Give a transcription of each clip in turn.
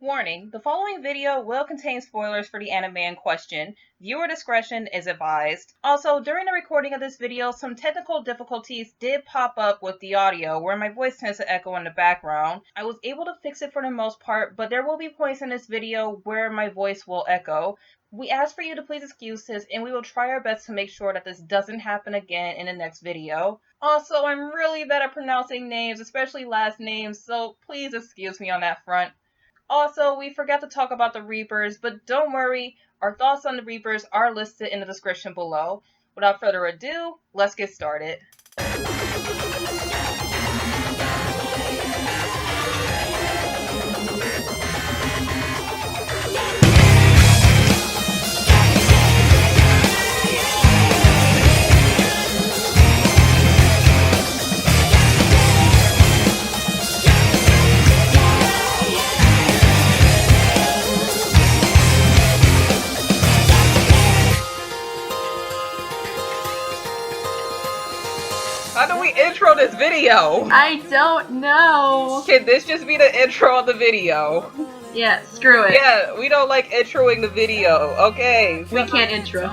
Warning, the following video will contain spoilers for the anime in question. Viewer discretion is advised. Also, during the recording of this video, some technical difficulties did pop up with the audio, where my voice tends to echo in the background. I was able to fix it for the most part, but there will be points in this video where my voice will echo. We ask for you to please excuse this, and we will try our best to make sure that this doesn't happen again in the next video. Also, I'm really bad at pronouncing names, especially last names, so please excuse me on that front. Also, we forgot to talk about the Reapers, but don't worry, our thoughts on the Reapers are listed in the description below. Without further ado, let's get started. How do we intro this video? I don't know. Can this just be the intro of the video? Yeah, screw it. Yeah, we don't like introing the video, okay? We can't intro.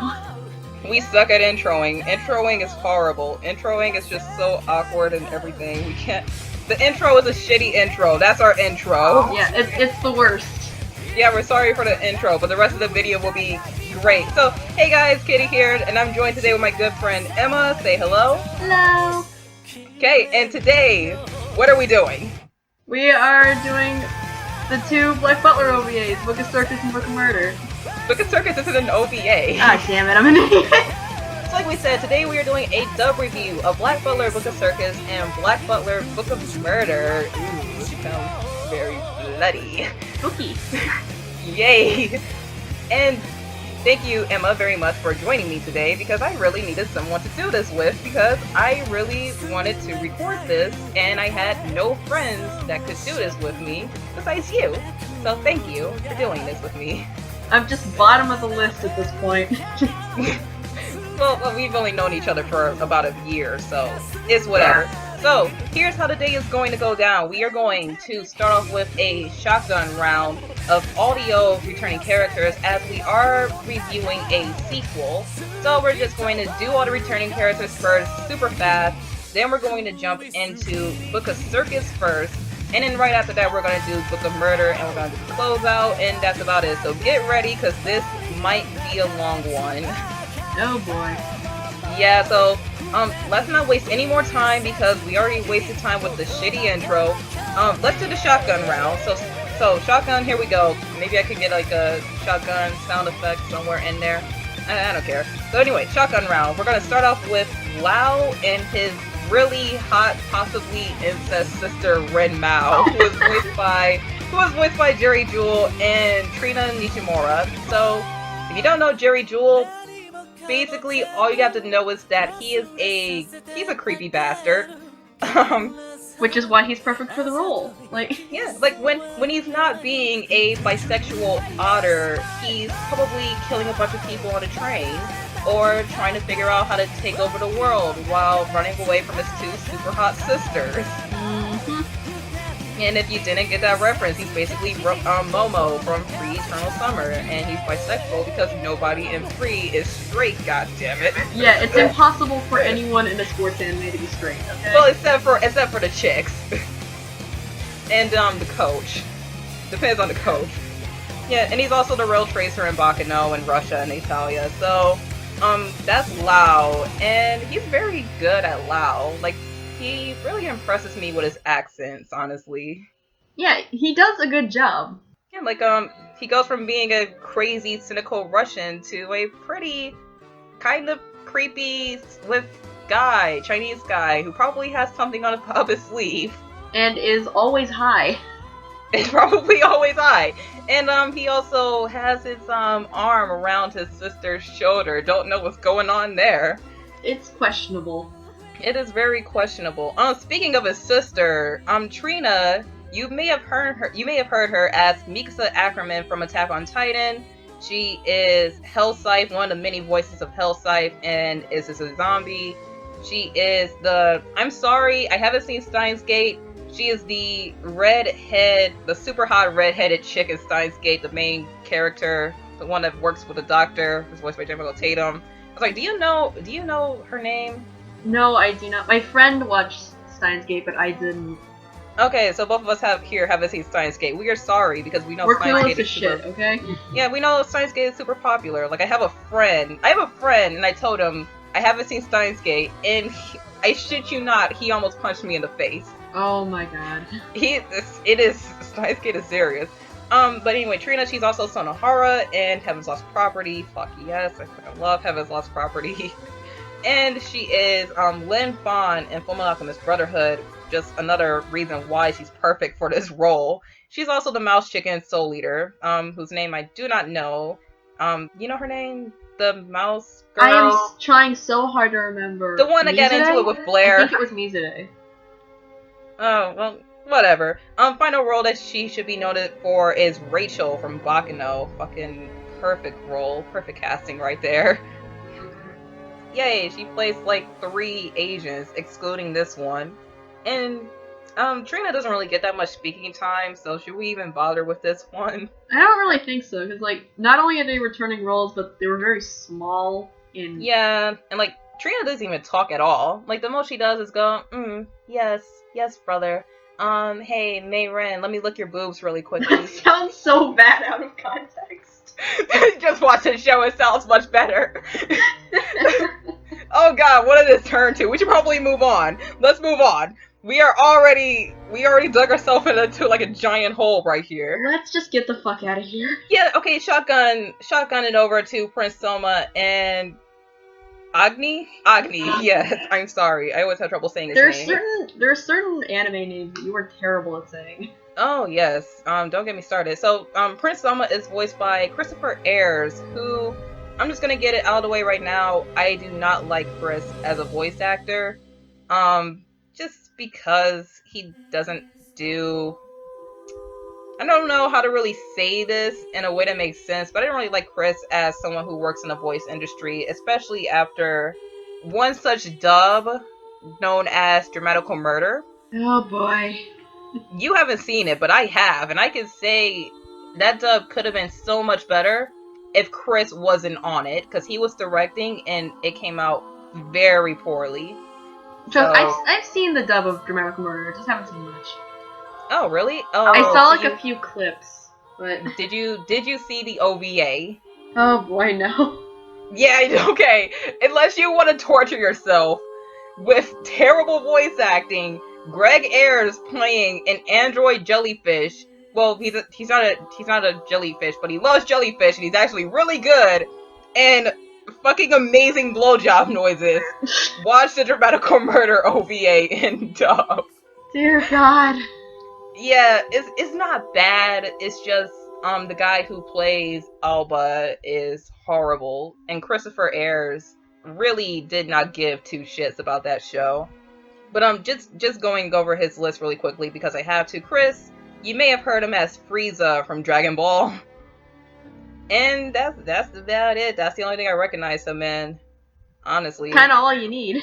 We suck at introing. Introing is horrible. Introing is just so awkward and everything. We can't... The intro is a shitty intro. That's our intro. Yeah, it's the worst. Yeah, we're sorry for the intro, but the rest of the video will be great. So, hey guys, Kitty here, and I'm joined today with my good friend Emma. Say hello. Hello. Okay, and today, what are we doing? We are doing the two Black Butler OVAs, Book of Circus and Book of Murder. Book of Circus isn't an OVA. Ah, damn it, I'm an idiot. So like we said, today we are doing a dub review of Black Butler, Book of Circus, and Black Butler, Book of Murder. Ooh, this sounds very bloody. Spooky. Yay! And thank you, Emma, very much for joining me today, because I really needed someone to do this with, because I really wanted to record this, and I had no friends that could do this with me, besides you. So thank you for doing this with me. I'm just bottom of the list at this point. Well, we've only known each other for about a year, so it's whatever. So, here's how the day is going to go down. We are going to start off with a shotgun round of audio returning characters, as we are reviewing a sequel. So we're just going to do all the returning characters first, super fast. Then we're going to jump into Book of Circus first. And then right after that, we're going to do Book of Murder, and we're going to do the closeout, and that's about it. So get ready, because this might be a long one. Oh boy. Yeah, so let's not waste any more time, because we already wasted time with the shitty intro. Let's do the shotgun round. So shotgun, here we go. Maybe I could get like a shotgun sound effect somewhere in there. I don't care. So anyway, shotgun round. We're gonna start off with Lau and his really hot, possibly incest sister Ren Mao, who was voiced by Jerry Jewell and Trina Nishimura. So if you don't know Jerry Jewell, basically all you have to know is that he's a creepy bastard. Which is why he's perfect for the role. Like, yeah, like when he's not being a bisexual otter, he's probably killing a bunch of people on a train, or trying to figure out how to take over the world while running away from his two super hot sisters. And if you didn't get that reference, he's basically Momo from Free Eternal Summer, and he's bisexual because nobody in Free is straight, goddammit. Yeah, it's impossible for anyone in a sports anime to be straight, okay? Well, except for the chicks. And the coach. Depends on the coach. Yeah, and he's also the real Tracer in Bakano and Russia and Italia. So, that's Lau, and he's very good at Lau. Like, he really impresses me with his accents, honestly. Yeah, he does a good job. Yeah, like, he goes from being a crazy, cynical Russian to a pretty kind of creepy, swift guy, Chinese guy, who probably has something up his sleeve. And is always high. It's probably always high. And, he also has his, arm around his sister's shoulder. Don't know what's going on there. It's questionable. It is very questionable. Speaking of his sister, Trina, you may have heard her as Mikasa Ackerman from Attack on Titan. She is Hellscythe, one of the many voices of Hellscythe, and is a zombie. She is I'm sorry, I haven't seen Steins Gate. She is the redhead, the super hot redheaded chick in Steins Gate, the main character, the one that works with the doctor, who's voiced by Jamie Tatum. I was like, do you know her name? No, I do not. My friend watched Steins Gate, but I didn't. Okay, so both of us haven't seen Steins Gate. We are sorry because we know We're Steins clueless Gate as is super. shit, okay? Yeah, we know Steins Gate is super popular. Like, I have a friend, and I told him I haven't seen Steins Gate, and I shit you not, he almost punched me in the face. Oh my god. Steins Gate is serious. But anyway, Trina, she's also Sonohara in Heaven's Lost Property. Fuck yes, I fucking love Heaven's Lost Property. And she is Lin Fan in Fullmetal Alchemist Brotherhood. Just another reason why she's perfect for this role. She's also the Mouse Chicken Soul Leader, whose name I do not know. You know her name? The Mouse Girl? I am trying so hard to remember. The one that got into it with Blair. I think it was Mizune. Oh, well, whatever. Final role that she should be noted for is Rachel from Baccano. Fucking perfect role. Perfect casting right there. Yay, she plays like 3 Asians, excluding this one. And Trina doesn't really get that much speaking time, so should we even bother with this one? I don't really think so, because like not only are they returning roles, but they were very small in. Yeah, and like Trina doesn't even talk at all. Like the most she does is go, yes, brother. Hey, Mei Ren, let me lick your boobs really quickly. That sounds so bad out of context. Just watch the show, it sounds much better. Oh god, what did this turn to? We should probably move on. Let's move on. We already dug ourselves into like a giant hole right here. Let's just get the fuck out of here. Yeah, okay, shotgun it over to Prince Soma and Agni? Agni, yes. I'm sorry. I always have trouble saying his name. There are certain anime names that you are terrible at saying. Oh yes. Don't get me started. So Prince Soma is voiced by Christopher Ayres, who I'm just gonna get it out of the way right now. I do not like Chris as a voice actor. Just because he doesn't do, I don't know how to really say this in a way that makes sense, but I don't really like Chris as someone who works in the voice industry, especially after one such dub known as Dramatical Murder. Oh boy. You haven't seen it, but I have, and I can say that dub could have been so much better if Chris wasn't on it, because he was directing and it came out very poorly. I've seen the dub of Dramatical Murder, just haven't seen much. Oh really? Oh, I saw like a few clips, but did you see the OVA? Oh boy, no. Yeah, okay. Unless you want to torture yourself with terrible voice acting, Greg Ayres playing an android jellyfish. Well, he's not a jellyfish, but he loves jellyfish and he's actually really good. And fucking amazing blowjob noises. Watch the Dramatical Murder OVA in dub. Dear God. Yeah, it's not bad. It's just the guy who plays Alba is horrible, and Christopher Ayres really did not give 2 shits about that show. But just going over his list really quickly because I have to. Chris, you may have heard him as Frieza from Dragon Ball. And that's about it. That's the only thing I recognize him in. Honestly. Kinda all you need.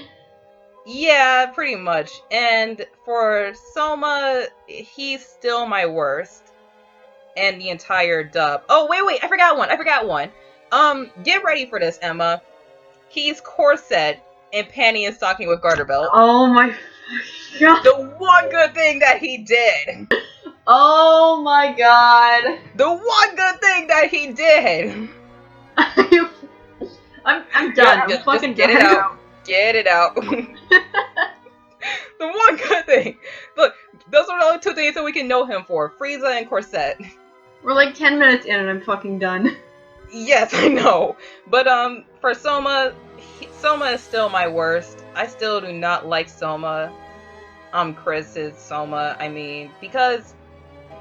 Yeah, pretty much. And for Soma, he's still my worst. And the entire dub. Oh, wait, I forgot one. Get ready for this, Emma. He's Corset in Panty and Stocking with Garter Belt. Oh my god. The one good thing that he did. Oh my god. The one good thing that he did. I'm done. Just, I'm fucking get done. it out. Get it out. The one good thing. Look, those are the only 2 things that we can know him for. Frieza and Corset. We're like 10 minutes in and I'm fucking done. Yes, I know. But for Soma, Soma is still my worst. I still do not like Soma. Chris is Soma. I mean, because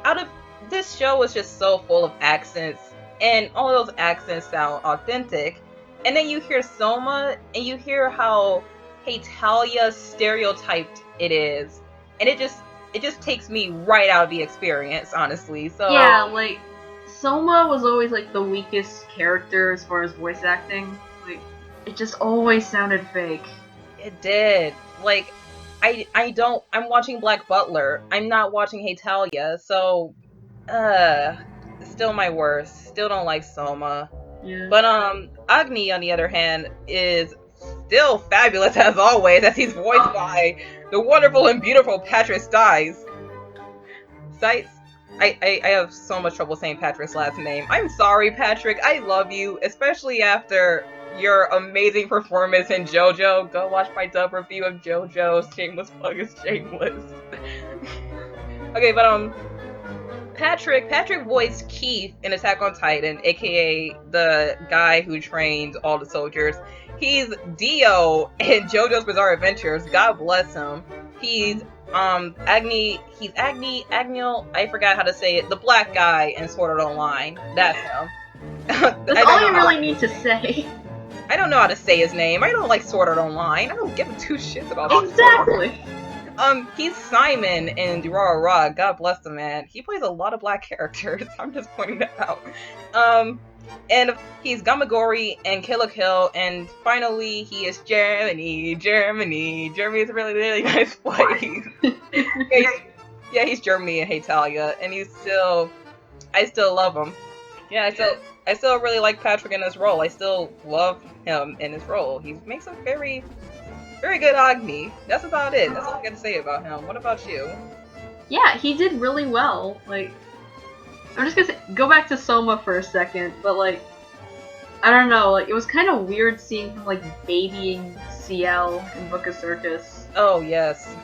out of this show is just so full of accents, and all those accents sound authentic. And then you hear Soma, and you hear how Hetalia stereotyped it is, and it just takes me right out of the experience, honestly. So yeah, like Soma was always like the weakest character as far as voice acting. Like it just always sounded fake. it did. Like, I'm watching Black Butler. I'm not watching Hetalia, so still my worst. Still don't like Soma. Yeah. But Agni on the other hand is still fabulous as always, as he's voiced by the wonderful and beautiful Patrick Stiles. I have so much trouble saying Patrick's last name. I'm sorry, Patrick. I love you, especially after your amazing performance in JoJo. Go watch my dub review of JoJo. Shameless plug is shameless. Okay, but Patrick voiced Keith in Attack on Titan, aka the guy who trained all the soldiers. He's Dio in JoJo's Bizarre Adventures. God bless him. He's Agniel, I forgot how to say it. The black guy in Sword Art Online. That's him. That's all you really need to say. I don't know how to say his name. I don't like Sword Art Online. I don't give two shits about Exactly. He's Simon in Durarara. God bless the man. He plays a lot of black characters. I'm just pointing that out. And he's Gamagori in Kill la Kill, and finally he is Germany. Germany is a really, really nice place. He's Germany in Hetalia, and I still love him. Yeah, I still really like Patrick in this role. I still love him in his role. He makes a very, very good Agni. That's about it. That's all I got to say about him. What about you? Yeah, he did really well. Like, I'm just gonna go back to Soma for a second, but like, I don't know, like, it was kind of weird seeing him like babying CL in Book of Circus. Oh yes.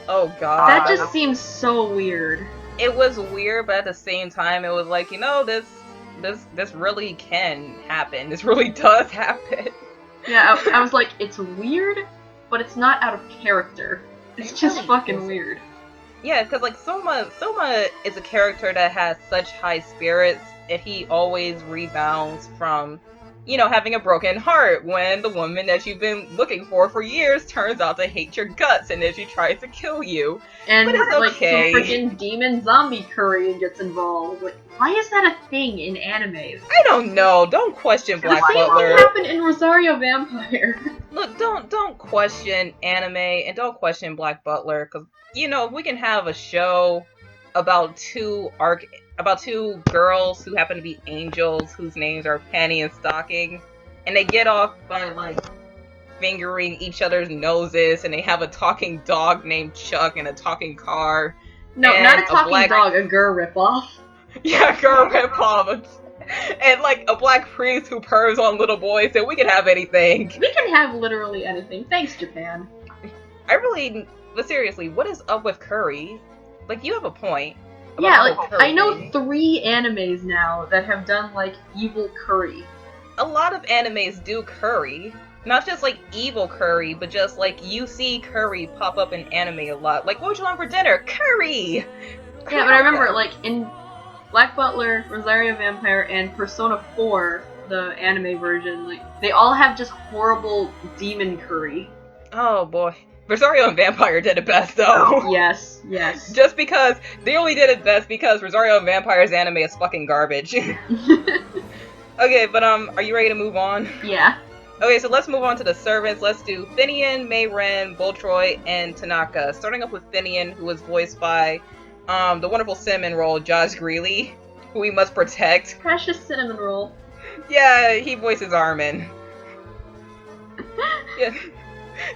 Oh god. That just seems so weird. It was weird, but at the same time, it was like, this really can happen. This really does happen. Yeah, I was like, it's weird, but it's not out of character. It's just fucking weird. Yeah, because like Soma is a character that has such high spirits, and he always rebounds from, having a broken heart when the woman that you've been looking for years turns out to hate your guts, and then she tries to kill you. And but it's like okay. some freaking demon zombie curry gets involved. Like, why is that a thing in animes? I don't know. Don't question Black Butler. The same thing happened in Rosario Vampire. Look, don't question anime and don't question Black Butler, because we can have a show about two girls who happen to be angels whose names are Panty and Stocking, and they get off by like fingering each other's noses, and they have a talking dog named Chuck and a talking car. No, not a talking dog, a Gur ripoff. Yeah, Gur ripoff. And like a black priest who purrs on little boys, and we can have anything. We can have literally anything. Thanks, Japan. But seriously, what is up with curry? Like, you have a point. Yeah, like, I know 3 animes now that have done, like, evil curry. A lot of animes do curry. Not just, like, evil curry, but just, like, you see curry pop up in anime a lot. Like, what would you want for dinner? Curry! Yeah, but I remember, like, in Black Butler, Rosario Vampire, and Persona 4, the anime version, like, they all have just horrible demon curry. Oh, boy. Rosario and Vampire did it best, though. Yes. Just because they only did it best because Rosario and Vampire's anime is fucking garbage. Okay, but are you ready to move on? Yeah. Okay, so let's move on to the servants. Let's do Finian, Mayren, Boltroy, and Tanaka. Starting off with Finian, who was voiced by the wonderful cinnamon roll Josh Greeley, who we must protect. Precious cinnamon roll. Yeah, he voices Armin.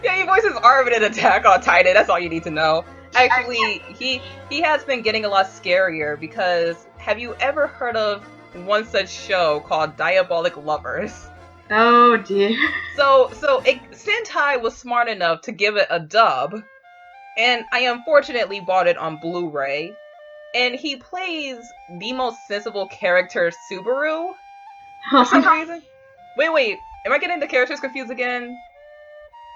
Yeah, he voices Armin in Attack on Titan. That's all you need to know. Actually, he has been getting a lot scarier because have you ever heard of one such show called Diabolic Lovers? Oh dear. So Sentai was smart enough to give it a dub, and I unfortunately bought it on Blu-ray. And he plays the most sensible character, Subaru, for some reason. Wait, am I getting the characters confused again?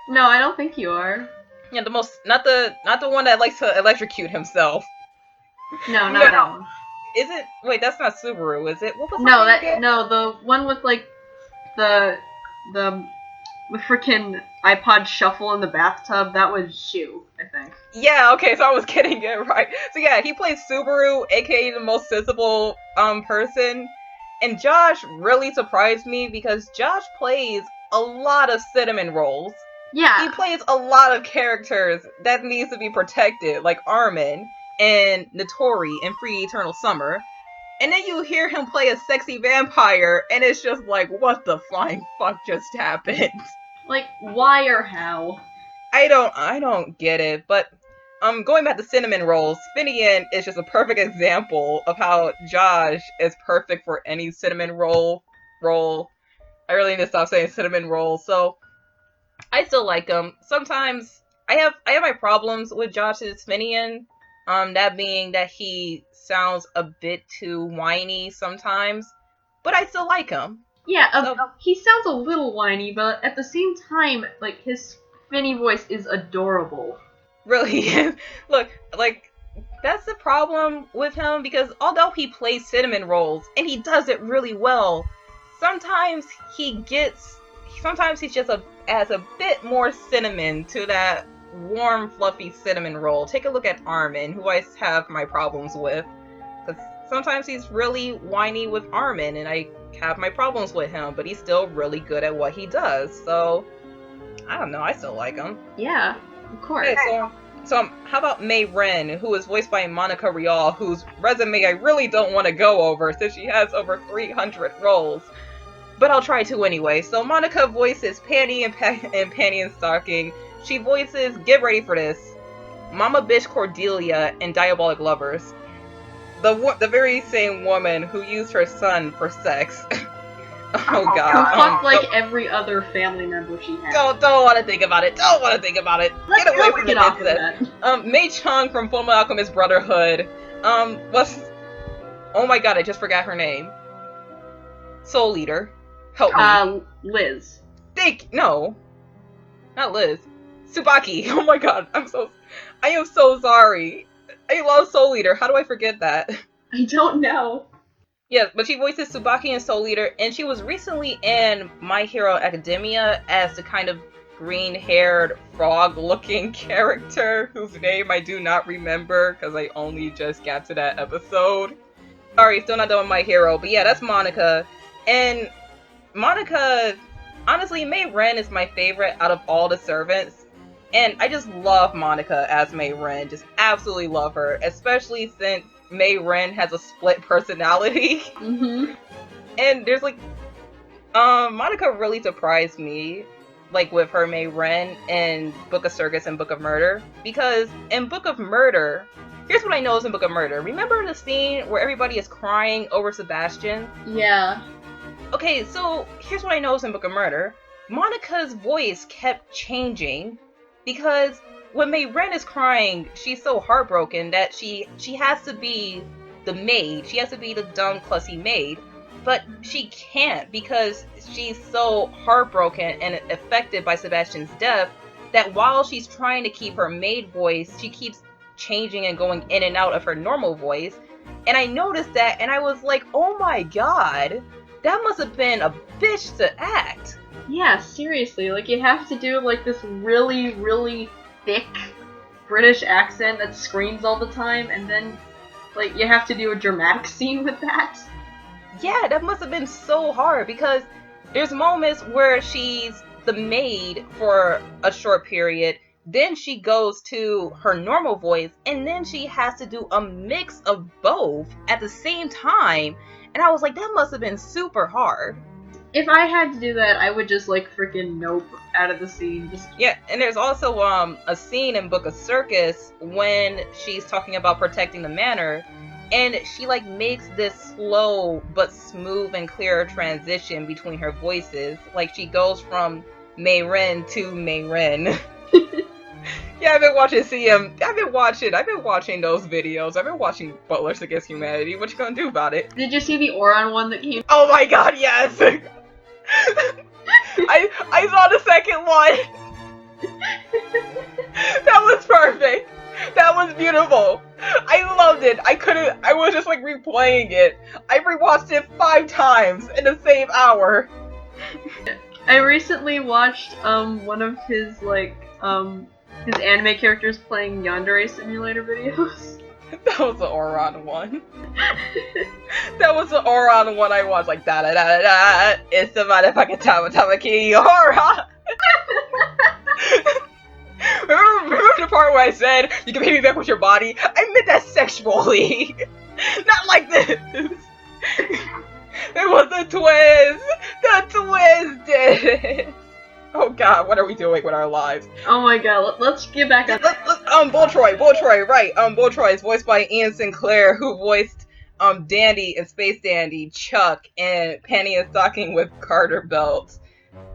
No, I don't think you are. Yeah, not the one that likes to electrocute himself. No, not that one. Is it? Wait, that's not Subaru, is it? What was the one with like the freaking iPod shuffle in the bathtub. That was Shu, I think. Yeah, okay, so I was getting it right. So yeah, he plays Subaru, aka the most sensible person. And Josh really surprised me because Josh plays a lot of cinnamon rolls. Yeah. He plays a lot of characters that needs to be protected, like Armin and Notori in Free Eternal Summer. And then you hear him play a sexy vampire, and it's just like, what the flying fuck just happened? Like, why or how? I don't get it. But going back to cinnamon rolls, Finian is just a perfect example of how Josh is perfect for any cinnamon roll. I really need to stop saying cinnamon roll. So I still like him. Sometimes I have my problems with Josh's Finian. That being that he sounds a bit too whiny sometimes, but I still like him. Yeah, So he sounds a little whiny, but at the same time, like, his Finny voice is adorable. really, look, like that's the problem with him because although he plays cinnamon rolls and he does it really well, sometimes sometimes he's just adds a bit more cinnamon to that warm, fluffy cinnamon roll. Take a look at Armin, who I have my problems with, because sometimes he's really whiny with Armin, and I have my problems with him, but he's still really good at what he does. So I don't know, I still like him. Yeah, of course. Okay, so how about Mei Ren, who is voiced by Monica Rial, whose resume I really don't want to go over since she has over 300 roles. But I'll try to anyway. So Monica voices Panty and Panty and Stocking. She voices, get ready for this, Mama Bitch Cordelia in Diabolic Lovers. The very same woman who used her son for sex. Oh god. Who fucked like every other family member she had. Don't want to think about it. Don't want to think about it. Get away from get the off of incest. that. Mei Chung from Fullmetal Alchemist Brotherhood. Was oh my god, I just forgot her name. Soul Leader. Help me. Liz. No, not Liz. Tsubaki. Oh my god, I am so sorry. I love Soul Leader. How do I forget that? I don't know. Yes, but she voices Tsubaki in Soul Leader, and she was recently in My Hero Academia as the kind of green-haired, frog-looking character whose name I do not remember because I only just got to that episode. Sorry, still not done with My Hero, but yeah, that's Monica. And Monica, honestly, Mei Ren is my favorite out of all the servants. And I just love Monica as Mei Ren. Just absolutely love her. Especially since Mei Ren has a split personality. Mm-hmm. And there's like, Monica really surprised me, like with her Mei Ren in Book of Circus and Book of Murder. Because in Book of Murder, here's what I noticed in Book of Murder. Remember the scene where everybody is crying over Sebastian? Yeah. Okay, so here's what I noticed in Book of Murder. Monica's voice kept changing because when Mei Ren is crying, she's so heartbroken that she has to be the maid. She has to be the dumb, clussy maid. But she can't because she's so heartbroken and affected by Sebastian's death that while she's trying to keep her maid voice, she keeps changing and going in and out of her normal voice. And I noticed that and I was like, oh my god, that must have been a bitch to act. Yeah, seriously, like you have to do like this really, really thick British accent that screams all the time, and then like you have to do a dramatic scene with that. Yeah, that must have been so hard because there's moments where she's the maid for a short period, then she goes to her normal voice, and then she has to do a mix of both at the same time. And I was like, that must have been super hard. If I had to do that, I would just like freaking nope out of the scene. Yeah, and there's also a scene in Book of Circus when she's talking about protecting the manor, and she like makes this slow but smooth and clear transition between her voices. Like she goes from Mei Ren to Mei Ren. Yeah, I've been watching those videos. I've been watching Butlers Against Humanity. What you gonna do about it? Did you see the Oron one that came? Oh my god, yes! I saw the second one. That was perfect. That was beautiful. I loved it. I was just like replaying it. I rewatched it 5 times in the same hour. I recently watched one of his his anime characters playing Yandere Simulator videos. That was the Oron one. That was the Oron one I watched, like da da da da da. It's the motherfucking Tamatama Key Oron. the part where I said you can pay me back with your body? I meant that sexually, not like this. It was the twist. The twist did it. Oh god, what are we doing with our lives? Oh my god, let's get back on. Bull Troy, right. Bull Troy is voiced by Ian Sinclair, who voiced Dandy and Space Dandy, Chuck, and Penny and Stocking with Carter Belt.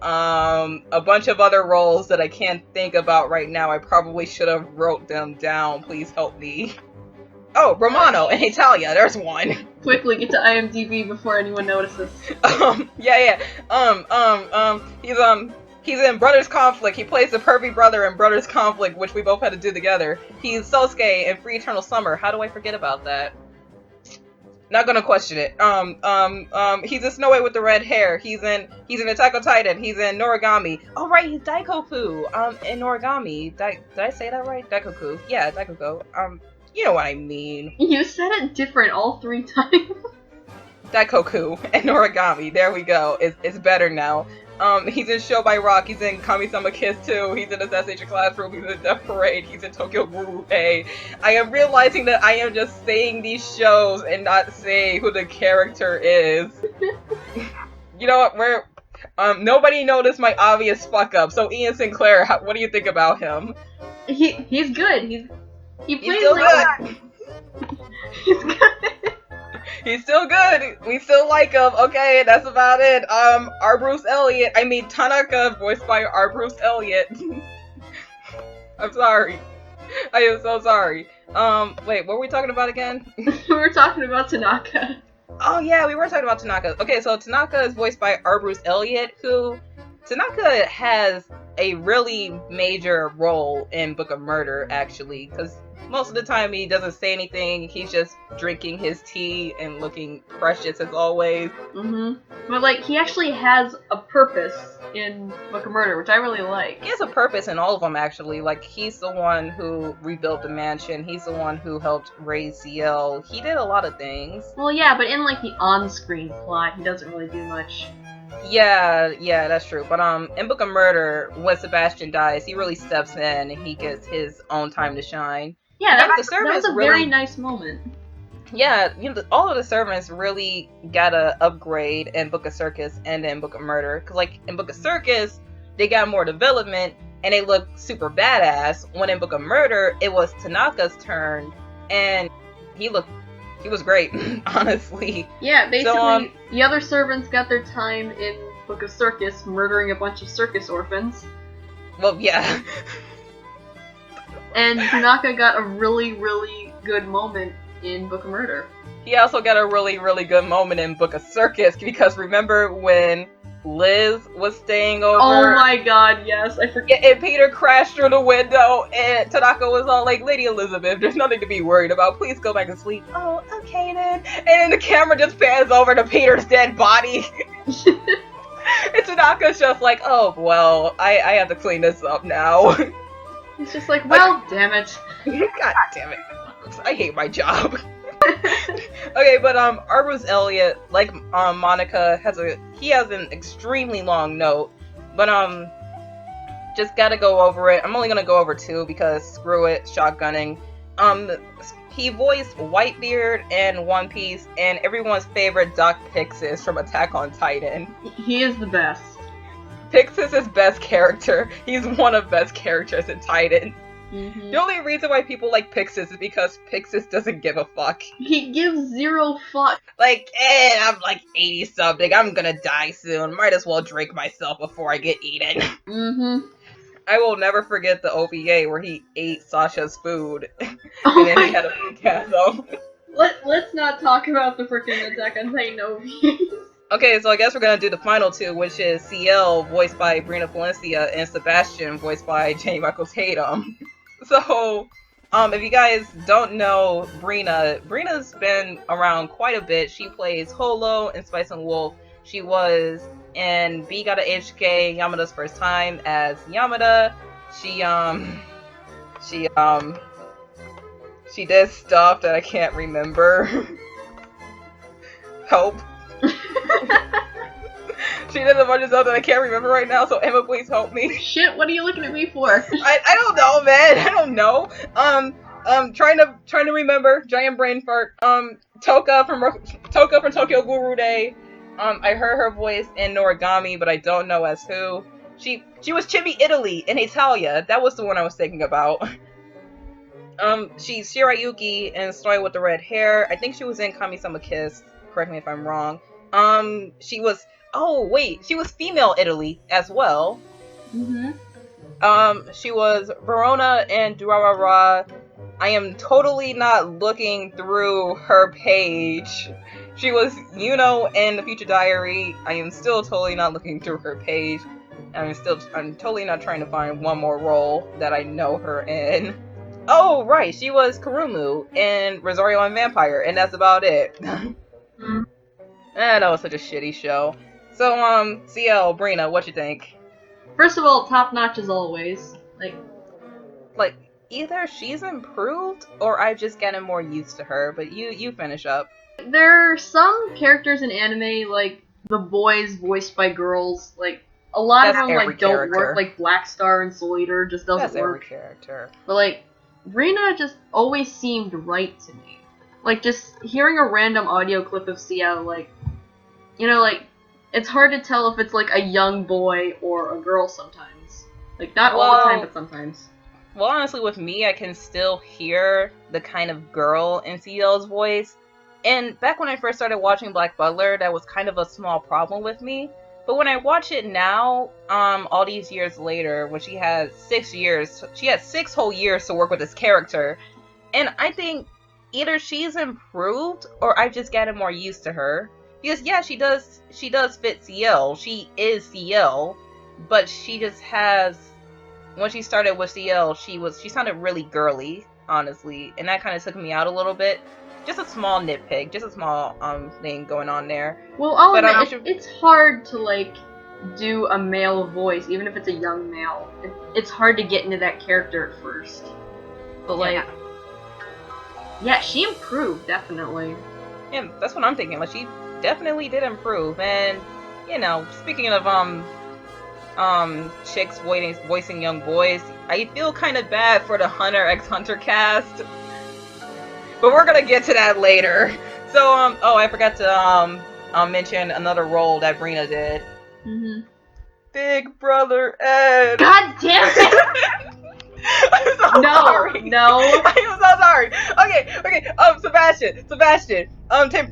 A bunch of other roles that I can't think about right now. I probably should have wrote them down. Please help me. Oh, Romano and Italia. There's one. Quickly get to IMDb before anyone notices. He's in Brothers Conflict. He plays the pervy brother in Brothers Conflict, which we both had to do together. He's Sosuke in Free Eternal Summer. How do I forget about that? Not gonna question it. He's in Snow White with the red hair. He's in Attack on Titan. He's in Noragami. Oh right, he's Daikoku. In Noragami. Did I say that right? Daikoku. Yeah, Daikoku. You know what I mean. You said it different all 3 times. Daikoku and Noragami. There we go. It's better now. He's in Show by Rock. He's in Kami-sama Kiss 2. He's in Assassination Classroom. He's in Death Parade. He's in Tokyo Ghoul. I am realizing that I am just saying these shows and not saying who the character is. You know what? Nobody noticed my obvious fuck up. So Ian Sinclair, what do you think about him? He's good. He plays still like good. He's good. He's still good. We still like him. Okay, that's about it. R. Bruce Elliott. I mean, Tanaka, voiced by R. Bruce Elliott. I'm sorry. I am so sorry. Wait, what were we talking about again? We were talking about Tanaka. Oh yeah, we were talking about Tanaka. Okay, so Tanaka is voiced by R. Bruce Elliott, who... Tanaka has a really major role in Book of Murder, actually, because most of the time he doesn't say anything. He's just drinking his tea and looking precious as always. But like, he actually has a purpose in Book of Murder, which I really like. He has a purpose in all of them, actually. Like, he's the one who rebuilt the mansion. He's the one who helped raise CL. He did a lot of things. Well, yeah, but in like the on-screen plot, he doesn't really do much. Yeah, that's true. But in Book of Murder, when Sebastian dies, he really steps in and he gets his own time to shine. Yeah, that was a really, very nice moment. Yeah, all of the servants really got a upgrade in Book of Circus and in Book of Murder. Because, like, in Book of Circus, they got more development and they looked super badass. When in Book of Murder, it was Tanaka's turn and he was great, honestly. Yeah, basically, the other servants got their time in Book of Circus, murdering a bunch of circus orphans. Well, yeah. And Tanaka got a really, really good moment in Book of Murder. He also got a really, really good moment in Book of Circus, because remember when Liz was staying over? Oh my god, yes, I forget. And Peter crashed through the window, and Tanaka was all like, Lady Elizabeth, there's nothing to be worried about. Please go back and sleep. Oh, okay then. And then the camera just pans over to Peter's dead body. And Tanaka's just like, oh, well, I have to clean this up now. He's just like, well, damn it. God damn it. I hate my job. Okay, but R. Bruce Elliott, like Monica, has an extremely long note, but just gotta go over it. I'm only gonna go over 2 because screw it, shotgunning. He voiced Whitebeard in One Piece and everyone's favorite Doc Pixis from Attack on Titan. He is the best. Pixis is best character. He's one of best characters in Titan. The only reason why people like Pixis is because Pixis doesn't give a fuck. He gives 0 fuck. Like, I'm like 80 something. I'm gonna die soon. Might as well drink myself before I get eaten. I will never forget the OVA where he ate Sasha's food. And then he had a orgasm. Let's not talk about the freaking Attack on Titan OVAs. Okay, so I guess we're gonna do the final 2, which is CL, voiced by Brina Valencia, and Sebastian, voiced by Jenny Michael Tatum. So, if you guys don't know Brina's been around quite a bit. She plays Holo in Spice and Wolf. She was in B Gotta HK, Yamada's first time as Yamada. She did stuff that I can't remember. Help. She did a bunch of stuff that I can't remember right now, so Emma, please help me. Shit, what are you looking at me for? I don't know, man. I don't know. Trying to remember. Giant brain fart. Toka from Tokyo Guru Day. I heard her voice in Noragami, but I don't know as who. She was Chibi Italy in Italia. That was the one I was thinking about. She's Shirayuki in Story with the Red Hair. I think she was in Kami-sama Kiss. Correct me if I'm wrong. She was. Oh wait, she was female Italy as well. She was Verona in Durarara. I am totally not looking through her page. She was Yuno in The Future Diary. I am still totally not looking through her page. I'm totally not trying to find one more role that I know her in. Oh, right, she was Kurumu in Rosario and Vampire, and that's about it. That was such a shitty show. So, CL, Brina, what you think? First of all, top notch as always. Like, either she's improved, or I've just gotten more used to her, but you finish up. There are some characters in anime, like, the boys voiced by girls, like, a lot of them, like, don't work, like Black Star and Soul Eater just doesn't work. Every character. But, like, Rina just always seemed right to me. Like, just hearing a random audio clip of CL, like, you know, like, it's hard to tell if it's, like, a young boy or a girl sometimes. Like, not all the time, but sometimes. Well, honestly, with me, I can still hear the kind of girl in CL's voice. And back when I first started watching Black Butler, that was kind of a small problem with me. But when I watch it now, all these years later, when she had 6 years, she had 6 whole years to work with this character. And I think either she's improved or I've just gotten more used to her. Because yeah, she does fit CL. She is CL, but she just has, when she started with CL, she sounded really girly, honestly, and that kind of took me out a little bit. Just a small nitpick, just a small thing going on there. Well, I'll admit, it's hard to like do a male voice, even if it's a young male. It's hard to get into that character at first. But like, yeah, she improved definitely. Yeah, that's what I'm thinking. Like, she definitely did improve. And you know, speaking of chicks voicing young boys, I feel kind of bad for the Hunter x Hunter cast, but we're gonna get to that later. So oh, I forgot to mention another role that Brina did. Big Brother Ed. God damn it! I'm so sorry. No. I'm so sorry. Okay. Sebastian.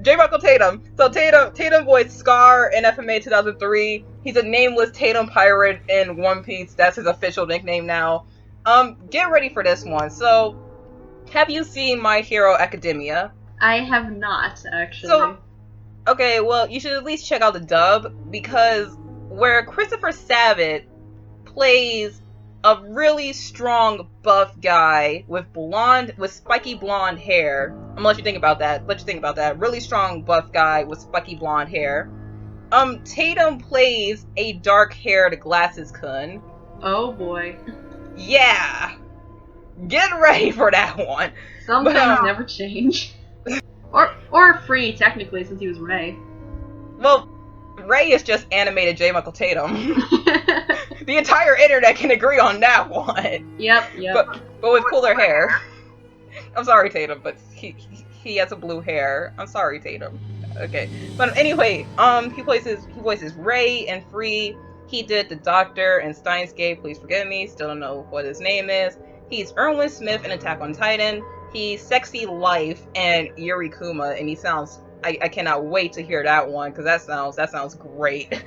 J. Michael Tatum. So Tatum voiced Scar in FMA 2003. He's a nameless Tatum pirate in One Piece. That's his official nickname now. Get ready for this one. So, have you seen My Hero Academia? I have not, actually. So, okay, well, you should at least check out the dub, because where Christopher Sabat plays a really strong buff guy with spiky blonde hair. I'm gonna let you think about that. Really strong buff guy with spiky blonde hair. Tatum plays a dark-haired glasses-kun. Oh boy. Yeah. Get ready for that one. Some things never change. Or Free, technically, since he was Ray. Well, Ray is just animated J. Michael Tatum. The entire internet can agree on that one. Yep. But with cooler hair. I'm sorry, Tatum, but he has a blue hair. I'm sorry, Tatum. Okay. But anyway, he voices Ray and Free. He did the Doctor in Steins Gate, Please Forgive Me. Still don't know what his name is. He's Erwin Smith in Attack on Titan. He's Sexy Life and Yuri Kuma, and he sounds. I cannot wait to hear that one, because that sounds great.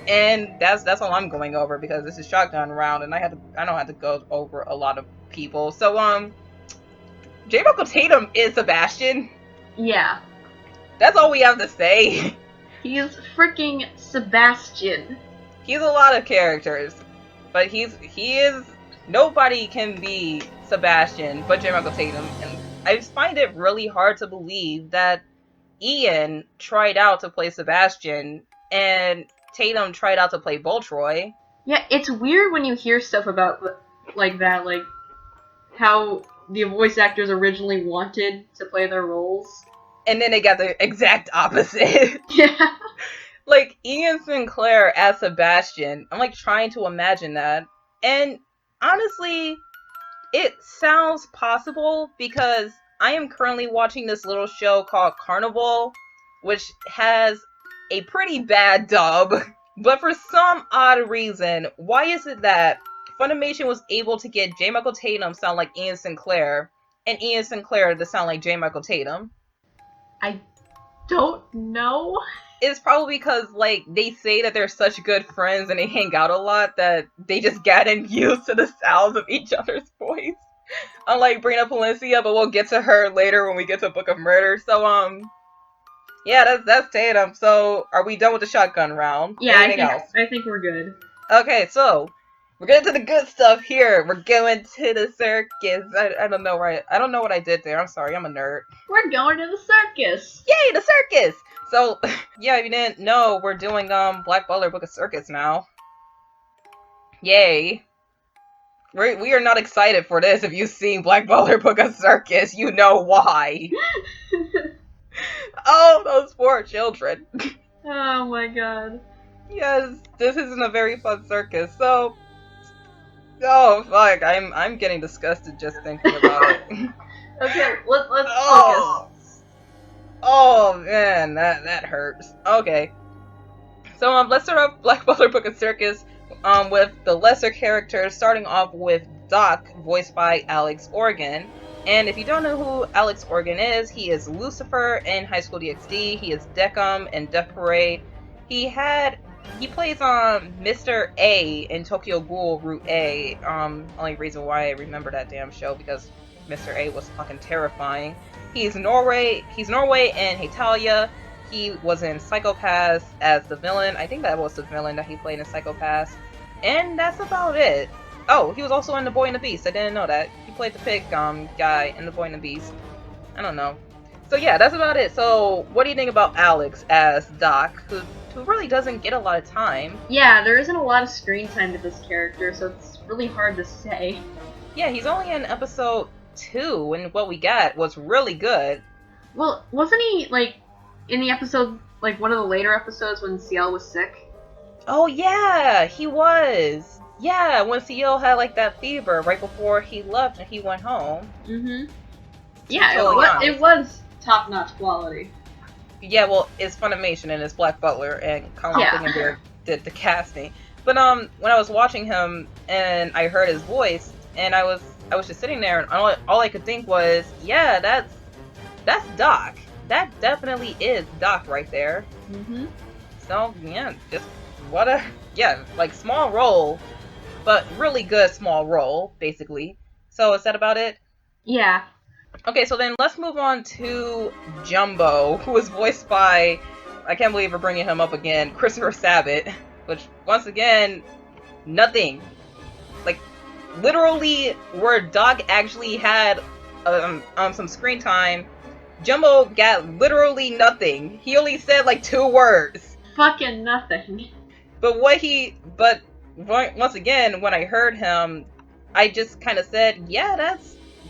And that's all I'm going over, because this is shotgun round, and I don't have to go over a lot of people. So J. Michael Tatum is Sebastian. Yeah. That's all we have to say. He's freaking Sebastian. He's a lot of characters, but he is nobody can be Sebastian but J. Michael Tatum, and I just find it really hard to believe that Ian tried out to play Sebastian and Tatum tried out to play Boltroy. Yeah, it's weird when you hear stuff about like that, like how the voice actors originally wanted to play their roles, and then they got the exact opposite. Yeah. Like Ian Sinclair as Sebastian. I'm like trying to imagine that. And honestly, it sounds possible because I am currently watching this little show called Carnival, which has a pretty bad dub. But for some odd reason, why is it that Funimation was able to get J. Michael Tatum sound like Ian Sinclair and Ian Sinclair to sound like J. Michael Tatum? I don't know. It's probably because like they say that they're such good friends and they hang out a lot that they just gotten used to the sounds of each other's voice. Unlike Brina Palencia, but we'll get to her later when we get to Book of Murder. So yeah, that's Tatum. So are we done with the shotgun round? Yeah, Anything else? I think we're good. Okay, so we're getting to the good stuff here. We're going to the circus. I don't know right. I don't know what I did there. I'm sorry. I'm a nerd. We're going to the circus. Yay, the circus! So yeah, if you didn't know, we're doing Black Butler Book of Circus now. Yay. We are not excited for this. If you've seen Black Butler Book of Circus, you know why. Oh, those poor children. Oh my god. Yes, this isn't a very fun circus. So, oh fuck, I'm getting disgusted just thinking about it. Okay, let's Oh, focus. oh man, that hurts. Okay, so let's start off Black Butler Book of Circus with the lesser characters, starting off with Doc, voiced by Alex Organ. And if you don't know who Alex Organ is, he is Lucifer in High School DxD. He is Decum in Death Parade. He plays Mr. A in Tokyo Ghoul Route A. Only reason why I remember that damn show because Mr. A was fucking terrifying. He's Norway in Hetalia. He was in Psychopaths as the villain. I think that was the villain that he played in Psychopaths. And that's about it. Oh, he was also in The Boy and the Beast. I didn't know that. He played the pig guy in The Boy and the Beast. I don't know. So yeah, that's about it. So what do you think about Alex as Doc, who really doesn't get a lot of time? Yeah, there isn't a lot of screen time to this character, so it's really hard to say. Yeah, he's only in episode 2, and what we got was really good. Well, wasn't he, like, in the episode, like, one of the later episodes when Ciel was sick? Oh yeah, he was. Yeah, when Ciel had like that fever right before he left and he went home. Mm-hmm. Yeah, Totally it was top-notch quality. Yeah, well, it's Funimation and it's Black Butler and Colin Fingenberg did the casting. But when I was watching him and I heard his voice and I was just sitting there and all I could think was, yeah, that's Doc. That definitely is Doc right there. Mm-hmm. So yeah, just like small role, but really good small role, basically. So is that about it? Yeah. Okay, so then let's move on to Jumbo, who was voiced by, I can't believe we're bringing him up again, Christopher Sabat, which, once again, nothing. Like, literally, where Doc actually had some screen time, Jumbo got literally nothing. He only said, like, 2 words. Fucking nothing. But once again, when I heard him, I just kind of said, yeah,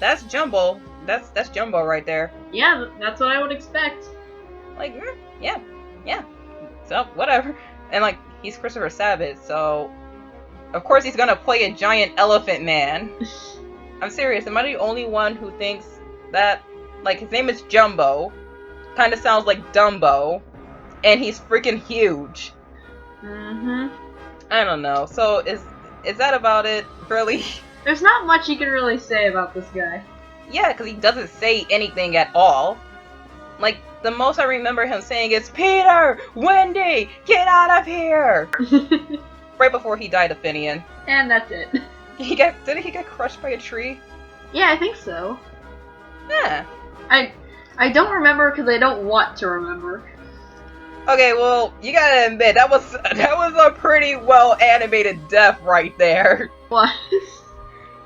that's Jumbo. That's Jumbo right there. Yeah, that's what I would expect. Like, yeah. So, whatever. And, like, he's Christopher Sabat, so of course he's gonna play a giant elephant man. I'm serious, am I the only one who thinks that, like, his name is Jumbo, kind of sounds like Dumbo, and he's freaking huge. Mm-hmm. I don't know. So is that about it, really? There's not much you can really say about this guy. Yeah, because he doesn't say anything at all. Like, the most I remember him saying is, Peter! Wendy! Get out of here! Right before he died of Finian. And that's it. Didn't he get crushed by a tree? Yeah, I think so. Yeah. I don't remember because I don't want to remember. Okay, well, you gotta admit, that was a pretty well animated death right there. What?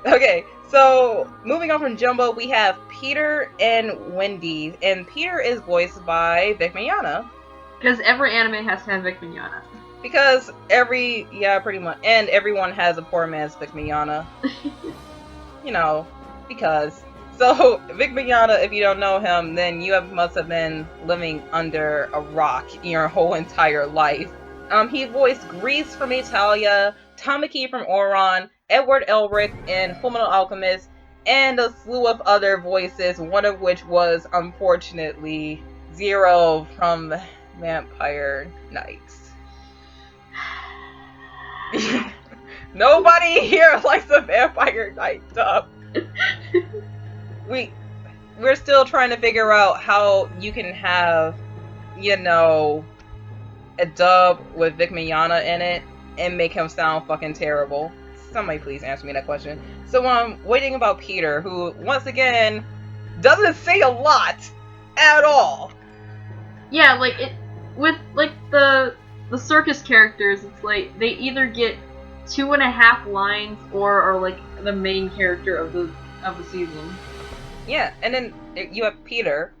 Okay, so moving on from Jumbo, we have Peter and Wendy, and Peter is voiced by Vic Mignogna. Because every anime has to have Vic Mignogna. Because pretty much, and everyone has a poor man's Vic Mignogna. You know, because. So, Vic Mignogna, if you don't know him, then you must have been living under a rock your whole entire life. He voiced Grease from Italia, Tamaki from Oron, Edward Elric in Fullmetal Alchemist, and a slew of other voices, one of which was, unfortunately, Zero from Vampire Knights. Nobody here likes the Vampire Knight dub. We're still trying to figure out how you can have, you know, a dub with Vic Mignogna in it and make him sound fucking terrible. Somebody please answer me that question. So waiting about Peter, who once again doesn't say a lot at all. Yeah, like it with like the circus characters, it's like they either get 2.5 lines or are like the main character of the season. Yeah, and then you have Peter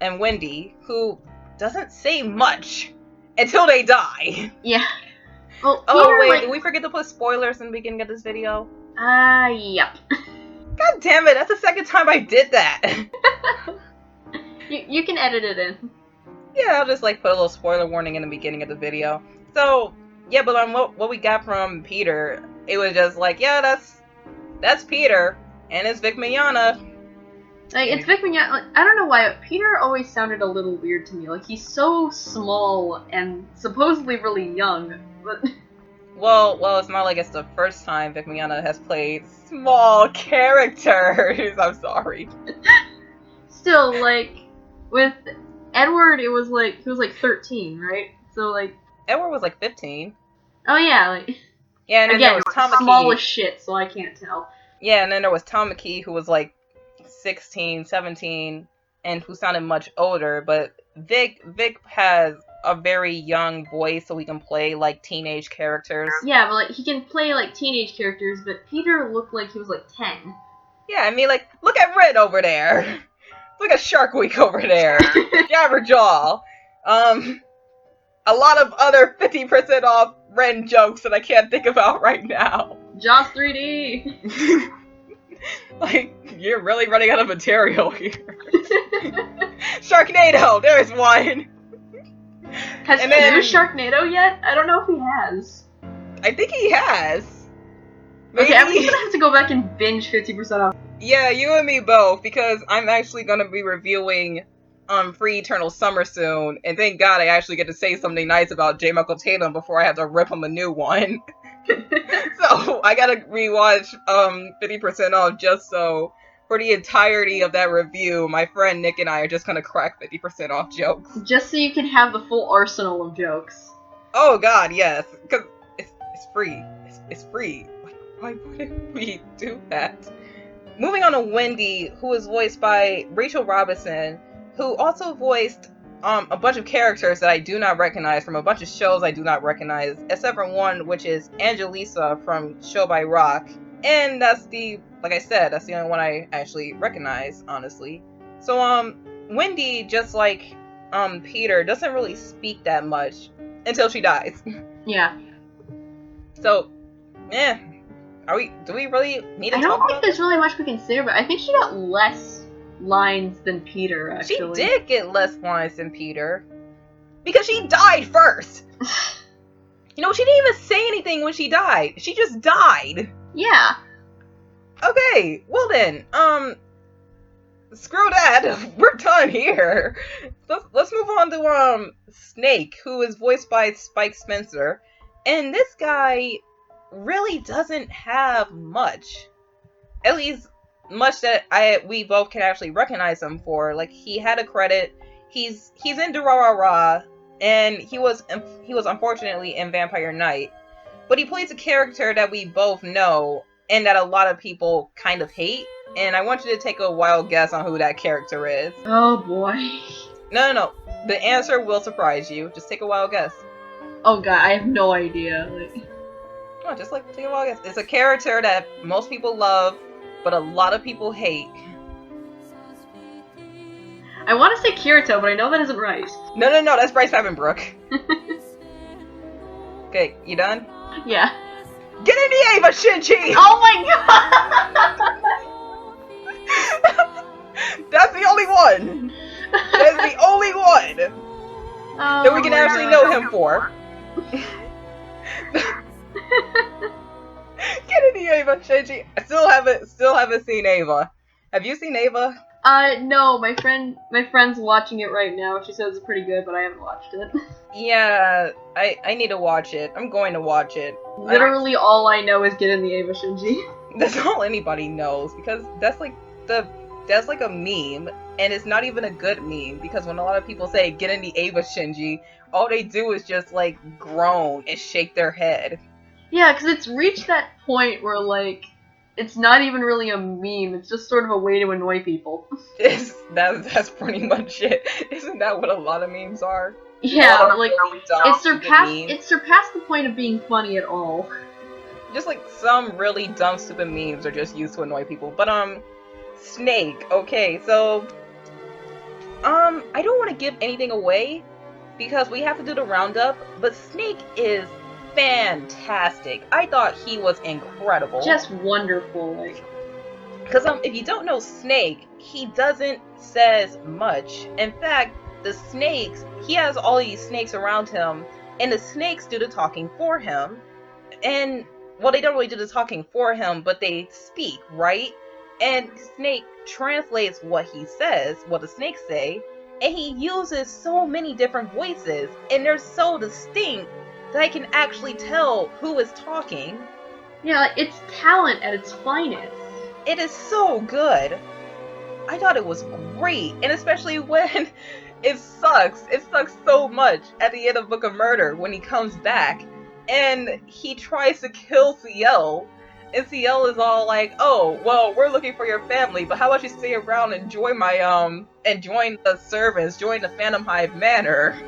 and Wendy, who doesn't say much until they die. Yeah. Well, oh Peter, wait, like, did we forget to put spoilers in the beginning of this video? Yep. God damn it, that's the second time I did that. you can edit it in. Yeah, I'll just like put a little spoiler warning in the beginning of the video. So, yeah, but what we got from Peter, it was just like, yeah, that's Peter, and it's Vic Mignogna. Like, it's Vic Mignogna. Like, I don't know why, but Peter always sounded a little weird to me. Like, he's so small and supposedly really young, but... Well, it's not like it's the first time Vic Mignogna has played small characters. I'm sorry. Still, like, with Edward, it was like, he was like 13, right? So, like... Edward was like 15. Oh, yeah, like... Yeah, and then again, there was Tamaki. Small as shit, so I can't tell. Yeah, and then there was Tamaki, who was like 16, 17, and who sounded much older, but Vic has a very young voice, so he can play like teenage characters. Yeah, but like he can play like teenage characters, but Peter looked like he was like 10. Yeah, I mean, like, look at Red over there. Look at Shark Week over there. Jabberjaw. A lot of other 50% off Ren jokes that I can't think about right now. Jaws 3D. Like, you're really running out of material here. Sharknado, there's one. Has he used Sharknado yet? I don't know if he has. I think he has. Maybe. Okay, I'm just gonna have to go back and binge 50% off. Yeah, you and me both, because I'm actually gonna be reviewing Free Eternal Summer soon, and thank God I actually get to say something nice about J. Michael Tatum before I have to rip him a new one. So I gotta rewatch 50% off just so for the entirety of that review, my friend Nick and I are just gonna crack 50% off jokes. Just so you can have the full arsenal of jokes. Oh God, yes, because it's free. It's free. Why wouldn't we do that? Moving on to Wendy, who is voiced by Rachel Robinson, who also voiced a bunch of characters that I do not recognize from a bunch of shows I do not recognize, except for one, which is Angelisa from Show by Rock. And that's like I said, that's the only one I actually recognize, honestly. So, Wendy, just like Peter, doesn't really speak that much until she dies. Yeah. So, do we really need to talk about I don't think there's really much we can say about it. I think she got less lines than Peter, actually. She did get less lines than Peter. Because she died first! You know, she didn't even say anything when she died. She just died. Yeah. Okay, well then, screw that. We're done here. Let's move on to, Snake, who is voiced by Spike Spencer. And this guy really doesn't have much. At least much that we both can actually recognize him for. Like, he had a credit. He's in Durarara, and he was unfortunately in Vampire Knight. But he plays a character that we both know and that a lot of people kind of hate. And I want you to take a wild guess on who that character is. Oh boy. No. The answer will surprise you. Just take a wild guess. Oh god, I have no idea. Oh, just like take a wild guess. It's a character that most people love, but a lot of people hate. I want to say Kirito, but I know that isn't right. No, that's Bryce Papenbrook. Okay, you done? Yeah. Get in the Ava, Shinji! Oh my god! That's the only one. That's the only one that we can actually know him for. Kennedy, Ava, Shinji. I still haven't seen Ava. Have you seen Ava? No, my friend's watching it right now. She says it's pretty good, but I haven't watched it. Yeah, I need to watch it. I'm going to watch it. Literally all I know is get in the Ava Shinji. That's all anybody knows, because that's like a meme, and it's not even a good meme, because when a lot of people say get in the Ava Shinji, all they do is just like groan and shake their head. Yeah, because it's reached that point where like it's not even really a meme, it's just sort of a way to annoy people. That's pretty much it. Isn't that what a lot of memes are? Yeah, like it surpassed the point of being funny at all. Just like some really dumb stupid memes are just used to annoy people. But Snake, okay, so I don't want to give anything away because we have to do the roundup, but Snake is fantastic. I thought he was incredible. Just wonderful, like. Because if you don't know Snake, he doesn't says much. In fact, the snakes, he has all these snakes around him, and the snakes do the talking for him. And well, they don't really do the talking for him, but they speak, right? And Snake translates what he says, what the snakes say, and he uses so many different voices, and they're so distinct that I can actually tell who is talking. Yeah, like, it's talent at its finest. It is so good. I thought it was great, and especially when it sucks so much at the end of Book of Murder when he comes back and he tries to kill Ciel, and Ciel is all like, "Oh, well, we're looking for your family, but how about you stay around and join and join the servants, join the Phantom Hive Manor?"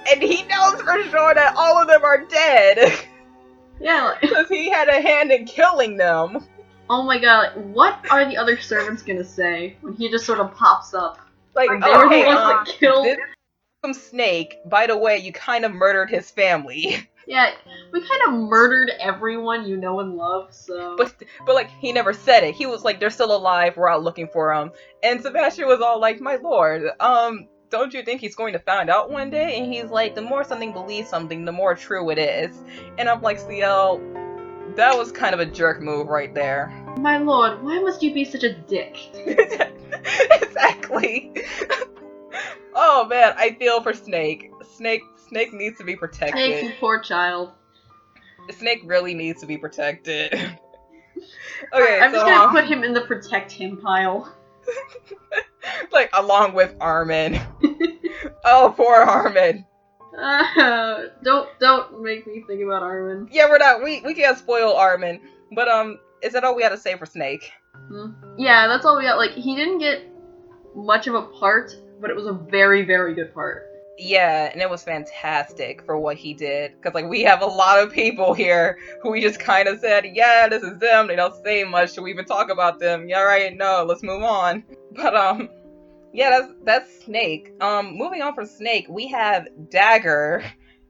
And he knows for sure that all of them are dead. Yeah, because he had a hand in killing them. Oh my god, what are the other servants gonna say when he just sort of pops up? Like, they were the ones that killed Snake, by the way, you kind of murdered his family. Yeah, we kind of murdered everyone you know and love, so... But like, he never said it. He was like, they're still alive, we're out looking for them. And Sebastian was all like, my lord, don't you think he's going to find out one day? And he's like, the more something believes something, the more true it is. And I'm like, Ciel, that was kind of a jerk move right there. My lord, why must you be such a dick? Exactly. Oh man, I feel for Snake. Snake needs to be protected. Snake, you poor child. Snake really needs to be protected. Okay, I'm just gonna put him in the protect him pile. Like, along with Armin. Oh, poor Armin. Don't make me think about Armin. Yeah, we're not. We can't spoil Armin. But is that all we had to say for Snake? Yeah, that's all we got. Like, he didn't get much of a part, but it was a very, very good part. Yeah, and it was fantastic for what he did. Because, like, we have a lot of people here who we just kind of said, yeah, this is them. They don't say much. Should we even talk about them? Yeah, right, no, let's move on. But, yeah, that's Snake. Moving on from Snake, we have Dagger.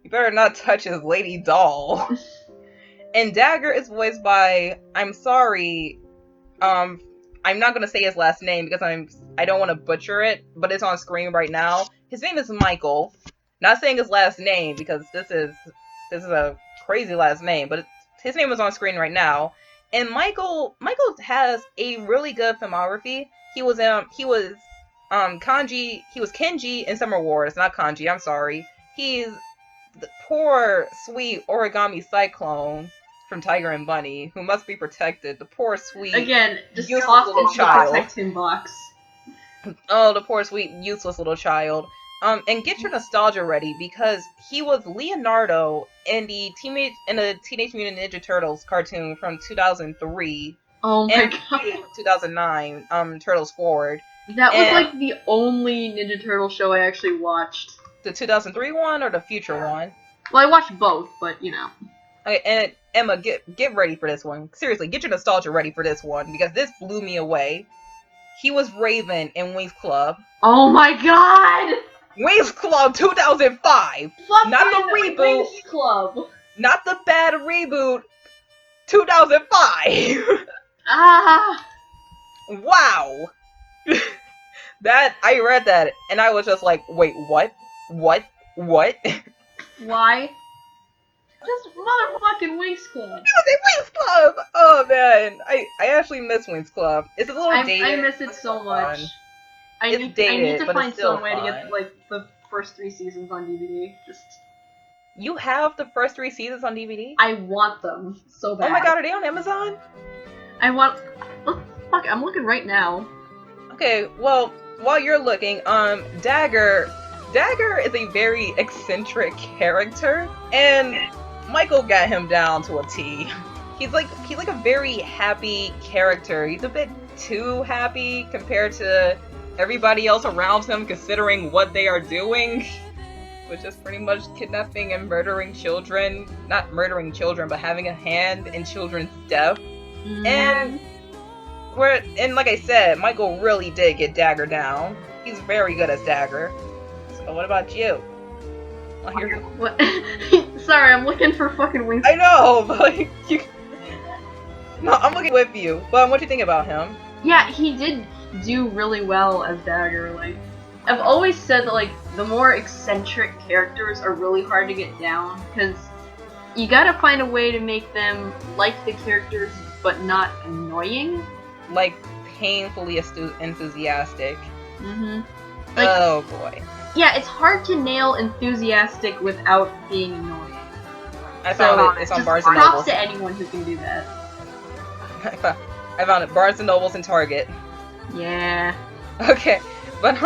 You better not touch his lady doll. And Dagger is voiced by, I'm sorry, I'm not gonna say his last name because I don't want to butcher it, but it's on screen right now. His name is Michael. Not saying his last name because this is a crazy last name, but his name is on screen right now. And Michael has a really good filmography. He was Kenji in Summer Wars, not Kanji. I'm sorry. He's the poor sweet origami cyclone from Tiger and Bunny, who must be protected. The poor sweet just useless toss little into child. the protect him box. Oh, the poor sweet useless little child. And get your nostalgia ready because he was Leonardo in the Teenage Mutant Ninja Turtles cartoon from 2003. Oh my god. 2009, Turtles Forward. That was like the only Ninja Turtle show I actually watched. The 2003 one or the future one? Well, I watched both, but you know. Okay, and Emma, get ready for this one. Seriously, get your nostalgia ready for this one because this blew me away. He was Raven in Winx Club. Oh my god! Winx Club 2005! Not the reboot! Winx Club! Not the bad reboot! 2005! Ah! Wow! That I read that and I was just like, wait, what? What? What? Why? Just motherfucking Winx Club. Wings Club! Oh man, I actually miss Wings Club. It's a little I dated. miss it But it's so still much. fun. I It's need dated, to but it's find still some way to get fun. like the first 3 seasons on DVD. Just You have the first 3 seasons on DVD? I want them so Oh my bad. god, are they on Amazon? I want. Oh, fuck! I'm looking right now. Okay, well, while you're looking, Dagger is a very eccentric character, and Michael got him down to a T. He's like a very happy character. He's a bit too happy compared to everybody else around him, considering what they are doing, which is pretty much kidnapping and murdering children. Not murdering children, but having a hand in children's death. And like I said, Michael really did get Dagger down. He's very good as Dagger. So what about you? Oh, What? Sorry, I'm looking for fucking Winx. I know, but like you. No, I'm looking with you. But what do you think about him? Yeah, he did do really well as Dagger. Like, I've always said that like the more eccentric characters are really hard to get down because you gotta find a way to make them like the characters but not annoying. Like painfully enthusiastic. Mm-hmm. Like, oh boy. Yeah, it's hard to nail enthusiastic without being annoying. I found it. It's on Barnes and Noble. Props to anyone who can do that. I found it. Barnes and Nobles and Target. Yeah. Okay, but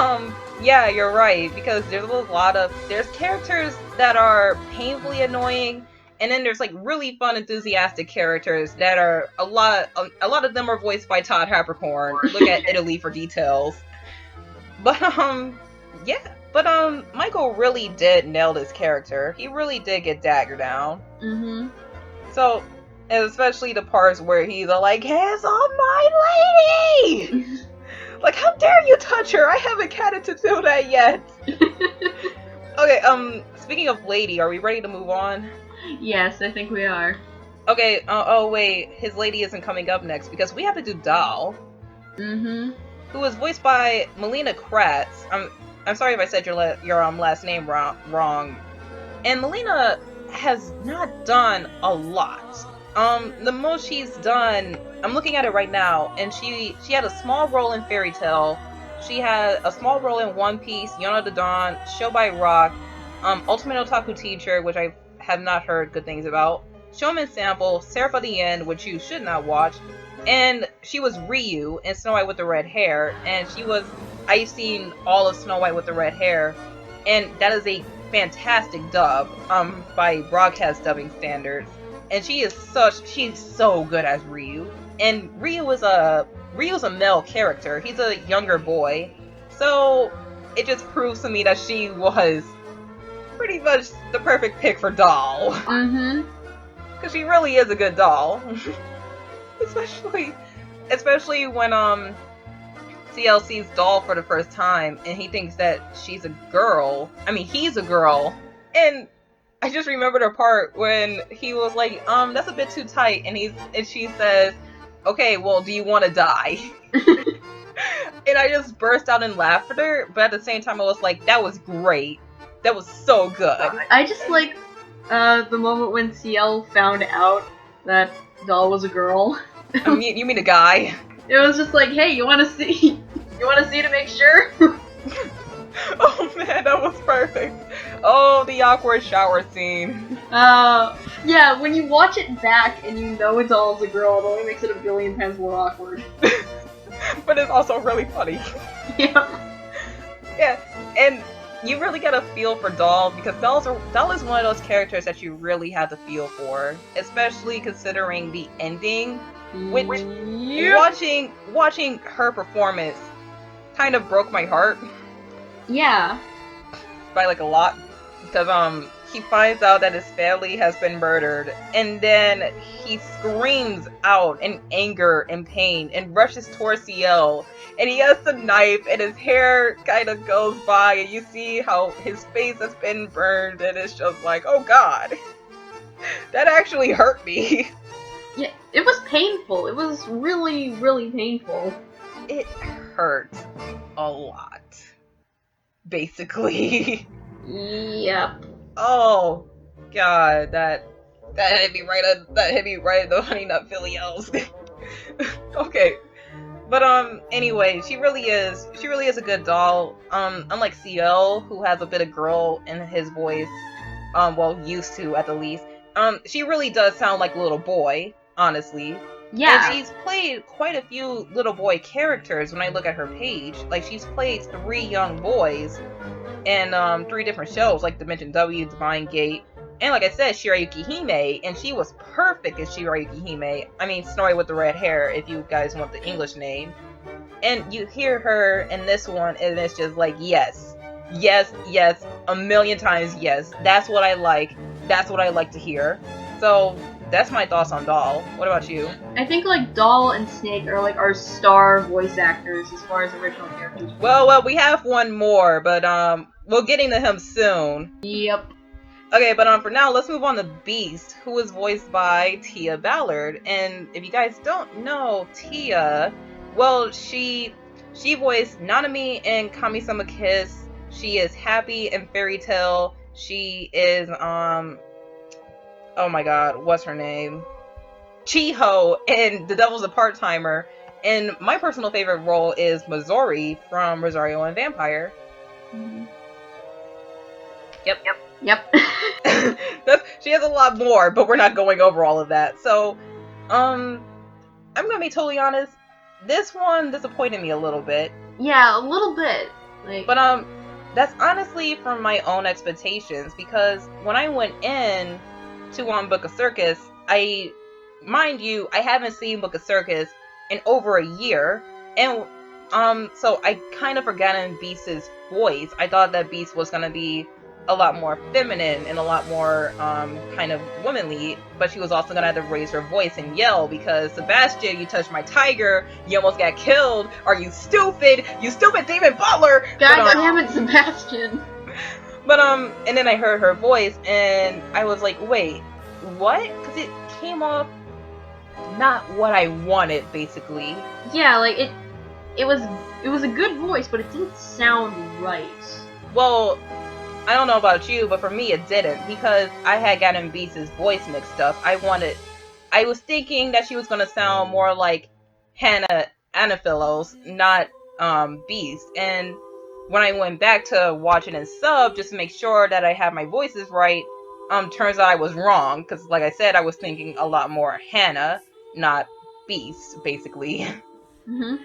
yeah, you're right because there's characters that are painfully annoying, and then there's like really fun, enthusiastic characters that are a lot of them are voiced by Todd Haberkorn. Look at Italy for details. But yeah, but Michael really did nail this character. He really did get Dagger down. Mm-hmm. So, and especially the parts where he's like, "Hands on my lady!" Like, how dare you touch her? I haven't had it to do that yet. Okay, speaking of lady, are we ready to move on? Yes, I think we are. Okay, oh wait, his lady isn't coming up next because we have to do Doll. Mm-hmm. Who was voiced by Melina Kratz. I'm sorry if I said your last name wrong. And Melina has not done a lot. The most she's done, I'm looking at it right now, and she had a small role in Fairy Tail. She had a small role in One Piece, Yona the Dawn, Show by Rock, Ultimate Otaku Teacher, which I have not heard good things about, Showman Sample, Seraph of the End, which you should not watch, and she was Ryu in Snow White with the Red Hair, and I've seen all of Snow White with the Red Hair, and that is a fantastic dub, by broadcast dubbing standards. And she's so good as Ryu. And Ryu's a male character. He's a younger boy. So it just proves to me that she was pretty much the perfect pick for Doll. Mm-hmm. Because she really is a good doll. Especially when CL sees Doll for the first time and he thinks that she's a girl. I mean, he's a girl. And I just remembered a part when he was like, that's a bit too tight, and she says, okay, well, do you want to die? And I just burst out in laughter, but at the same time I was like, that was great. That was so good. I just like the moment when CL found out that Doll was a girl. You mean a guy? It was just like, hey, you wanna see? You wanna see to make sure? Oh man, that was perfect. Oh, the awkward shower scene. Yeah, when you watch it back and you know Doll's a girl, it only makes it a billion times more awkward. But it's also really funny. Yeah. Yeah, and you really get a feel for Doll because Doll is one of those characters that you really have to feel for, especially considering the ending, which watching her performance kind of broke my heart. Yeah. By like a lot, because he finds out that his family has been murdered, and then he screams out in anger and pain and rushes towards CL, and he has the knife and his hair kind of goes by and you see how his face has been burned, and it's just like, oh god, that actually hurt me. Yeah, it was painful. It was really, really painful. It hurt. a lot, basically. Yep. Oh god, that hit me right in the honey nut filials. Okay. But anyway, she really is a good doll. Unlike CL, who has a bit of girl in his voice, well, used to at the least. She really does sound like a little boy, honestly. And Yeah. she's played quite a few little boy characters when I look at her page. Like, she's played 3 young boys in 3 different shows, like Dimension W, Divine Gate, and like I said, Shirayuki Hime, and she was perfect as Shirayuki Hime. I mean, Snorri with the red hair, if you guys want the English name. And you hear her in this one, and it's just like, yes, yes, yes, a million times yes. That's what I like. That's what I like to hear. So that's my thoughts on Doll. What about you? I think like Doll and Snake are like our star voice actors as far as original characters. Well, we have one more, but we'll get into him soon. Yep. Okay, but for now, let's move on to Beast, who is voiced by Tia Ballard. And if you guys don't know Tia, well, she voiced Nanami in Kami-sama Kiss. She is Happy in Fairy Tail. She is oh my god, what's her name? Chiho in The Devil's a Part-Timer. And my personal favorite role is Missouri from Rosario and Vampire. Mm-hmm. Yep. She has a lot more, but we're not going over all of that. So, I'm gonna be totally honest. This one disappointed me a little bit. Yeah, a little bit. Like, but that's honestly from my own expectations, because when I went in to Book of Circus, mind you, I haven't seen Book of Circus in over a year, and so I kind of forgotten Beast's voice. I thought that Beast was gonna be a lot more feminine and a lot more kind of womanly, but she was also gonna have to raise her voice and yell because, Sebastian, you touched my tiger, you almost got killed, are you stupid? You stupid demon Butler! God damn it, Sebastian! But and then I heard her voice and I was like, wait, what? Because it came off not what I wanted, basically. Yeah, like it was a good voice, but it didn't sound right. Well, I don't know about you, but for me it didn't, because I had gotten Beast's voice mixed up. I was thinking that she was gonna sound more like Hannah Anaphilos, not Beast. And when I went back to watch it in sub just to make sure that I had my voices right, turns out I was wrong, because like I said, I was thinking a lot more Hannah, not Beast, basically. Mm-hmm.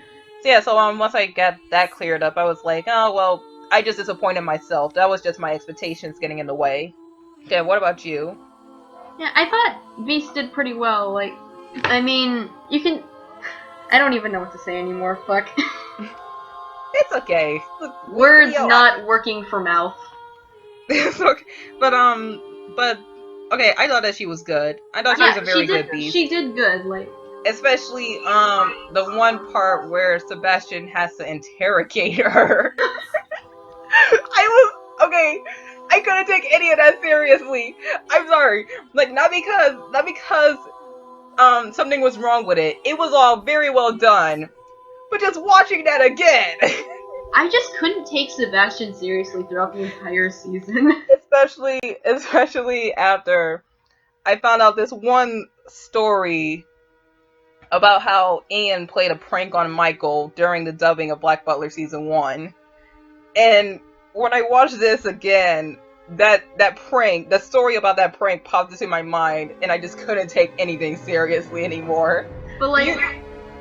So yeah, so once I got that cleared up, I was like, oh well, I just disappointed myself. That was just my expectations getting in the way. Okay, what about you? Yeah, I thought Beast did pretty well. Like, I mean, you can. I don't even know what to say anymore. Fuck. It's okay. Words not working for mouth. It's okay. But okay, I thought that she was good. I thought she was a very good Beast. She did good, like. Especially the one part where Sebastian has to interrogate her. I couldn't take any of that seriously. I'm sorry. Like, not because something was wrong with it. It was all very well done. But just watching that again. I just couldn't take Sebastian seriously throughout the entire season. Especially after I found out this one story about how Ian played a prank on Michael during the dubbing of Black Butler Season 1. And when I watched this again, that prank, the story about that prank popped into my mind, and I just couldn't take anything seriously anymore. But like,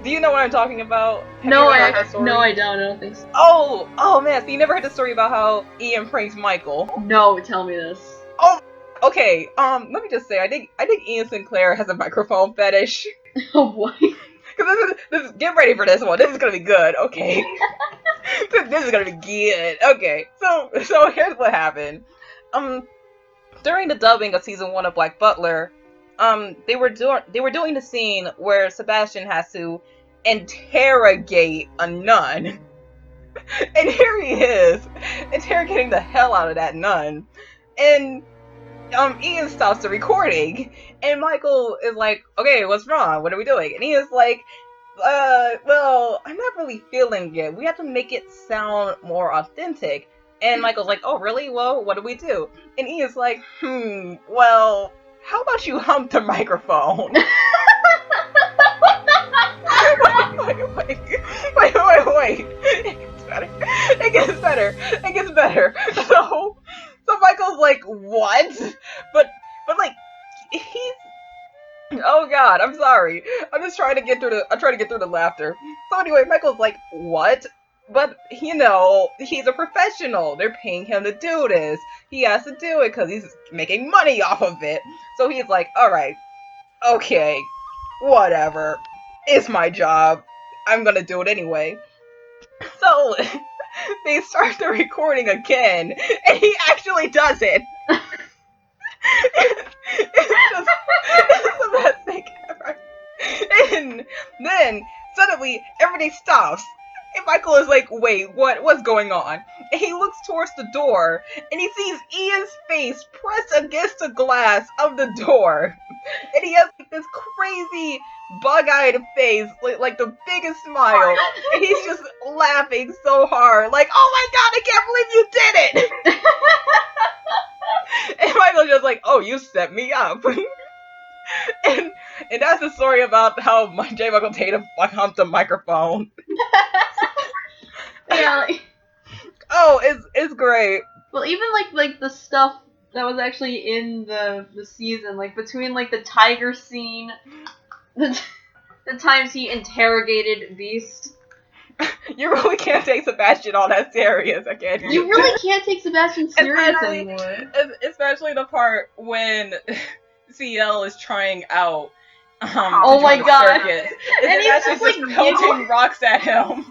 do you know what I'm talking about? No, I don't. I don't think so. Oh man, so you never heard the story about how Ian pranks Michael? No, tell me this. Oh, okay. Let me just say, I think Ian Sinclair has a microphone fetish. Oh boy. This get ready for this one. This is gonna be good. Okay. This is gonna be good. Okay. So here's what happened. During the dubbing of Season 1 of Black Butler, they were doing the scene where Sebastian has to interrogate a nun. And here he is, interrogating the hell out of that nun. And Ian stops the recording, and Michael is like, okay, what's wrong? What are we doing? And Ian's like, well, I'm not really feeling it. We have to make it sound more authentic. And Michael's like, oh, really? Well, what do we do? And Ian's like, well, how about you hump the microphone? wait. It gets better. It gets better. It gets better. So Michael's like, what? But like, he's oh god, I'm sorry. I'm trying to get through the laughter. So anyway, Michael's like, what? But you know, he's a professional. They're paying him to do this. He has to do it because he's making money off of it. So he's like, alright, okay, whatever. It's my job. I'm gonna do it anyway. So they start the recording again, and he actually does it. It's the best thing ever. And then suddenly everything stops. And Michael is like, wait, what's going on? And he looks towards the door and he sees Ian's face pressed against the glass of the door. And he has like this crazy bug-eyed face, like the biggest smile. And he's just laughing so hard, like, oh my god, I can't believe you did it! And Michael's just like, oh, you set me up. and that's the story about how J. Michael Tatum humped a microphone. Yeah, like, oh, it's great. well, even like the stuff that was actually in the season, like between like the tiger scene, the times he interrogated Beast. You really can't take Sebastian all that serious again. You really can't take Sebastian serious anymore. Especially the part when CL is trying out oh my god. Circus. And he's just like pelting rocks at him.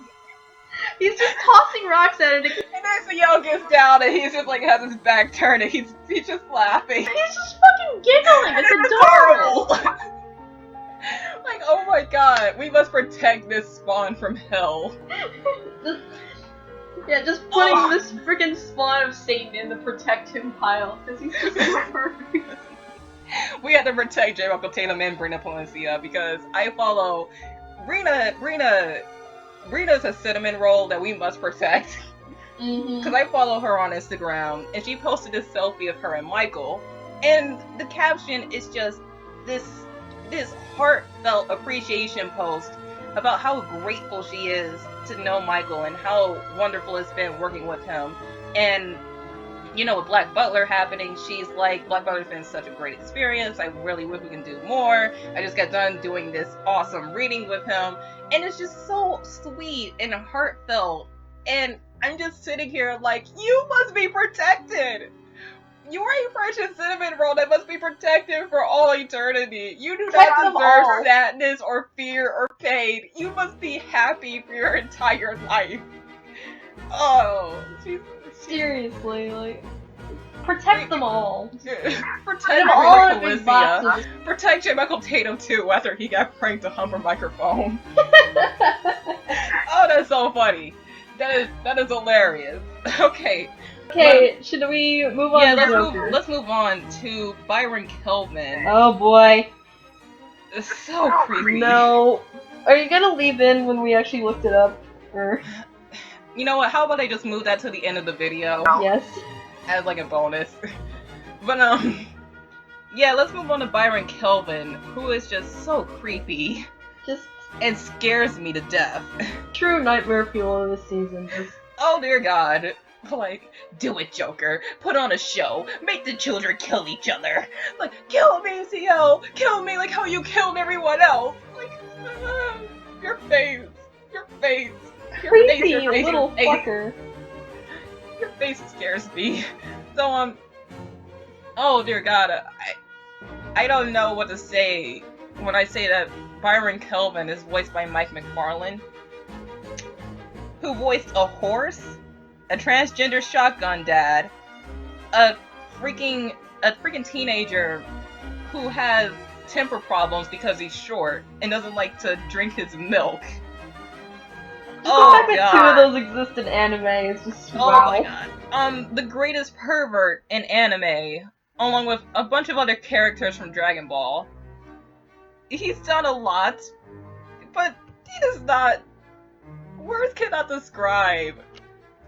He's just tossing rocks at it. And then CL gets down and he's just like has his back turned and he's just laughing. He's just fucking giggling. It's adorable. Like, oh my god, we must protect this spawn from hell. Just putting this freaking spawn of Satan in the protect him pile because he's just so perfect. We have to protect J. Michael Tatum and Brina Palencia because I follow Rita's a cinnamon roll that we must protect. Because I follow her on Instagram, and she posted this selfie of her and Michael, and the caption is just this heartfelt appreciation post about how grateful she is to know Michael and how wonderful it's been working with him. And you know, with Black Butler happening, she's like, Black Butler's been such a great experience. I really wish we can do more. I just got done doing this awesome reading with him. And it's just so sweet and heartfelt. And I'm just sitting here like, you must be protected. You are a precious cinnamon roll that must be protected for all eternity. You do not deserve sadness or fear or pain. You must be happy for your entire life. Oh, seriously, like, protect them all. Protect J. Michael Palencia. Protect J. Michael Tatum too after he got pranked to hump a microphone. Oh, that's so funny. That is hilarious. Okay, should we move on? Yeah, let's move on to Byron Kelvin. Oh boy. It's so creepy. No. Are you gonna leave in when we actually looked it up? Or... You know what, how about I just move that to the end of the video? Yes. As like a bonus. But yeah, let's move on to Byron Kelvin, who is just so creepy. And scares me to death. True nightmare fuel of the season. Oh dear god. Like, do it, Joker. Put on a show. Make the children kill each other. Like, kill me, CO! Kill me like how you killed everyone else! Like, your face. Your face. Creepy, you little fucker. Your face scares me. So, oh dear god, I don't know what to say when I say that Byron Kelvin is voiced by Mike McFarlane, who voiced a horse, a transgender shotgun dad, a freaking teenager who has temper problems because he's short and doesn't like to drink his milk. Oh my god. Two of those exist in anime. It's just wow. Oh my god. The greatest pervert in anime, along with a bunch of other characters from Dragon Ball. He's done a lot, but he does not. Words cannot describe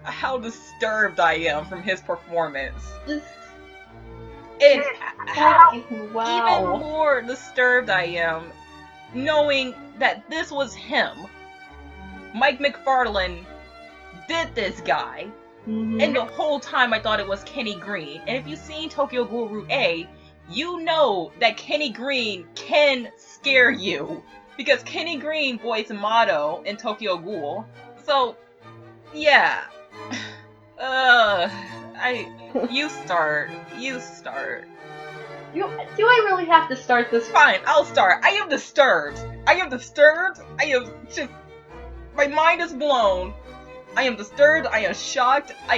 how disturbed I am from his performance. Just And how even wow. more disturbed I am knowing that this was him. Mike McFarlane did this guy. And the whole time I thought it was Kenny Green. And if you've seen Tokyo Ghoul Route A, you know that Kenny Green can scare you. Because Kenny Green voiced Motto in Tokyo Ghoul. So, yeah. You start. Do I really have to start this? Fine, I'll start. I am disturbed. I am just, my mind is blown. I am disturbed, I am shocked, I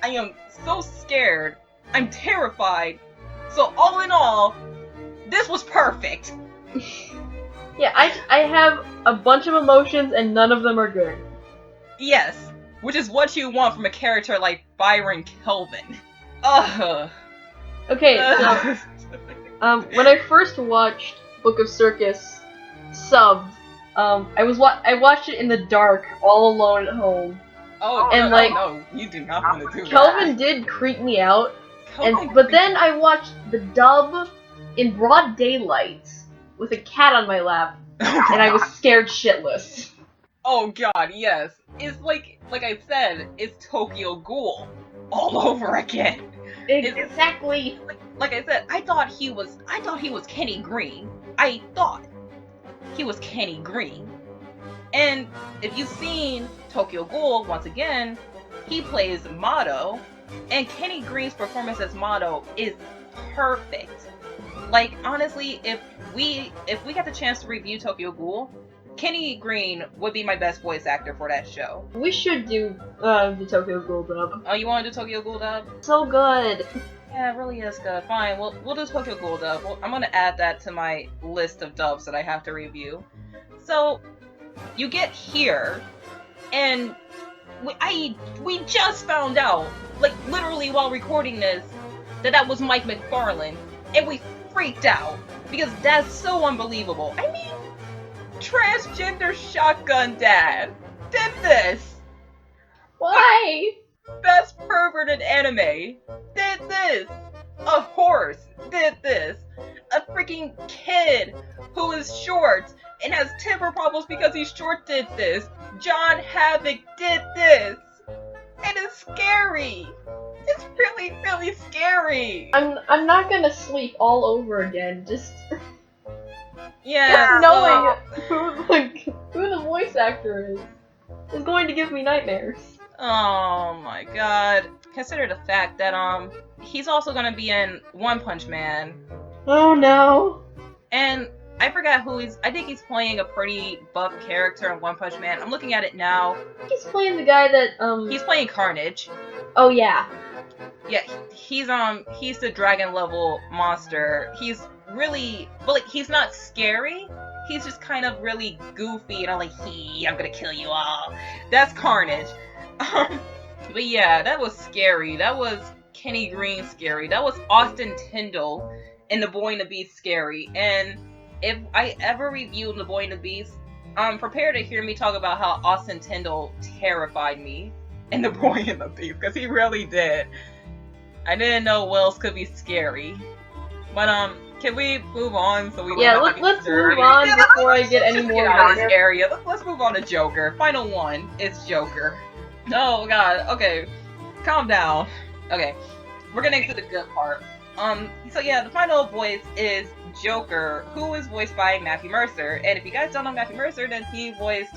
am so scared. I'm terrified. So all in all, this was perfect. Yeah, I have a bunch of emotions and none of them are good. Yes, which is what you want from a character like Byron Kelvin. Ugh. Okay, so when I first watched Book of Circus subbed, I watched it in the dark, all alone at home. Oh, and no, like, no, you do not want to do Kelvin that. did creep me out, Kelvin but then I watched the dub in broad daylight with a cat on my lap, and I was scared shitless. Oh god, yes. It's like I said, it's Tokyo Ghoul all over again. Exactly. Like I said, I thought he was Kenny Green. I thought he was Kenny Green. And if you've seen Tokyo Ghoul, once again, he plays Motto, and Kenny Green's performance as Motto is perfect. Like, honestly, if we got the chance to review Tokyo Ghoul, Kenny Green would be my best voice actor for that show. We should do the Tokyo Ghoul dub. Oh, you want to do Tokyo Ghoul dub? So good. Yeah, it really is good. Fine, we'll do Tokyo Ghoul dub. I'm gonna add that to my list of dubs that I have to review. So, you get here, and we just found out, like literally while recording this, that was Mike McFarlane, and we freaked out because that's so unbelievable. I mean, transgender shotgun dad did this. Why? Best pervert in anime did this. A horse did this. A freaking kid who is short and has temper problems because he's short did this. John Havoc did this. And it's scary. It's really, really scary. I'm not gonna sleep all over again. Just yeah, knowing who the voice actor is going to give me nightmares. Oh my god. Consider the fact that he's also gonna be in One Punch Man. Oh no. And I forgot who I think he's playing a pretty buff character in One Punch Man. I'm looking at it now. He's playing the guy that He's playing Carnage. Oh yeah. Yeah, he's the dragon level monster. He's really, but like he's not scary. He's just kind of really goofy and I'm like, I'm gonna kill you all. That's Carnage. But yeah, that was scary. That was Kenny Green scary. That was Austin Tyndall in The Boy and the Beast scary. And if I ever review The Boy and the Beast, prepare to hear me talk about how Austin Tyndall terrified me in The Boy and the Beast, because he really did. I didn't know Wells could be scary. But can we move on so we don't have to let's move on before I get any more out of this area. Let's move on to Joker. Final one is Joker. Oh god, okay. Calm down. Okay. We're getting to the good part. So yeah, the final voice is Joker, who is voiced by Matthew Mercer. And if you guys don't know Matthew Mercer, then he voiced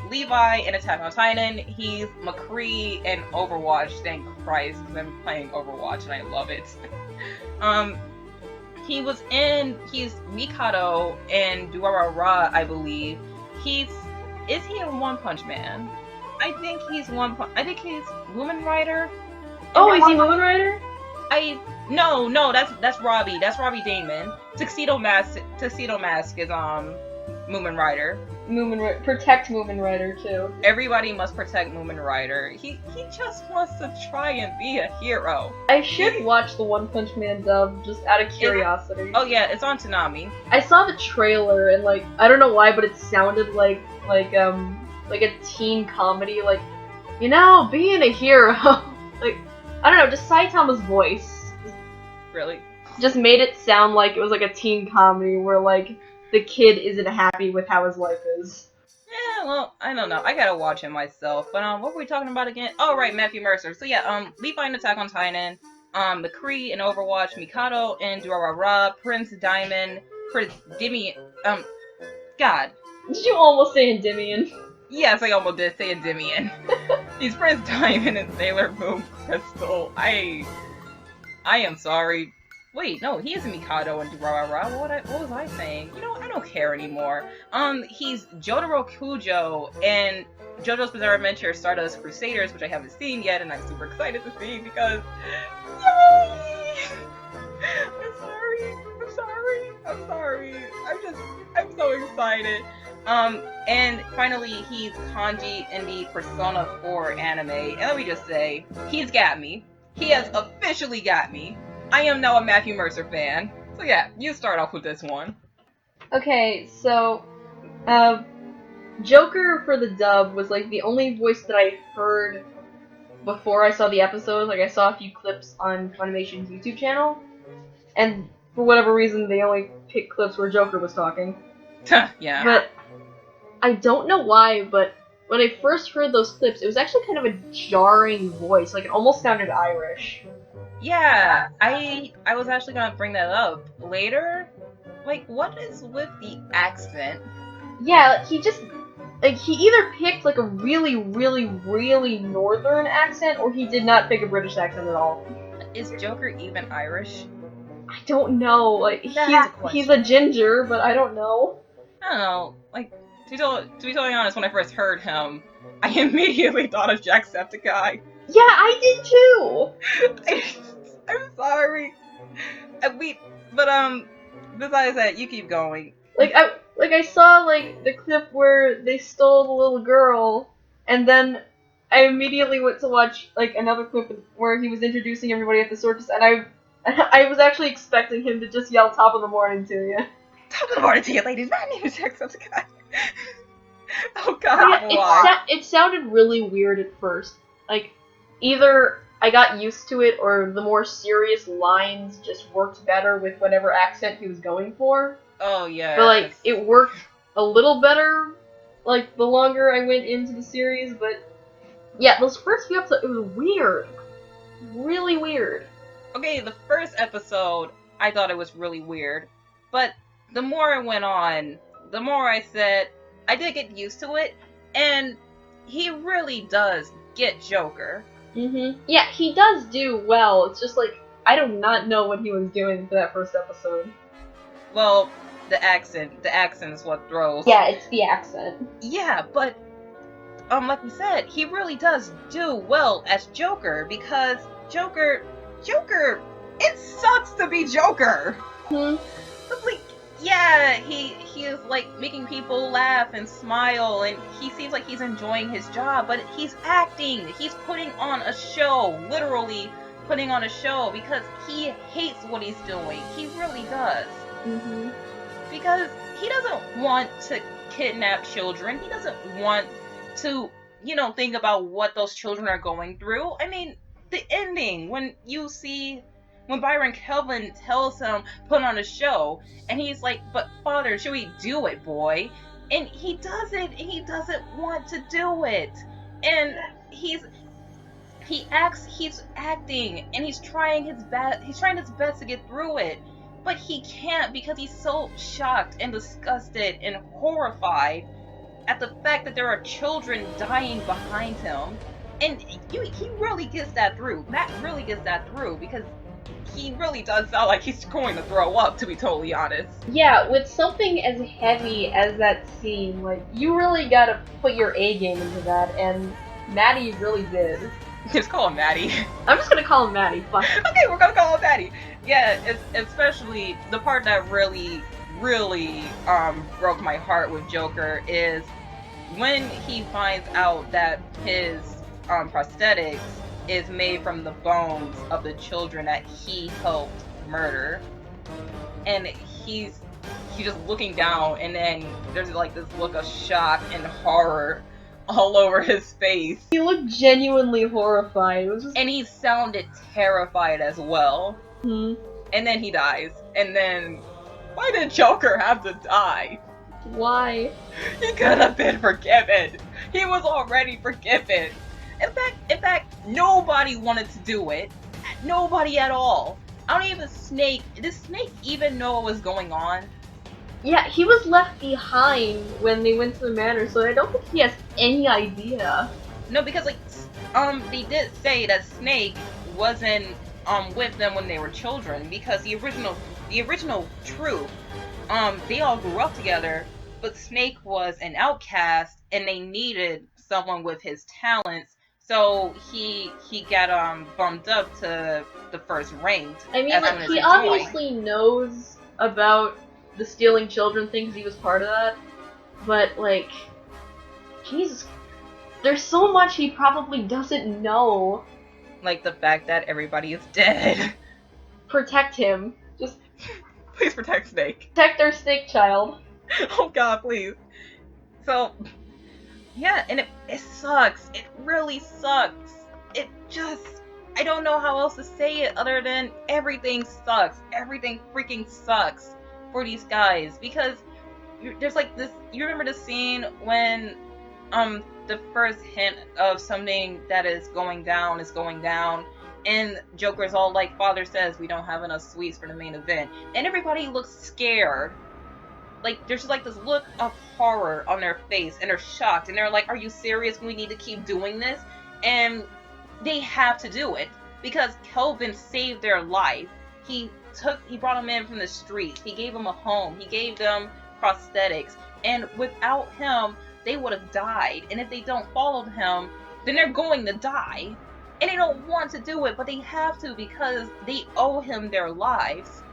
Levi in Attack on Titan. He's McCree in Overwatch. Thank Christ, because I'm playing Overwatch and I love it. He's Mikado in Durarara, I believe. Is he in One Punch Man? I think he's Woman Rider. Oh, is he Woman Rider? No, that's Robbie. That's Robbie Damon. Tuxedo Mask is Moomin Rider. Protect Moomin Rider too. Everybody must protect Moomin Rider. He just wants to try and be a hero. I should watch the One Punch Man dub just out of curiosity. Oh yeah, it's on Toonami. I saw the trailer and like I don't know why, but it sounded like a teen comedy, like, you know, being a hero. Like, I don't know, just Saitama's voice. Really? Just made it sound like it was like a teen comedy where like the kid isn't happy with how his life is. Yeah, well, I don't know. I gotta watch it myself. But what were we talking about again? Oh right, Matthew Mercer. So yeah, Levi in Attack on Titan, McCree in Overwatch, Mikado in Durarara, Prince Diamond, Prince Demi. God. Did you almost say Endymion? Yes, I almost did say Endymion. He's Prince Diamond and Sailor Moon Crystal. I am sorry. Wait, no, he isn't Mikado and Durarara. What was I saying? You know, I don't care anymore. He's Jotaro Kujo in JoJo's Bizarre Adventure Stardust Crusaders, which I haven't seen yet, and I'm super excited to see because, yay! I'm sorry. I'm so excited. And finally, he's Kanji in the Persona 4 anime, and let me just say, he's got me. He has officially got me. I am now a Matthew Mercer fan. So yeah, you start off with this one. Okay, so, Joker for the dub was like the only voice that I heard before I saw the episode. Like I saw a few clips on Funimation's YouTube channel, and for whatever reason they only picked clips where Joker was talking. Yeah. But I don't know why, but when I first heard those clips, it was actually kind of a jarring voice. Like it almost sounded Irish. Yeah, I was actually gonna bring that up later. Like, what is with the accent? Yeah, he either picked like a really, really, really northern accent, or he did not pick a British accent at all. Is Joker even Irish? I don't know. Like he's a ginger, but I don't know. I don't know. Like, to be totally honest, when I first heard him, I immediately thought of Jacksepticeye. Yeah, I did too. I'm sorry. Besides that, you keep going. I saw like the clip where they stole the little girl, and then I immediately went to watch like another clip where he was introducing everybody at the circus, and I was actually expecting him to just yell "Top of the morning" to you. Top of the morning to you, ladies. My name is Jacksepticeye. Oh God, why? It sounded really weird at first. Like, either I got used to it, or the more serious lines just worked better with whatever accent he was going for. Oh yeah. But like, it worked a little better, like, the longer I went into the series, but yeah, those first few episodes, it was weird. Really weird. Okay, the first episode, I thought it was really weird. But the more it went on, the more I said, I did get used to it, and he really does get Joker. Mm-hmm. Yeah, he does do well. It's just like, I do not know what he was doing for that first episode. Well, the accent is what throws. Yeah, it's the accent. Yeah, but, like we said, he really does do well as Joker, because Joker, it sucks to be Joker! It's like, yeah, he is like making people laugh and smile, and he seems like he's enjoying his job, but he's acting. He's putting on a show, literally putting on a show, because he hates what he's doing. He really does. Mm-hmm. Because he doesn't want to kidnap children. He doesn't want to, think about what those children are going through. I mean, the ending, when Byron Kelvin tells him, put on a show, and he's like, but father, should we do it, boy? And he doesn't want to do it. And he's acting, and he's trying his best to get through it. But he can't, because he's so shocked and disgusted and horrified at the fact that there are children dying behind him. And he really gets that through. Matt really gets that through, because he really does sound like he's going to throw up, to be totally honest. Yeah, with something as heavy as that scene, like, you really gotta put your A game into that, and Maddie really did. Just call him Maddie. I'm just gonna call him Maddie, fuck. Okay, we're gonna call him Maddie. Yeah, it's especially the part that really really broke my heart with Joker is when he finds out that his prosthetics is made from the bones of the children that he helped murder, and he's just looking down, and then there's like this look of shock and horror all over his face. He looked genuinely horrified. It was just... And he sounded terrified as well. Hmm. And then he dies. And then, why did Joker have to die? Why? He could have been forgiven. He was already forgiven. In fact, nobody wanted to do it. Nobody at all. I don't even Snake. Did Snake even know what was going on? Yeah, he was left behind when they went to the manor, so I don't think he has any idea. No, because like, they did say that Snake wasn't with them when they were children, because the original troop, they all grew up together, but Snake was an outcast, and they needed someone with his talents, so he got bumped up to the first ranked. I mean, like, he obviously knows about the stealing children thing because he was part of that, but like, Jesus, there's so much he probably doesn't know. Like the fact that everybody is dead. Protect him. Just please protect Snake. Protect our snake child. Oh god, please. So, yeah, and it sucks. It really sucks. It just, I don't know how else to say it other than everything sucks. Everything freaking sucks for these guys. Because there's like this, you remember the scene when the first hint of something that is going down, and Joker's all like, Father says we don't have enough sweets for the main event, and everybody looks scared. Like, there's just like this look of horror on their face, and they're shocked, and they're like, are you serious? We need to keep doing this? And they have to do it because Kelvin saved their life. He brought them in from the streets, he gave them a home, he gave them prosthetics, and without him they would have died. And if they don't follow him, then they're going to die. And they don't want to do it, but they have to because they owe him their lives.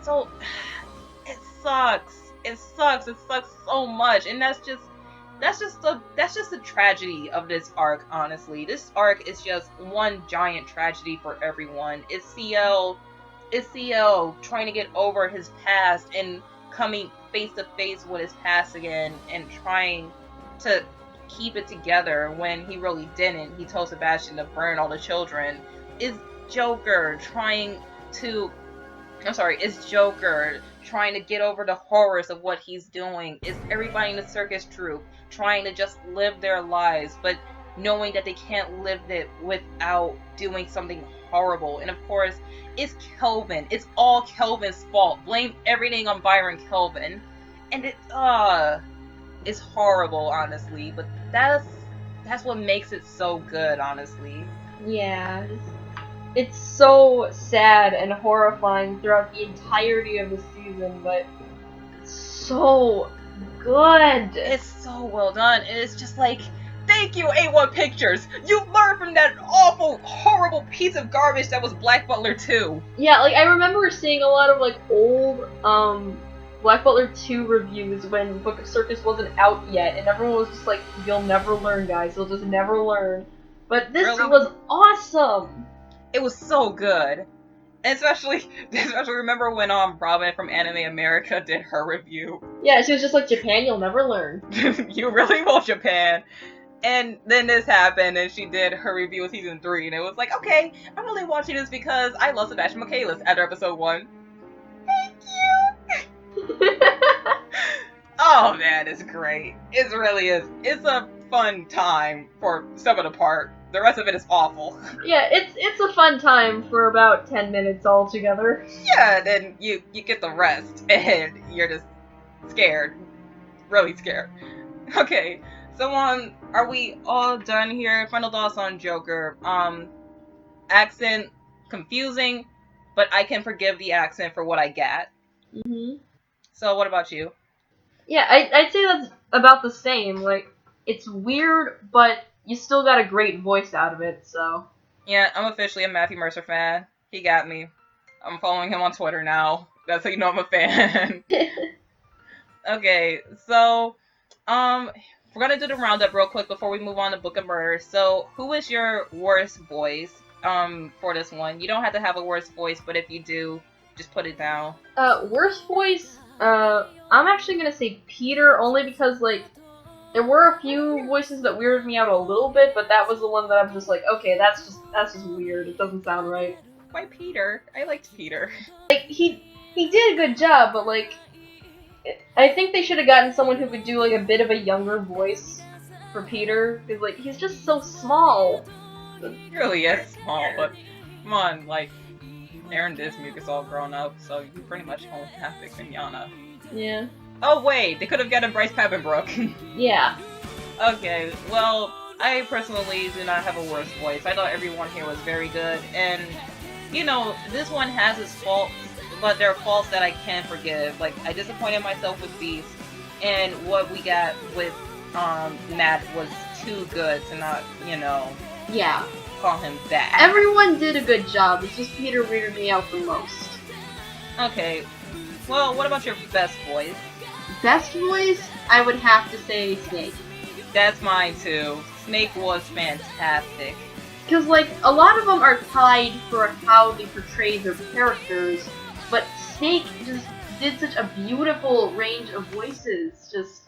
So it sucks. It sucks. It sucks so much. And that's just the tragedy of this arc, honestly. This arc is just one giant tragedy for everyone. It's CL trying to get over his past and coming face to face with his past again and trying to keep it together when he really didn't. He told Sebastian to burn all the children. Is Joker trying to get over the horrors of what he's doing? Is everybody in the circus troupe trying to just live their lives, but knowing that they can't live it without doing something horrible? And of course, it's Kelvin. It's all Kelvin's fault. Blame everything on Byron Kelvin. And it's horrible, honestly. But that's what makes it so good, honestly. Yeah. It's so sad and horrifying throughout the entirety of the season, but it's so good. It's so well done. And it's just like, thank you, A1 Pictures! You learned from that awful, horrible piece of garbage that was Black Butler 2. Yeah, like, I remember seeing a lot of, like, old, Black Butler 2 reviews when Book of Circus wasn't out yet, and everyone was just like, you'll never learn, guys, you'll just never learn. But this really? Was awesome! It was so good. And especially remember when Robin from Anime America did her review. Yeah, she was just like, Japan, you'll never learn. You really will, Japan. And then this happened, and she did her review of season 3, and it was like, okay, I'm only watching this because I love Sebastian Michaelis after episode 1. Thank you! Oh man, it's great. It really is. It's a fun time for some of the part. The rest of it is awful. Yeah, it's a fun time for about 10 minutes altogether. Yeah, then you get the rest, and you're just scared. Really scared. Okay, so are we all done here? Final thoughts on Joker. Accent, confusing, but I can forgive the accent for what I got. Mm-hmm. So what about you? Yeah, I'd say that's about the same. Like, it's weird, but you still got a great voice out of it, so. Yeah, I'm officially a Matthew Mercer fan. He got me. I'm following him on Twitter now. That's how you know I'm a fan. Okay, so we're gonna do the roundup real quick before we move on to Book of Murder. So, who is your worst voice for this one? You don't have to have a worst voice, but if you do, just put it down. Worst voice. I'm actually gonna say Peter only because like there were a few voices that weirded me out a little bit, but that was the one that I'm just like, okay, that's just weird. It doesn't sound right. Why Peter? I liked Peter. Like he did a good job, but like I think they should have gotten someone who could do like a bit of a younger voice for Peter because like he's just so small. He really is small, but come on, like Aaron Dismuke is all grown up, so you pretty much only have Vic Mignogna. Yeah. Oh wait, they could have gotten Bryce Papenbrook. Yeah. Okay, well, I personally do not have a worst voice. I thought everyone here was very good, and you know, this one has its faults, but there are faults that I can forgive. Like, I disappointed myself with Beast, and what we got with Matt was too good to not, you know, Yeah. call him bad. Everyone did a good job. It's just Peter weirded me out the most. Okay, well, what about your best voice? Best voice, I would have to say Snake. That's mine too. Snake was fantastic. Because, like, a lot of them are tied for how they portray their characters, but Snake just did such a beautiful range of voices. Just,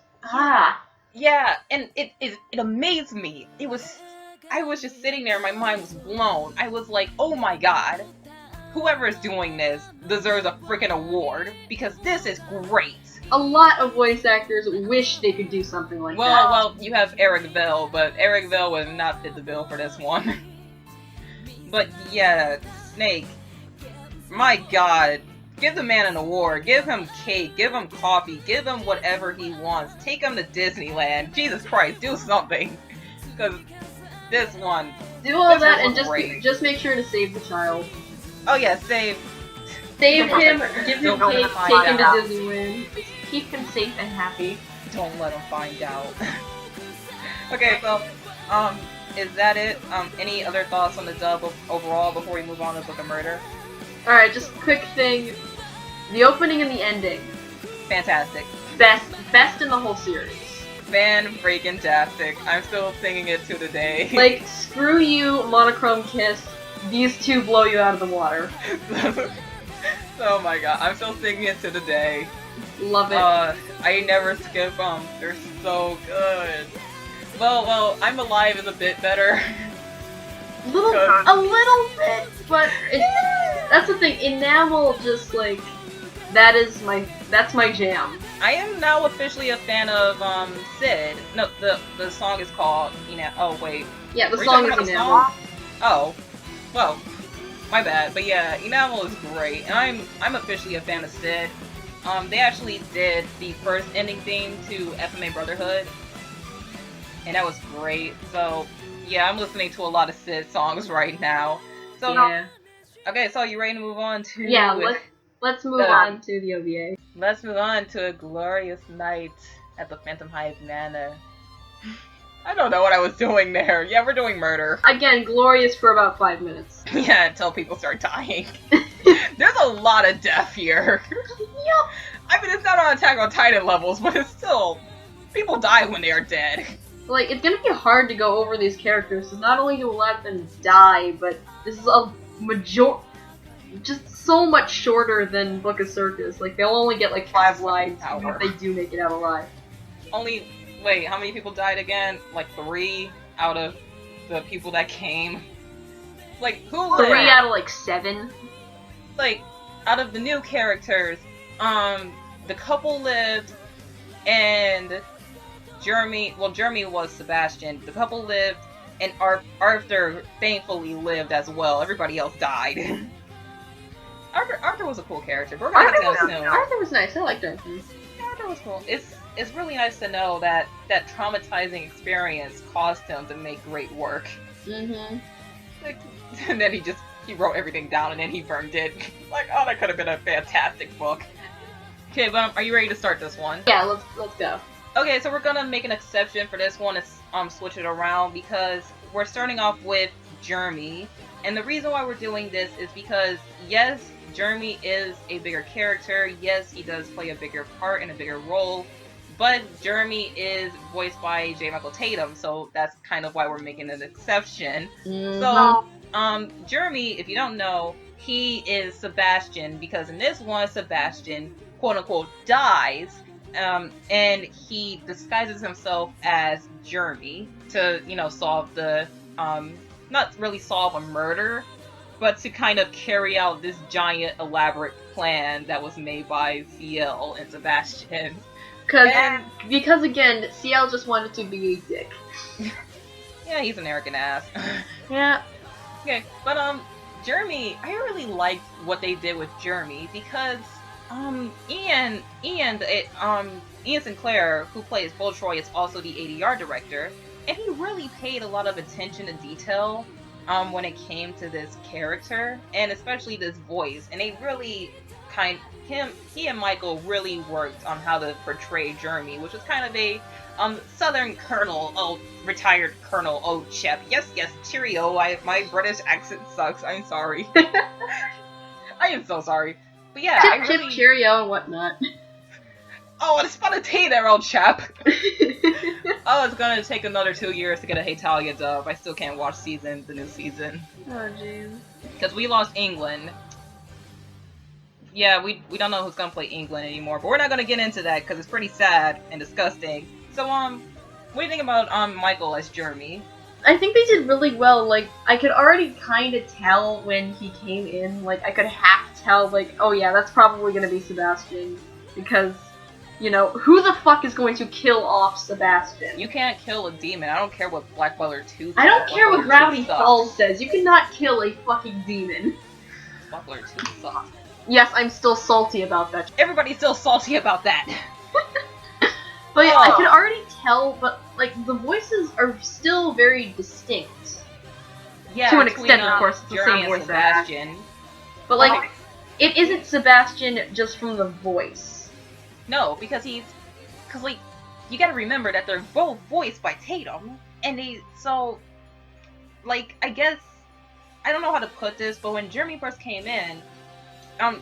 Yeah, and it amazed me. I was just sitting there, my mind was blown. I was like, oh my god, whoever is doing this deserves a freaking award, because this is great. A lot of voice actors wish they could do something like that. Well, you have Eric Bell, but Eric Bell would not fit the bill for this one. But yeah, Snake, my god, give the man an award. Give him cake, give him coffee, give him whatever he wants. Take him to Disneyland. Jesus Christ, do something. Because this one... Do all this that one and was great. just make sure to save the child. Oh yeah, save Save him, give him Don't cake, find take him to out. Disneyland. Just keep him safe and happy. Don't let him find out. Okay, so, is that it? Any other thoughts on the dub overall before we move on to Book of Murder? Alright, just a quick thing. The opening and the ending. Fantastic. Best in the whole series. Fan-freaking-tastic. I'm still singing it to the day. Like, screw you, Monochrome Kiss. These two blow you out of the water. Oh my god, I'm still singing it to the day. Love it. I never skip them. They're so good. Well, I'm Alive is a bit better. A little bit, but that's the thing. Enamel just like that's my jam. I am now officially a fan of Sid. No, the song is called oh wait. Yeah, the Were you song talking is about the Enamel. song? Oh. Well, my bad. But yeah, Enamel is great. And I'm officially a fan of Sid. They actually did the first ending theme to FMA Brotherhood. And that was great. So yeah, I'm listening to a lot of Sid songs right now. So Yeah. Okay, so you ready to move on to Yeah, let's move on to the OVA. Let's move on to A Glorious Night at the Phantom Hive Manor. I don't know what I was doing there. Yeah, we're doing murder. Again, glorious for about 5 minutes. Yeah, until people start dying. There's a lot of death here. Yup. I mean, it's not on Attack on Titan levels, but it's still... people die when they are dead. Like, it's gonna be hard to go over these characters, because not only do a lot of them die, but this is a just so much shorter than Book of Circus. Like, they'll only get like 5 lives even if they do make it out alive. Wait, how many people died again? Like 3 out of the people that came? Like, who lived? 3 out of like 7. Like, out of the new characters, the couple lived, and Jeremy was Sebastian. The couple lived, and Arthur thankfully lived as well. Everybody else died. Arthur was a cool character. We're gonna get to him soon. Arthur was nice. I liked Arthur. Arthur was cool. It's really nice to know that traumatizing experience caused him to make great work. Mm-hmm. Like, and then he wrote everything down and then he burned it. Like, oh, that could have been a fantastic book. Okay, but are you ready to start this one? Yeah, let's go. Okay, so we're gonna make an exception for this one and switch it around because we're starting off with Jeremy. And the reason why we're doing this is because, yes, Jeremy is a bigger character. Yes, he does play a bigger part and a bigger role, but Jeremy is voiced by J. Michael Tatum, so that's kind of why we're making an exception. So, Jeremy, if you don't know, he is Sebastian, because in this one, Sebastian, quote unquote, dies, and he disguises himself as Jeremy to, solve the, not really solve a murder, but to kind of carry out this giant elaborate plan that was made by CL and Sebastian. Because again, CL just wanted to be a dick. Yeah, he's an arrogant ass. Yeah. Okay, but Jeremy, I really liked what they did with Jeremy because Ian Sinclair, who plays Boltroy, is also the ADR director, and he really paid a lot of attention to detail when it came to this character, and especially this voice, and they really he and Michael really worked on how to portray Jeremy, which was kind of a Southern colonel, retired colonel, chap. Yes, cheerio. My British accent sucks. I'm sorry. I am so sorry. But yeah, Chip, cheerio, and whatnot. Oh, it's fun to tea there, old chap. Oh, it's gonna take another 2 years to get a Hatalia dub. I still can't watch the new season. Oh, jeez. Because we lost England. Yeah, we don't know who's gonna play England anymore, but we're not gonna get into that because it's pretty sad and disgusting. So, what do you think about Michael as Jeremy? I think they did really well. Like, I could already kind of tell when he came in. Like, I could half tell, like, oh yeah, that's probably gonna be Sebastian, because, who the fuck is going to kill off Sebastian? You can't kill a demon. I don't care what Black Butler 2 says. I don't care what Gravity Falls says. You cannot kill a fucking demon. Black Butler 2 sucks. Yes, I'm still salty about that. Everybody's still salty about that. But yeah, I could already tell, but, like, the voices are still very distinct. Yeah, to an extent, of course, it's the same voice Sebastian. But, like, it isn't Sebastian just from the voice. No, because you gotta remember that they're both voiced by Tatum, and I guess, I don't know how to put this, but when Jeremy first came in,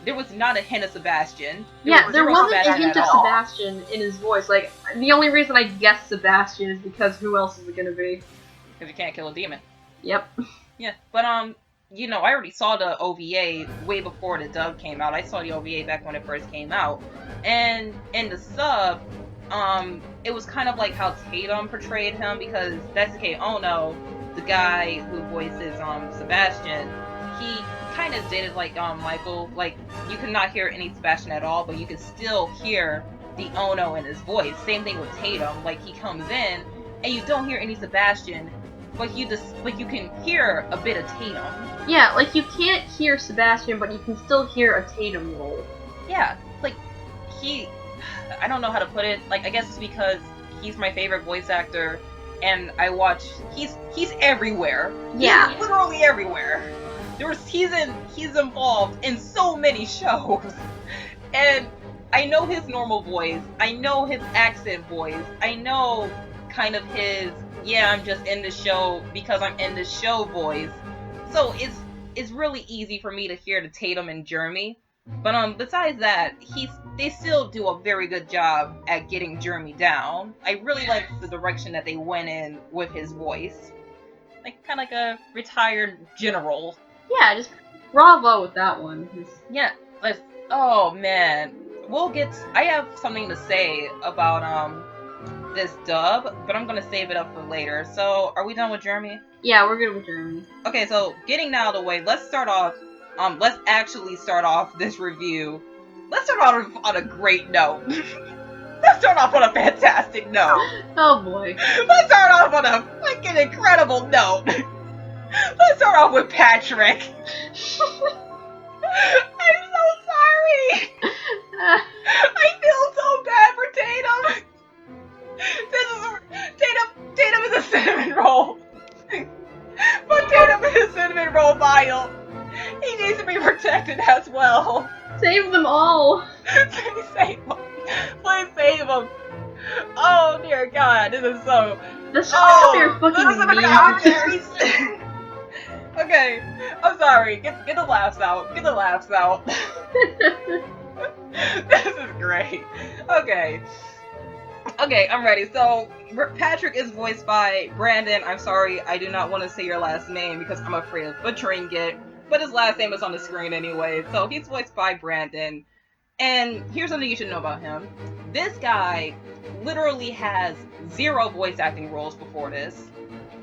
there was not a hint of Sebastian. There wasn't a hint of Sebastian in his voice. Like, the only reason I guessed Sebastian is because who else is it gonna be? Because you can't kill a demon. Yep. Yeah, but I already saw the OVA way before the dub came out. I saw the OVA back when it first came out, and in the sub, it was kind of like how Tatum portrayed him, because Daisuke Ono, the guy who voices Sebastian, he kind of did it like Michael. Like, you could not hear any Sebastian at all, but you could still hear the Ono in his voice. Same thing with Tatum. Like, he comes in and you don't hear any Sebastian, but you can hear a bit of Tatum. Yeah, like, you can't hear Sebastian, but you can still hear a Tatum roll. Yeah, like, I don't know how to put it. Like, I guess it's because he's my favorite voice actor, and he's everywhere. Yeah. He's literally everywhere. He's involved in so many shows, and I know his normal voice, I know his accent voice, I know kind of his I'm just in the show because I'm in the show voice. So it's really easy for me to hear the Tatum and Jeremy. But besides that, they still do a very good job at getting Jeremy down. I really like the direction that they went in with his voice, like kind of like a retired general. Yeah, just bravo with that one. Yeah, oh man, I have something to say about this dub, but I'm gonna save it up for later. So, are we done with Jeremy? Yeah, we're good with Jeremy. Okay, so getting that out of the way, let's actually start off this review. Let's start off on a great note. Let's start off on a fantastic note. Oh boy. Let's start off on a freaking incredible note. Let's start off with Patrick. I'm so sorry. I feel so bad for Tatum. Tatum is a cinnamon roll. But Tatum is a cinnamon roll vial. He needs to be protected as well. Save them all. Please save him. Please save him. Oh dear God, this is so. This is your fucking commentaries. Okay, I'm sorry. Get the laughs out. Get the laughs out. This is great. Okay. Okay, I'm ready. So, Patrick is voiced by Brandon. I'm sorry, I do not want to say your last name because I'm afraid of butchering it. But his last name is on the screen anyway. So, he's voiced by Brandon. And here's something you should know about him. This guy literally has 0 voice acting roles before this.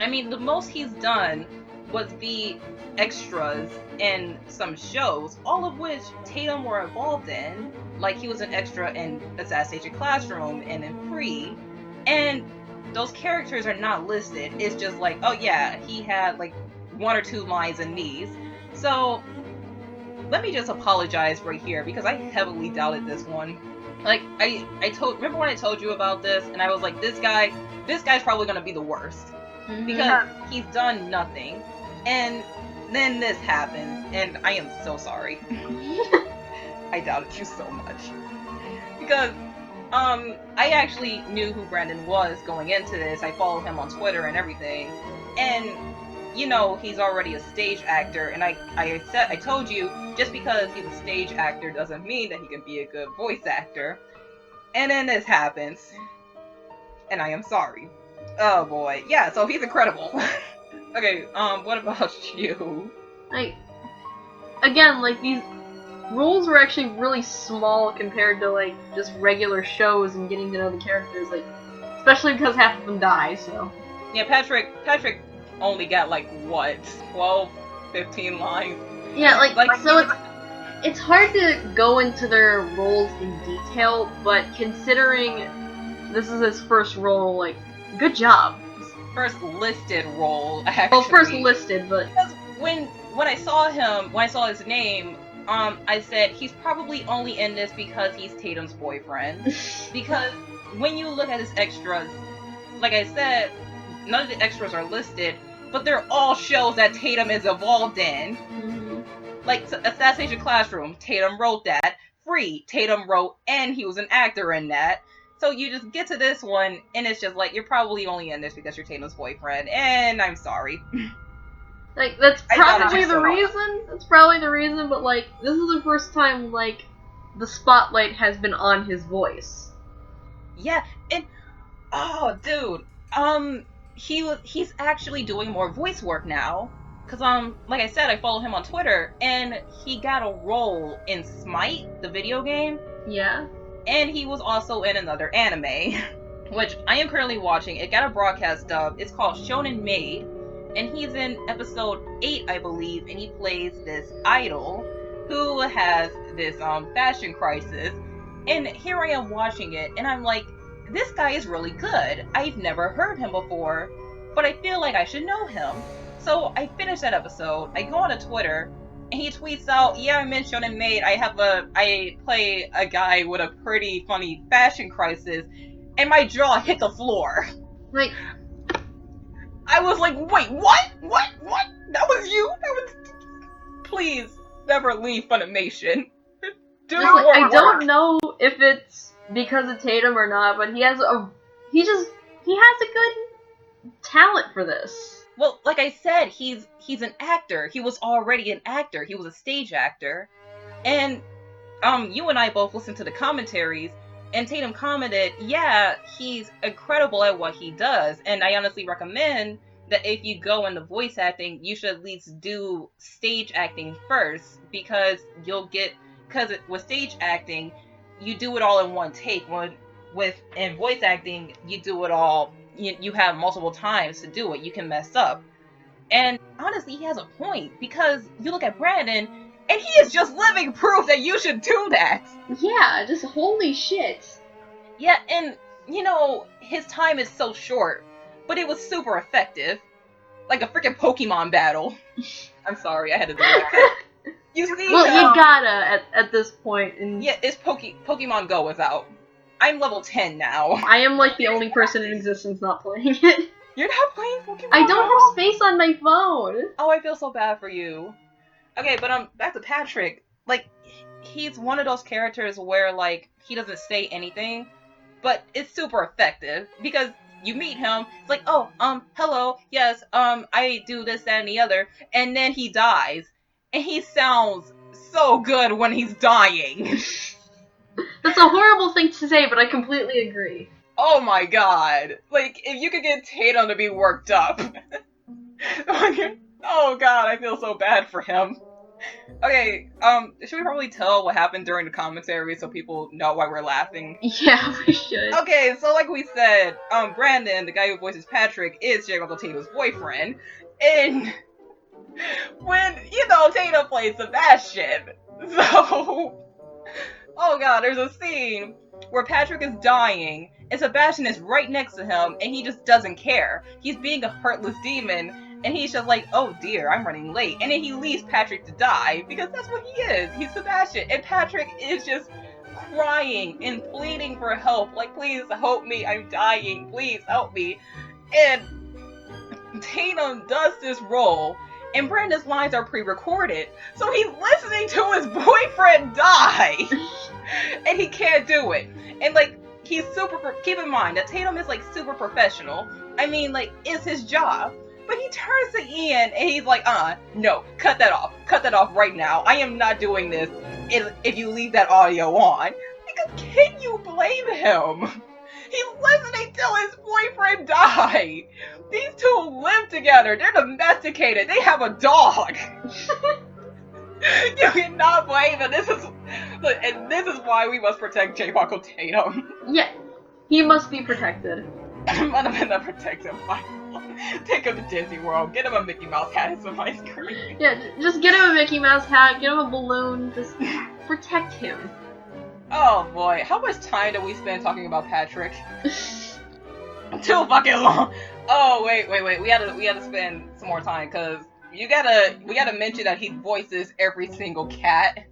I mean, the most he's done was be extras in some shows, all of which Tatum were involved in. Like, he was an extra in Assassination Classroom and in Free. And those characters are not listed. It's just like, oh yeah, he had like 1 or 2 lines in these. So, let me just apologize right here because I heavily doubted this one. Like, remember when I told you about this and I was like, this guy's probably gonna be the worst. Because he's done nothing. And then this happens, and I am so sorry. I doubted you so much. Because, I actually knew who Brandon was going into this. I follow him on Twitter and everything. And, you know, he's already a stage actor, and I told you, just because he's a stage actor doesn't mean that he can be a good voice actor. And then this happens. And I am sorry. Oh boy. Yeah, so he's incredible. Okay, what about you? Like, again, like, these roles were actually really small compared to, like, just regular shows and getting to know the characters, like, especially because half of them die, so. Yeah, Patrick only got, like, what, 12, 15 lines? Yeah, like so it's hard to go into their roles in detail, but considering this is his first role, like, good job. First listed role, actually. Well, first listed, but because when I saw his name, I said he's probably only in this because he's Tatum's boyfriend. Because when you look at his extras, like I said, none of the extras are listed, but they're all shows that Tatum is involved in. Mm-hmm. Like Assassination Classroom, Tatum wrote that. Free, Tatum wrote, and he was an actor in that. So you just get to this one, and it's just like, you're probably only in this because you're Tatum's boyfriend, and I'm sorry. Like, that's probably the reason. That's probably the reason, but, like, this is the first time, like, the spotlight has been on his voice. Yeah, and, oh, dude, he's actually doing more voice work now. Cause, like I said, I follow him on Twitter, and he got a role in Smite, the video game. Yeah. And he was also in another anime, which I am currently watching. It got a broadcast dub. It's called Shonen Maid, and he's in episode 8, I believe, and he plays this idol who has this fashion crisis. And here I am watching it, and I'm like, this guy is really good. I've never heard him before, but I feel like I should know him. So I finished that episode. I go on to Twitter, and he tweets out, yeah, I'm in Shonen Maid. I play a guy with a pretty funny fashion crisis, and my jaw hit the floor. Like, I was like, wait, what? What? That was you? Please, never leave Funimation. I don't know if it's because of Tatum or not, but he has a good talent for this. Well, like I said, he's an actor. He was already an actor. He was a stage actor. And you and I both listened to the commentaries, and Tatum commented, yeah, he's incredible at what he does. And I honestly recommend that if you go into voice acting, you should at least do stage acting first, because with stage acting, you do it all in one take. In voice acting, you do it all, you have multiple times to do it. You can mess up. And honestly, he has a point, because you look at Brandon, and he is just living proof that you should do that. Yeah, just holy shit. Yeah, and, you know, his time is so short, but it was super effective. Like a freaking Pokemon battle. I'm sorry, I had to do that. You see? Well, you gotta at this point. Yeah, it's Pokemon Go is out. I'm level 10 now. I am like the only person in existence not playing it. You're not playing Pokemon I don't Go? have space on my phone. Oh, I feel so bad for you. Okay, but back to Patrick. Like, he's one of those characters where, like, he doesn't say anything, but it's super effective, because you meet him, it's like, oh, hello, yes, I do this, that, and the other, and then he dies, and he sounds so good when he's dying. That's a horrible thing to say, but I completely agree. Oh my god. Like, if you could get Tatum to be worked up. Oh god, I feel so bad for him. Okay, should we probably tell what happened during the commentary so people know why we're laughing? Yeah, we should. Okay, so like we said, Brandon, the guy who voices Patrick, is J. Michael Tatum's boyfriend. And when, Tatum plays Sebastian, so... Oh god, there's a scene where Patrick is dying, and Sebastian is right next to him, and he just doesn't care. He's being a heartless demon, and he's just like, oh dear, I'm running late. And then he leaves Patrick to die, because that's what he is. He's Sebastian. And Patrick is just crying and pleading for help. Like, please help me, I'm dying, please help me. And Tatum does this role, and Brandon's lines are pre-recorded, so he's listening to his boyfriend die, and he can't do it. And like, he's super. Keep in mind that Tatum is like super professional. I mean, like, it's his job. But he turns to Ian and he's like, no, cut that off right now. I am not doing this if you leave that audio on. Because can you blame him? He's listening till his boyfriend die. These two live together. They're domesticated. They have a dog. You cannot blame him. This is why we must protect J. Michael Tatum. Yeah, he must be protected. I'm gonna protect him. Take him to Disney World. Get him a Mickey Mouse hat and some ice cream. Yeah, just get him a Mickey Mouse hat. Get him a balloon. Just protect him. Oh boy, how much time did we spend talking about Patrick? Too fucking long. Oh wait. We had to spend some more time because we gotta mention that he voices every single cat.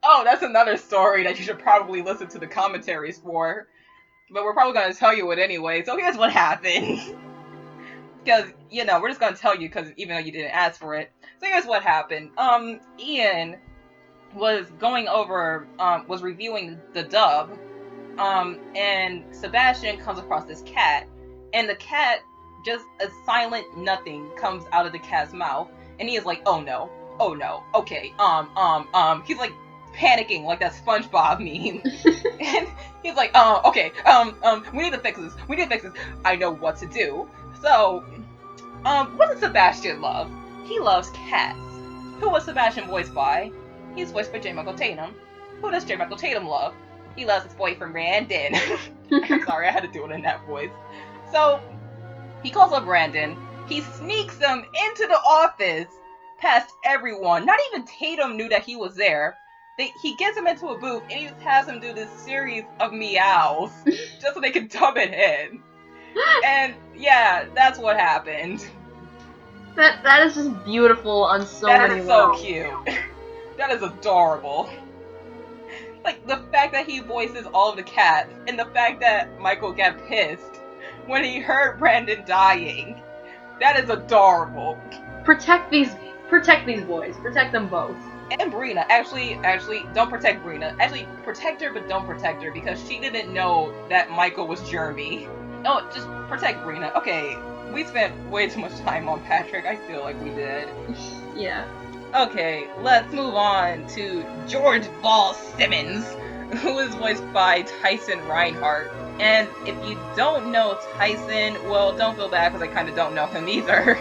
Oh, that's another story that you should probably listen to the commentaries for. But we're probably gonna tell you it anyway. So here's what happened. Because we're just gonna tell you because even though you didn't ask for it. So here's what happened. Ian was going over, was reviewing the dub, and Sebastian comes across this cat, and the cat, just a silent nothing comes out of the cat's mouth, and he is like, oh no, okay, he's like panicking like that SpongeBob meme, and he's like, okay, we need to fix this, I know what to do. So, what does Sebastian love? He loves cats. Who was Sebastian voiced by? He's voiced by J. Michael Tatum. Who does J. Michael Tatum love? He loves his boyfriend Brandon. I'm sorry, I had to do it in that voice. So, he calls up Brandon. He sneaks him into the office past everyone. Not even Tatum knew that he was there. He gets him into a booth and he just has him do this series of meows just so they can dub it in. And yeah, that's what happened. That is just beautiful on so many levels. That is so cute. That is adorable. Like, the fact that he voices all of the cats, and the fact that Michael got pissed when he heard Brandon dying. That is adorable. Protect these boys. Protect them both. And Brina. Actually, don't protect Brina. Actually, protect her, but don't protect her, because she didn't know that Michael was Jeremy. No, just protect Brina. Okay, we spent way too much time on Patrick. I feel like we did. Yeah. Okay, let's move on to George Ball Simmons, who is voiced by Tyson Reinhardt. And if you don't know Tyson, well, don't feel bad because I kind of don't know him either.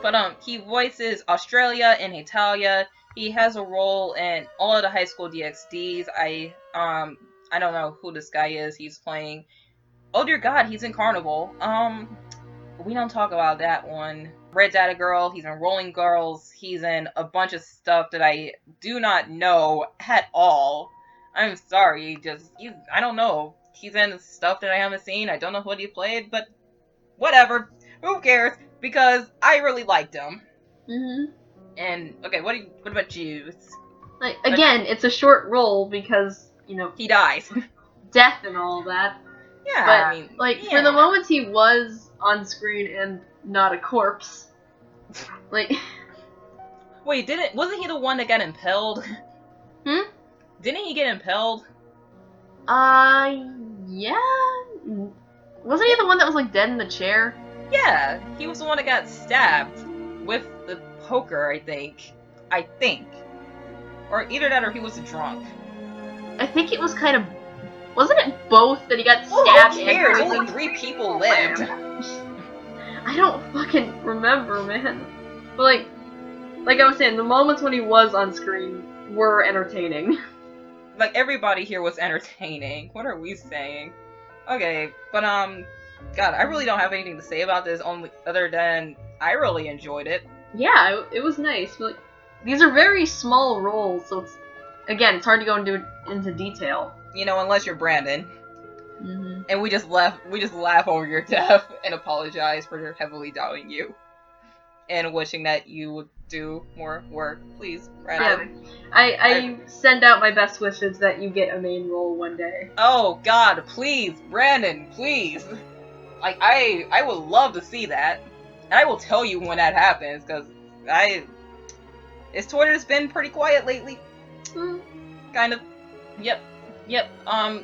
But he voices Australia and Italia. He has a role in all of the high school DxDs. I don't know who this guy is. He's playing. Oh dear God, he's in Carnival. We don't talk about that one. Red Data Girl, he's in Rolling Girls, he's in a bunch of stuff that I do not know at all. I'm sorry, I don't know. He's in stuff that I haven't seen, I don't know what he played, but whatever. Who cares? Because I really liked him. Mm-hmm. And, okay, what about you? Like, again, it's a short role because, he dies. Death and all that. Yeah, but, I mean, for the moments he was on screen and not a corpse, like... Wait, wasn't he the one that got impaled? Hmm? Didn't he get impaled? Yeah? Wasn't he the one that was like dead in the chair? Yeah, he was the one that got stabbed with the poker, I think. Or either that or he was drunk. I think it was kind of... Wasn't it both that he got Well, stabbed who and cares? poisoned? Only 3 people lived. I don't fucking remember, man. But like I was saying, the moments when he was on screen were entertaining. Like, everybody here was entertaining. What are we saying? Okay, but, God, I really don't have anything to say about this other than I really enjoyed it. Yeah, it was nice. But, like, these are very small roles, so it's hard to go into detail. You know, unless you're Brandon. Mm-hmm. And we just laugh over your death and apologize for heavily doubting you. And wishing that you would do more work. Please, Brandon. Yeah. I send out my best wishes that you get a main role one day. Oh, God, please, Brandon, please. Like, I would love to see that. And I will tell you when that happens, because his Twitter's been pretty quiet lately. Kind of. Yep.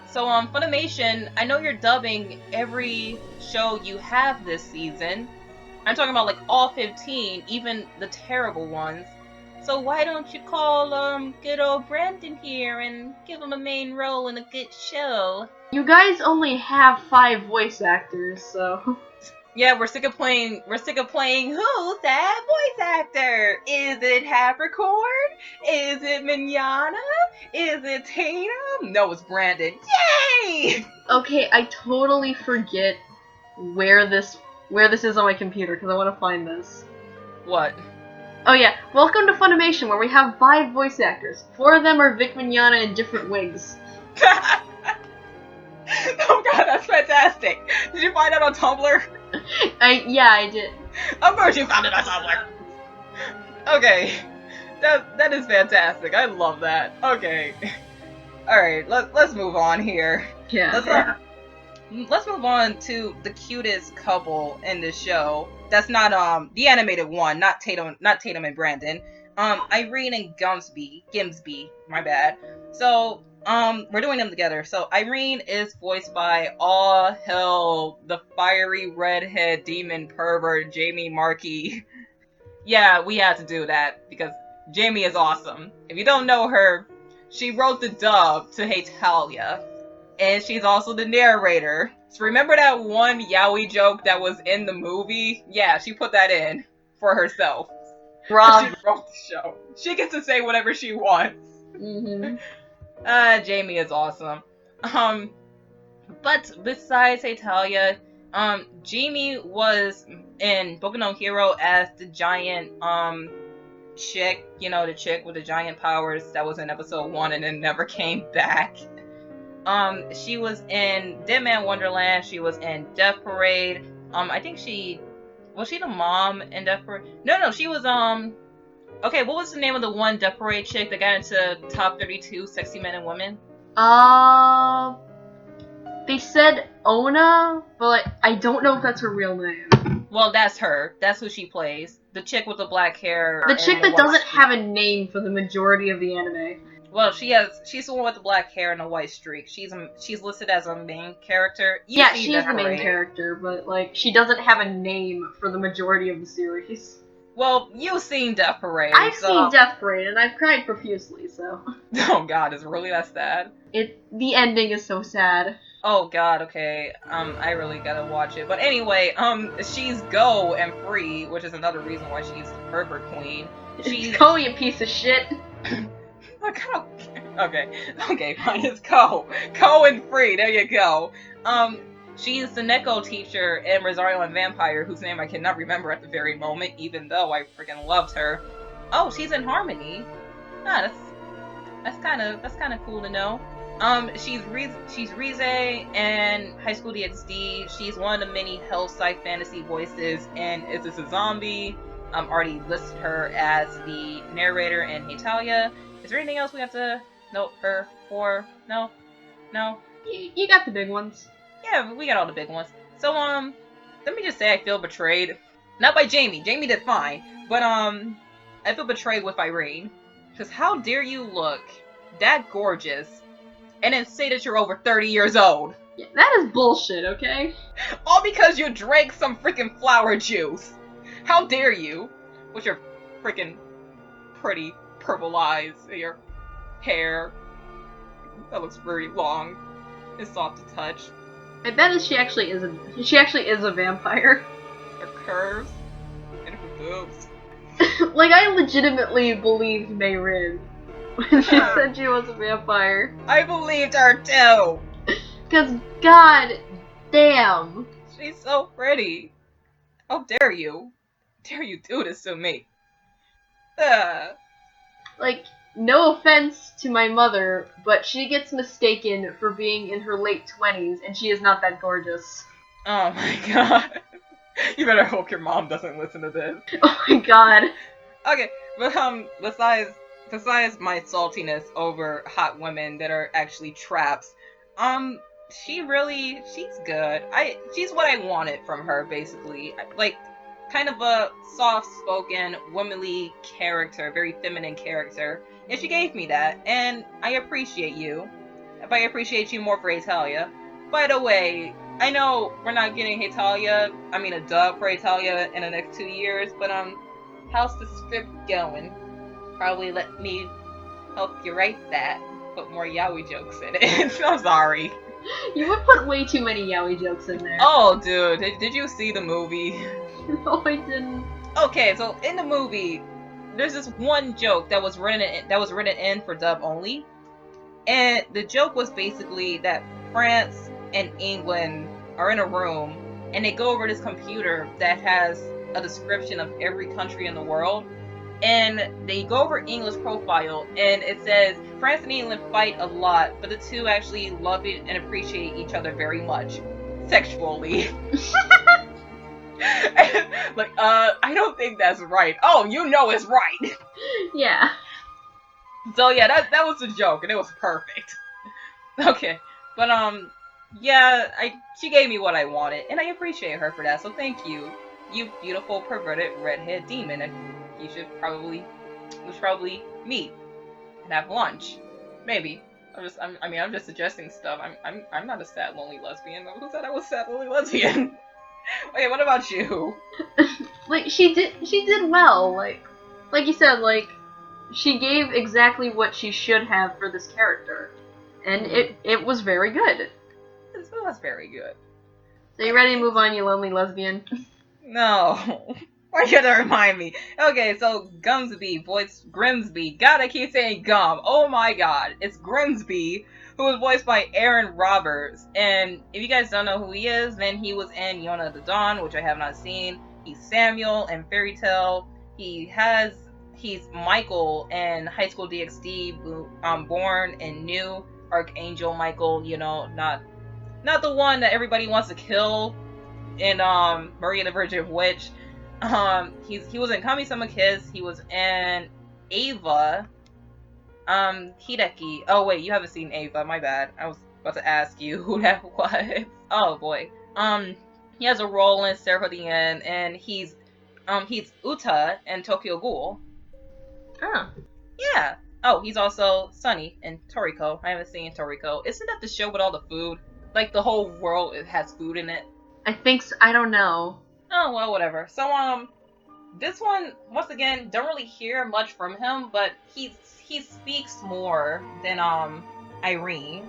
So, Funimation, I know you're dubbing every show you have this season. I'm talking about, like, all 15, even the terrible ones. So why don't you call, good old Brandon here and give him a main role in a good show? You guys only have 5 voice actors, so... Yeah, we're sick of playing who's that voice actor? Is it Hapricorn? Is it Mignana? Is it Tatum? No, it's Brandon. Yay! Okay, I totally forget where this is on my computer, because I want to find this. What? Oh yeah, welcome to Funimation, where we have 5 voice actors. 4 of them are Vic Mignogna in different wigs. Oh god, that's fantastic! Did you find that on Tumblr? Yeah, I did. Of course you found it on Tumblr! Okay. That is fantastic. I love that. Okay. Alright, let's move on here. Yeah. Let's move on to the cutest couple in this show. That's not the animated one, not Tatum and Brandon. Irene and Gimsby, my bad. So, we're doing them together. So Irene is voiced by all hell the fiery redhead demon pervert Jamie Markey. Yeah, we had to do that because Jamie is awesome. If you don't know her, she wrote the dub to Hetalia. And she's also the narrator. So remember that one yaoi joke that was in the movie? Yeah, she put that in for herself. Rob. She wrote the show. She gets to say whatever she wants. Mm-hmm. Jamie is awesome. But besides Hetalia, Jamie was in Boku no Hero as the giant, chick, you know, the chick with the giant powers that was in episode 1 and then never came back. She was in Dead Man Wonderland. She was in Death Parade. I think was she the mom in Death Parade? No, she was, okay, what was the name of the one Death Parade chick that got into top 32 sexy men and women? They said Ona, but I don't know if that's her real name. Well, that's her. That's who she plays. The chick with the black hair. The chick that doesn't have a name for the majority of the anime. Well, she's the one with the black hair and a white streak. She's listed as a main character. Yeah, she is the main character, but like she doesn't have a name for the majority of the series. Well, you've seen Death Parade. I've seen Death Parade, and I've cried profusely, so... Oh god, is it really that sad? The ending is so sad. Oh god, okay. I really gotta watch it. But anyway, she's Go and Free, which is another reason why she's the pervert queen. She's... Go, you piece of shit! Okay, fine, it's Ko and Free, there you go. She's the Neko teacher in Rosario and Vampire, whose name I cannot remember at the very moment, even though I freaking loved her. Oh, she's in Harmony. Ah, that's kind of cool to know. She's Rize in High School DxD. She's one of the many Hell Sci Fantasy voices, and Is This a Zombie? Already listed her as the narrator in Hetalia. Is there anything else we have to note her for? No? You got the big ones. Yeah, we got all the big ones. So, let me just say I feel betrayed. Not by Jamie. Jamie did fine. But, I feel betrayed with Irene. Because how dare you look that gorgeous and then say that you're over 30 years old? Yeah, that is bullshit, okay? All because you drank some freaking flower juice. How dare you? With your freaking pretty purple eyes and your hair that looks very long and soft to touch. I bet she actually is a vampire. Her curves and her boobs. Like, I legitimately believed Mayrin when she said she was a vampire. I believed her too. Cause, god damn. She's so pretty. How dare you? Dare you do this to me? Like, no offense to my mother, but she gets mistaken for being in her late 20s, and she is not that gorgeous. Oh my god. You better hope your mom doesn't listen to this. Oh my god. Okay, but besides my saltiness over hot women that are actually traps, she's good. She's what I wanted from her, basically. Like, kind of a soft-spoken, womanly character, very feminine character. And she gave me that, and I appreciate you. But I appreciate you more for Italia. By the way, I know we're not getting a dub for Italia in the next 2 years, but how's the script going? Probably let me help you write that. Put more yaoi jokes in it. I'm sorry. You would put way too many yaoi jokes in there. Oh, dude, did you see the movie? No, I didn't. Okay, so in the movie, there's this one joke that was written in for dub only, and the joke was basically that France and England are in a room, and they go over this computer that has a description of every country in the world, and they go over English profile, and it says France and England fight a lot, but the two actually love it and appreciate each other very much, sexually. Like, I don't think that's right. Oh, you know it's right. Yeah. So yeah, that was a joke, and it was perfect. Okay, but yeah, she gave me what I wanted, and I appreciate her for that. So thank you, you beautiful perverted redhead demon. And we should probably meet and have lunch, maybe. I'm just suggesting stuff. I'm not a sad lonely lesbian. Who said I was a sad lonely lesbian? Okay, what about you? Like, she did well. Like you said, like, she gave exactly what she should have for this character, and it was very good. It was very good. So you ready to move on, you lonely lesbian? No. Why you gotta remind me? Okay, so Grimsby. God, I keep saying Gum. Oh my god. It's Grimsby, who was voiced by Aaron Roberts. And if you guys don't know who he is, then he was in Yona the Dawn, which I have not seen. He's Samuel in Fairy Tail. He's Michael in High School DxD, Born and New. Archangel Michael, not the one that everybody wants to kill in Maria the Virgin Witch. He was in Kami-sama Kiss. He was in Ava. Hideki. Oh wait, you haven't seen Ava. My bad. I was about to ask you who that was. Oh boy. He has a role in Sarah the End, and he's Uta in Tokyo Ghoul. Oh. Yeah. Oh, he's also Sunny in Toriko. I haven't seen Toriko. Isn't that the show with all the food? Like, the whole world has food in it? I think so. I don't know. Oh, well, whatever. So, this one, once again, don't really hear much from him, but he speaks more than, Irene.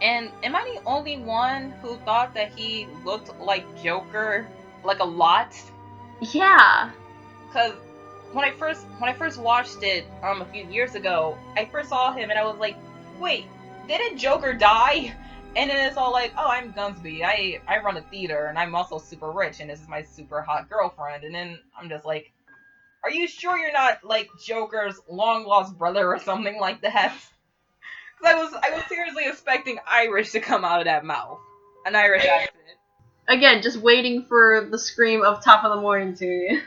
And am I the only one who thought that he looked like Joker, like, a lot? Yeah. Because when I first watched it, a few years ago, I first saw him and I was like, wait, didn't Joker die? And then it's all like, oh, I'm Gunsby. I run a theater, and I'm also super rich, and this is my super hot girlfriend. And then I'm just like, are you sure you're not, like, Joker's long-lost brother or something like that? Because I was seriously expecting Irish to come out of that mouth. An Irish accent. Again, just waiting for the scream of top of the morning to you.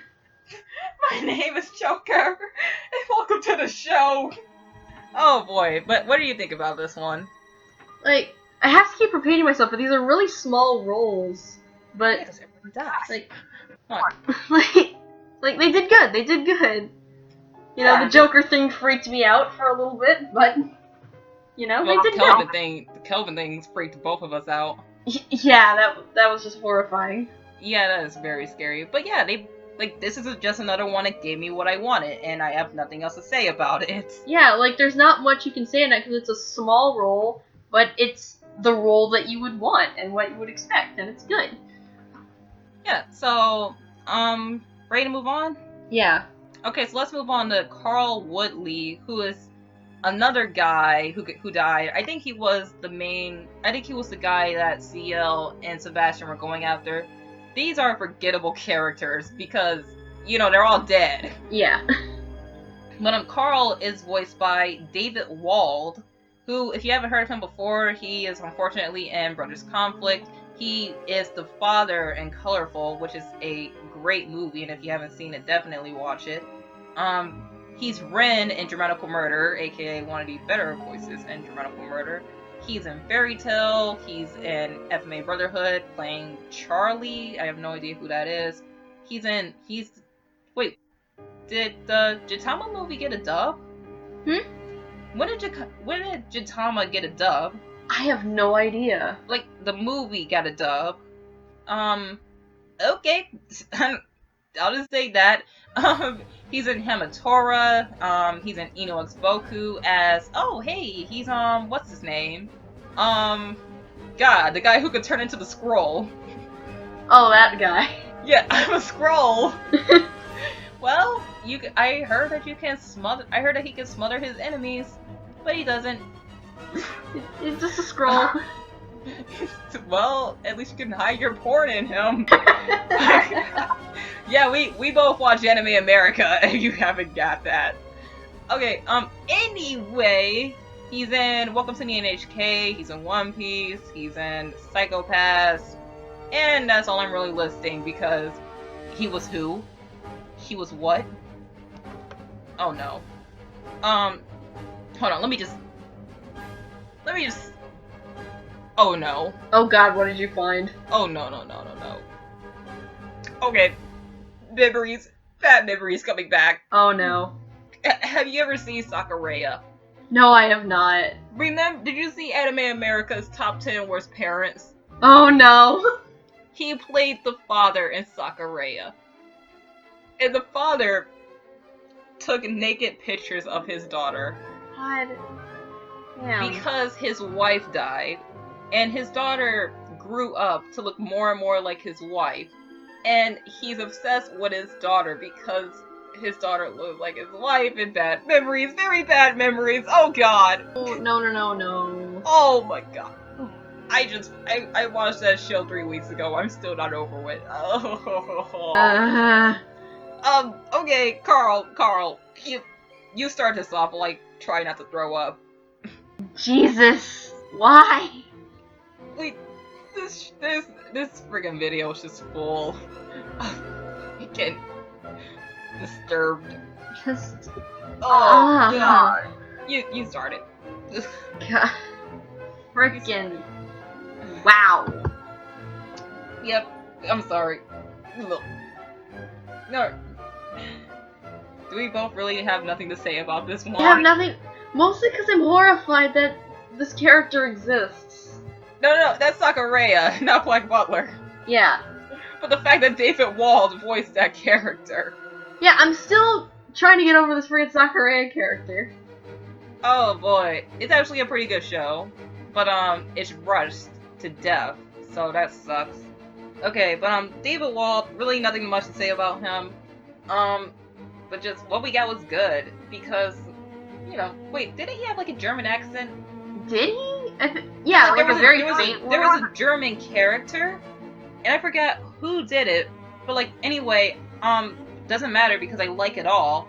My name is Joker, and welcome to the show. Oh boy, but what do you think about this one? Like, I have to keep repeating myself, but these are really small roles. But Because everyone dies. like, What? like they did good. They did good. You know, the Joker thing freaked me out for a little bit, but they did good. The Kelvin things freaked both of us out. Yeah, that was just horrifying. Yeah, that is very scary. But yeah, this is just another one that gave me what I wanted, and I have nothing else to say about it. Yeah, like there's not much you can say in it because it's a small role, but it's the role that you would want and what you would expect, and it's good. Yeah, so, ready to move on? Yeah. Okay, so let's move on to Carl Woodley, who is another guy who died. I think he was the guy that CL and Sebastian were going after. These are forgettable characters because, they're all dead. Yeah. But Carl is voiced by David Wald, who, if you haven't heard of him before, he is unfortunately in Brothers Conflict. He is the father in Colorful, which is a great movie, and if you haven't seen it, definitely watch it. He's Ren in Dramatical Murder, aka one of the better voices in Dramatical Murder. He's in Fairy Tale. He's in FMA Brotherhood, playing Charlie. I have no idea who that is. Wait, did the Jitama movie get a dub? When did Jitama get a dub? I have no idea. Like, the movie got a dub. Okay. I'll just say that. He's in Hamatora. He's in Ino X Boku as, he's, what's his name? God, the guy who could turn into the scroll. Oh, that guy. Yeah, I'm a scroll. Well, I heard that he can smother his enemies, but he doesn't. He's just a scroll. Well, at least you can hide your porn in him. Yeah, we both watch Anime America, and you haven't got that. Okay, anyway, he's in Welcome to the NHK, he's in One Piece, he's in Psycho-Pass, and that's all I'm really listing because he was who? He was what? Oh no. Hold on, let me just... Oh no. Oh god, what did you find? Oh no. Okay. Memories. Bad memories coming back. Oh no. Have you ever seen Sakureya? No, I have not. Did you see Anime America's Top 10 Worst Parents? Oh no. He played the father in Sakureya. And the father took naked pictures of his daughter. God. Damn. Because his wife died. And his daughter grew up to look more and more like his wife. And he's obsessed with his daughter because his daughter looked like his wife and bad memories. Very bad memories. Oh god. Oh, no. Oh my god. I watched that show 3 weeks ago. I'm still not over it. Okay, Carl, you start this off, like, try not to throw up. Jesus. Why? Wait, this friggin' video is just full. You get disturbed. Just... Oh, God. You started. God. Frickin'... Wow. Yep, I'm sorry. Look. No. Do we both really have nothing to say about this one? I have nothing... Mostly because I'm horrified that this character exists. No, that's Sakureya, not Black Butler. Yeah. But the fact that David Wald voiced that character. Yeah, I'm still trying to get over this freaking Sakureya character. Oh boy, it's actually a pretty good show. But it's rushed to death, so that sucks. Okay, but David Wald, really nothing much to say about him. But just what we got was good because, wait, didn't he have like a German accent? Did he? Yeah, like a very faint one. There was a German character, and I forgot who did it. But like, anyway, doesn't matter because I like it all.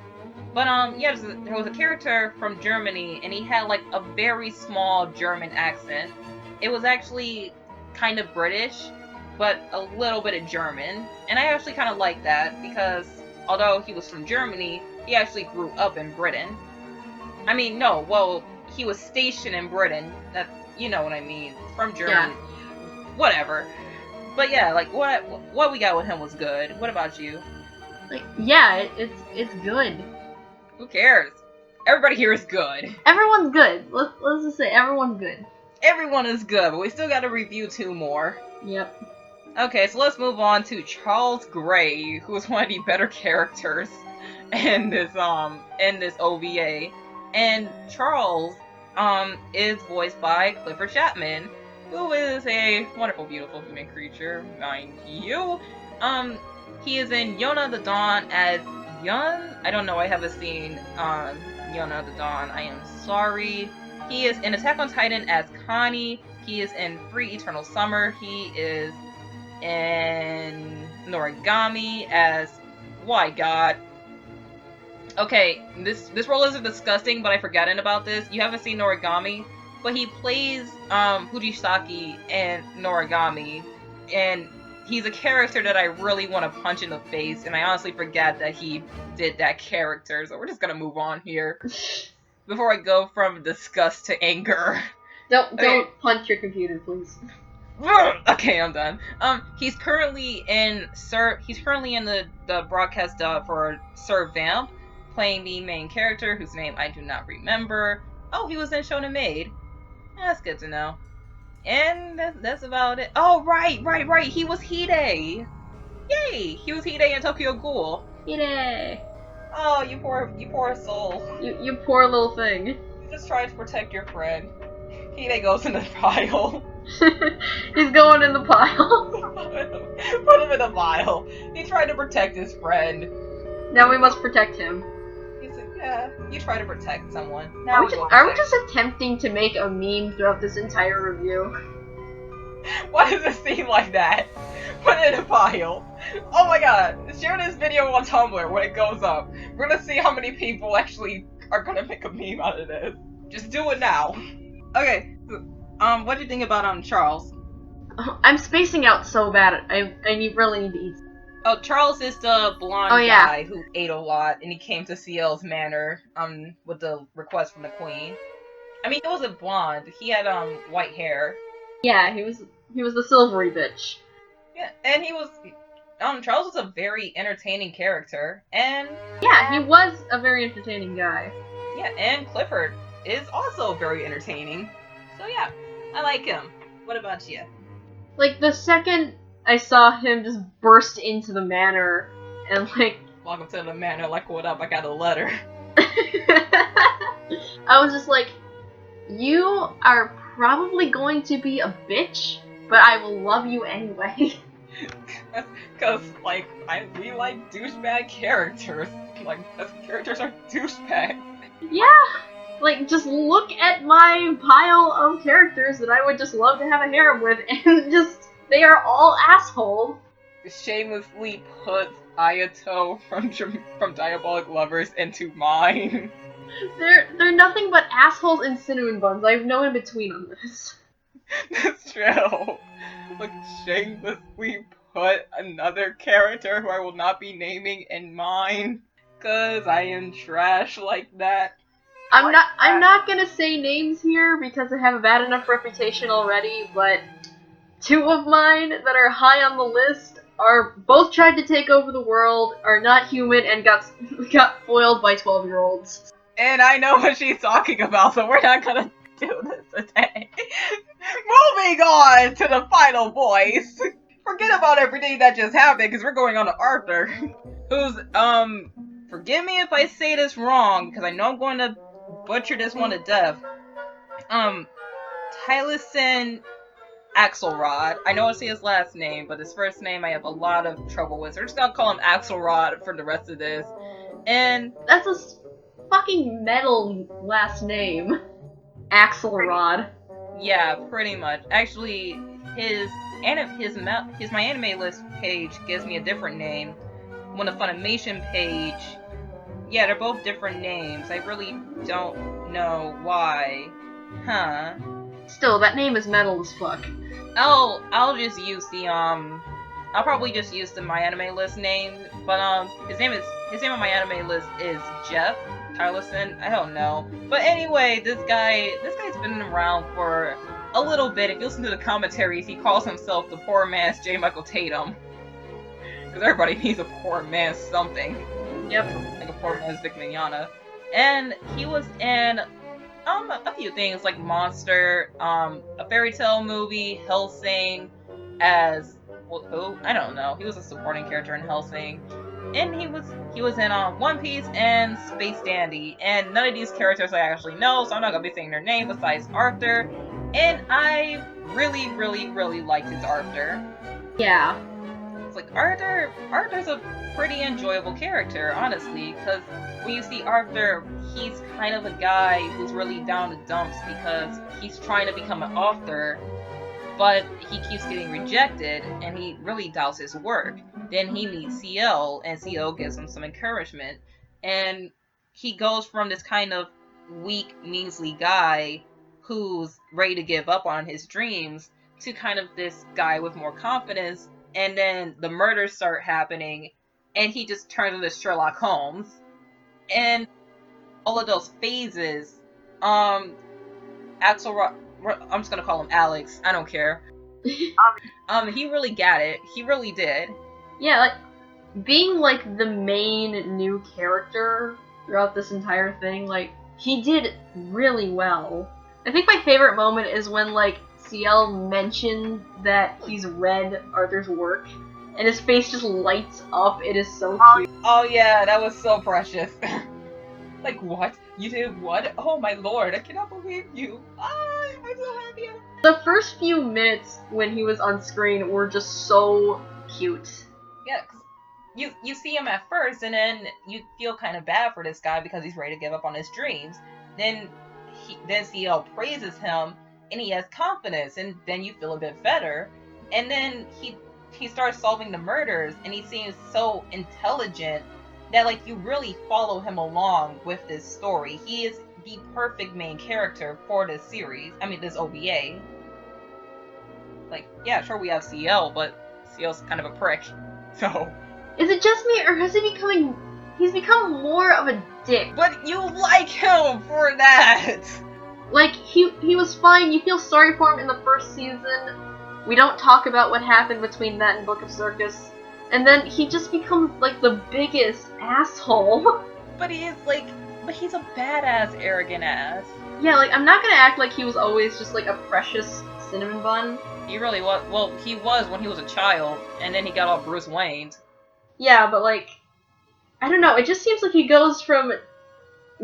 But yeah, there was a character from Germany, and he had like a very small German accent. It was actually kind of British, but a little bit of German, and I actually kind of like that because although he was from Germany, he actually grew up in Britain. I mean, no, well, he was stationed in Britain. That, you know what I mean, from Germany. Yeah. Whatever. But yeah, like what we got with him was good. What about you? Like, yeah, it's good. Who cares? Everybody here is good. Everyone's good. Let's just say everyone's good. Everyone is good, but we still gotta review 2 more. Yep. Okay, so let's move on to Charles Gray, who is one of the better characters in this OVA. And Charles is voiced by Clifford Chapman, who is a wonderful, beautiful human creature, mind you. He is in Yona the Dawn as Yun. I don't know, I haven't seen Yona the Dawn. I am sorry. He is in Attack on Titan as Connie. He is in Free Eternal Summer. He is in Noragami as why God. Okay, this role isn't disgusting, but I forgotten about this. You haven't seen Noragami, but he plays Fujisaki in Noragami, and he's a character that I really want to punch in the face, and I honestly forgot that he did that character, so we're just gonna move on here before I go from disgust to anger. Don't punch your computer, please. Okay, I'm done. He's currently in the broadcast dub for Sir Vamp, playing the main character whose name I do not remember. Oh, he was in Shonen Maid. That's good to know. And that's about it. Oh, right. He was Hide. Yay! He was Hide in Tokyo Ghoul. Hide! Oh, you poor soul. You poor little thing. You just tried to protect your friend. Hide goes in the pile. He's going in the pile. Put him in the pile. He tried to protect his friend. Now we must protect him. He's like, yeah, you try to protect someone. Now are we just attempting to make a meme throughout this entire review? Why does it seem like that? Put it in a pile. Oh my god, share this video on Tumblr when it goes up. We're gonna see how many people actually are gonna make a meme out of this. Just do it now. Okay, what do you think about Charles? I'm spacing out so bad. I really need to eat. Oh, Charles is the blonde guy who ate a lot, and he came to CL's manor with the request from the queen. I mean, he wasn't blonde. He had white hair. Yeah, he was the silvery bitch. Yeah, and he was Charles was a very entertaining character, and yeah, he was a very entertaining guy. Yeah, and Clifford is also very entertaining. So yeah, I like him. What about you? Like, the second I saw him just burst into the manor and welcome to the manor, like, what up, I got a letter. I was just like, you are probably going to be a bitch, but I will love you anyway. Cause, we like douchebag characters. Like, as characters are douchebags. Yeah! Like, just look at my pile of characters that I would just love to have a harem with, and they are all assholes. Shamelessly put Ayato from Diabolic Lovers into mine. They're nothing but assholes and cinnamon buns. I have no in between on this. That's true. Like, shamelessly put another character who I will not be naming in mine, cause I am trash like that. I'm not gonna say names here because I have a bad enough reputation already, but 2 of mine that are high on the list are both tried to take over the world, are not human, and got foiled by 12-year-olds. And I know what she's talking about, so we're not gonna do this today. Moving on to the final voice. Forget about everything that just happened, because we're going on to Arthur, who's, forgive me if I say this wrong, because I know I'm going to butcher this one to death. Tylison Axelrod. I know I say his last name, but his first name I have a lot of trouble with, so we're just gonna call him Axelrod for the rest of this. And that's a fucking metal last name. Axelrod. Yeah, pretty much. Actually, his My Anime List page gives me a different name. When the Funimation page, yeah, they're both different names. I really don't know why. Huh. Still, that name is metal as fuck. I'll just use I'll probably just use the My Anime List name, but his name on My Anime List is Jeff Tylerson. I don't know, but anyway, this guy's been around for a little bit. If you listen to the commentaries, he calls himself the poor man's J. Michael Tatum, because everybody needs a poor man's something. Yep. Like a poor man's Vic Mignogna. And he was in A few things like Monster, a fairy tale movie, Hellsing, as who? I don't know. He was a supporting character in Hellsing, and he was in One Piece and Space Dandy, and none of these characters I actually know, so I'm not gonna be saying their name besides Arthur, and I really, really, really liked his Arthur. Yeah. It's like Arthur's a pretty enjoyable character, honestly, because when you see Arthur, he's kind of a guy who's really down the dumps because he's trying to become an author, but he keeps getting rejected, and he really doubts his work. Then he meets CL, and CL gives him some encouragement, and he goes from this kind of weak, measly guy who's ready to give up on his dreams to kind of this guy with more confidence. And then the murders start happening, and he just turns into Sherlock Holmes. And all of those phases, Axel, I'm just gonna call him Alex. I don't care. He really got it. He really did. Yeah, like, being, like, the main new character throughout this entire thing, like, he did really well. I think my favorite moment is when, like, CL mentioned that he's read Arthur's work, and his face just lights up. It is so cute. Oh yeah, that was so precious. Like, what? You did what? Oh my lord, I cannot believe you. Ah, I'm so happy. The first few minutes when he was on screen were just so cute. Yeah, 'cause you see him at first, and then you feel kind of bad for this guy because he's ready to give up on his dreams. Then CL praises him, and he has confidence, and then you feel a bit better. And then he starts solving the murders, and he seems so intelligent that like you really follow him along with this story. He is the perfect main character for this series. I mean, this OVA. Like, yeah, sure we have CL, but CL's kind of a prick. So. Is it just me, or has he's become more of a dick? But you like him for that! Like, he was fine, you feel sorry for him in the first season. We don't talk about what happened between that and Book of Circus. And then he just becomes, like, the biggest asshole. But he's a badass, arrogant ass. Yeah, like, I'm not gonna act like he was always just, like, a precious cinnamon bun. He really was. Well, he was when he was a child, and then he got all Bruce Wayne. Yeah, but, like, I don't know, it just seems like he goes from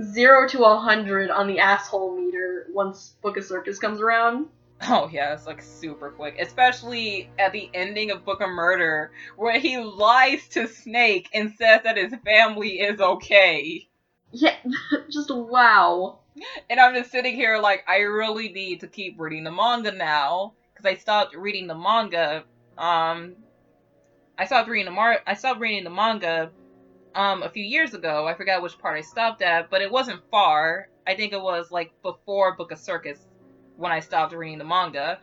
0 to 100 on the asshole meter once Book of Circus comes around. Oh yeah, it's like super quick. Especially at the ending of Book of Murder, where he lies to Snake and says that his family is okay. Yeah, just wow. And I'm just sitting here like, I really need to keep reading the manga now. Because I stopped reading the manga, I stopped reading the manga, a few years ago. I forgot which part I stopped at, but it wasn't far. I think it was, like, before Book of Circus when I stopped reading the manga.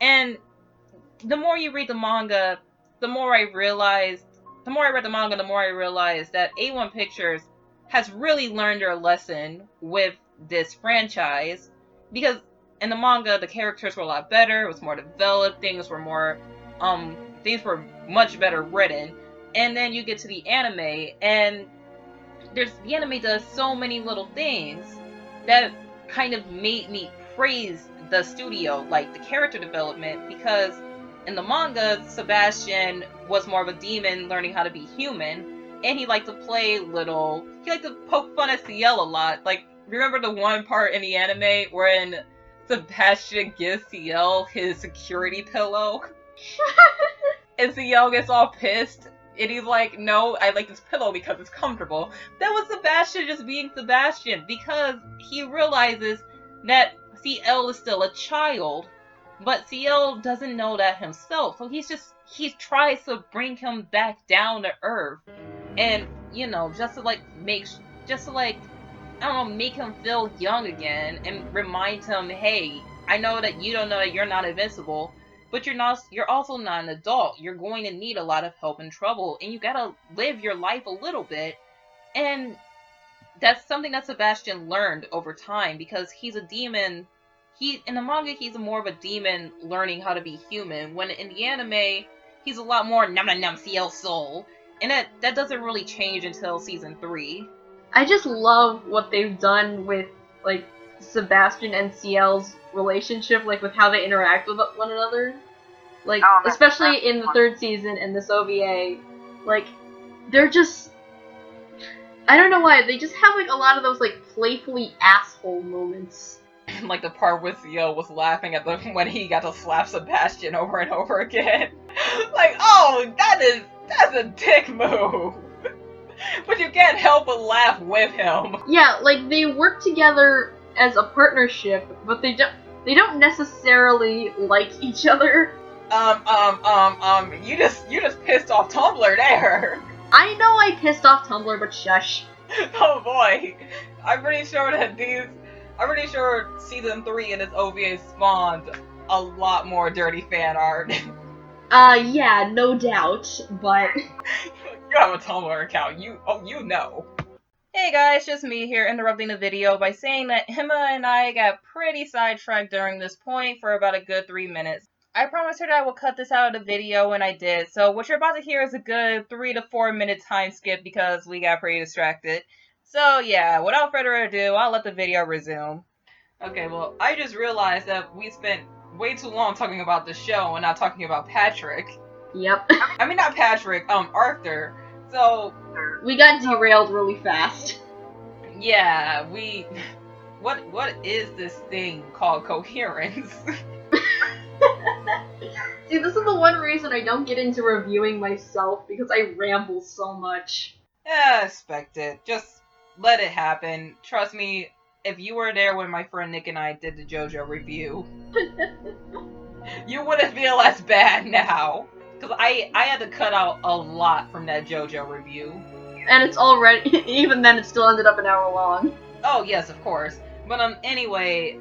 And the more you read the manga, the more I read the manga, the more I realized that A1 Pictures has really learned their lesson with this franchise. Because in the manga, the characters were a lot better, it was more developed, things were much better written. And then you get to the anime, and the anime does so many little things that kind of made me praise the studio, like the character development, because in the manga, Sebastian was more of a demon learning how to be human, and he liked to poke fun at CL a lot. Like, remember the one part in the anime wherein Sebastian gives CL his security pillow? And CL gets all pissed, and he's like, no, I like this pillow because it's comfortable. That was Sebastian just being Sebastian, because he realizes that CL is still a child, but CL doesn't know that himself, so he tries to bring him back down to earth, and, just to make him feel young again, and remind him, hey, I know that you don't know that you're not invincible, but you're also not an adult. You're going to need a lot of help and trouble, and you gotta live your life a little bit. And that's something that Sebastian learned over time, because he's a demon. In the manga, he's more of a demon learning how to be human, when in the anime, he's a lot more num num num CL soul. And that doesn't really change until season 3. I just love what they've done with, like, Sebastian and CL's relationship, like with how they interact with one another. Like, Oh, especially in the third season and this OVA, like, they're just, I don't know why, they just have like a lot of those like playfully asshole moments. Like the part where Theo was laughing at when he got to slap Sebastian over and over again. Like, oh, that's a dick move. But you can't help but laugh with him. Yeah, like they work together as a partnership, but they don't necessarily like each other. You just pissed off Tumblr there. I know I pissed off Tumblr, but shush. Oh boy, I'm pretty sure season 3 in this OVA spawned a lot more dirty fan art. Yeah, no doubt, but You have a Tumblr account, you know. Hey guys, just me here interrupting the video by saying that Emma and I got pretty sidetracked during this point for about a good 3 minutes. I promised her that I would cut this out of the video, and I did. So what you're about to hear is a good 3 to 4 minute time skip because we got pretty distracted. So yeah, without further ado, I'll let the video resume. Okay, well, I just realized that we spent way too long talking about the show and not talking about Patrick. yep. I mean, not Patrick, Arthur. So We got derailed really fast. yeah, what is this thing called coherence? See, this is the one reason I don't get into reviewing myself, because I ramble so much. Yeah, expect it. Just let it happen. Trust me, if you were there when my friend Nick and I did the JoJo review, you wouldn't feel as bad now. Because I had to cut out a lot from that JoJo review. And it's already, even then it still ended up an hour long. Oh, yes, of course. But, anyway,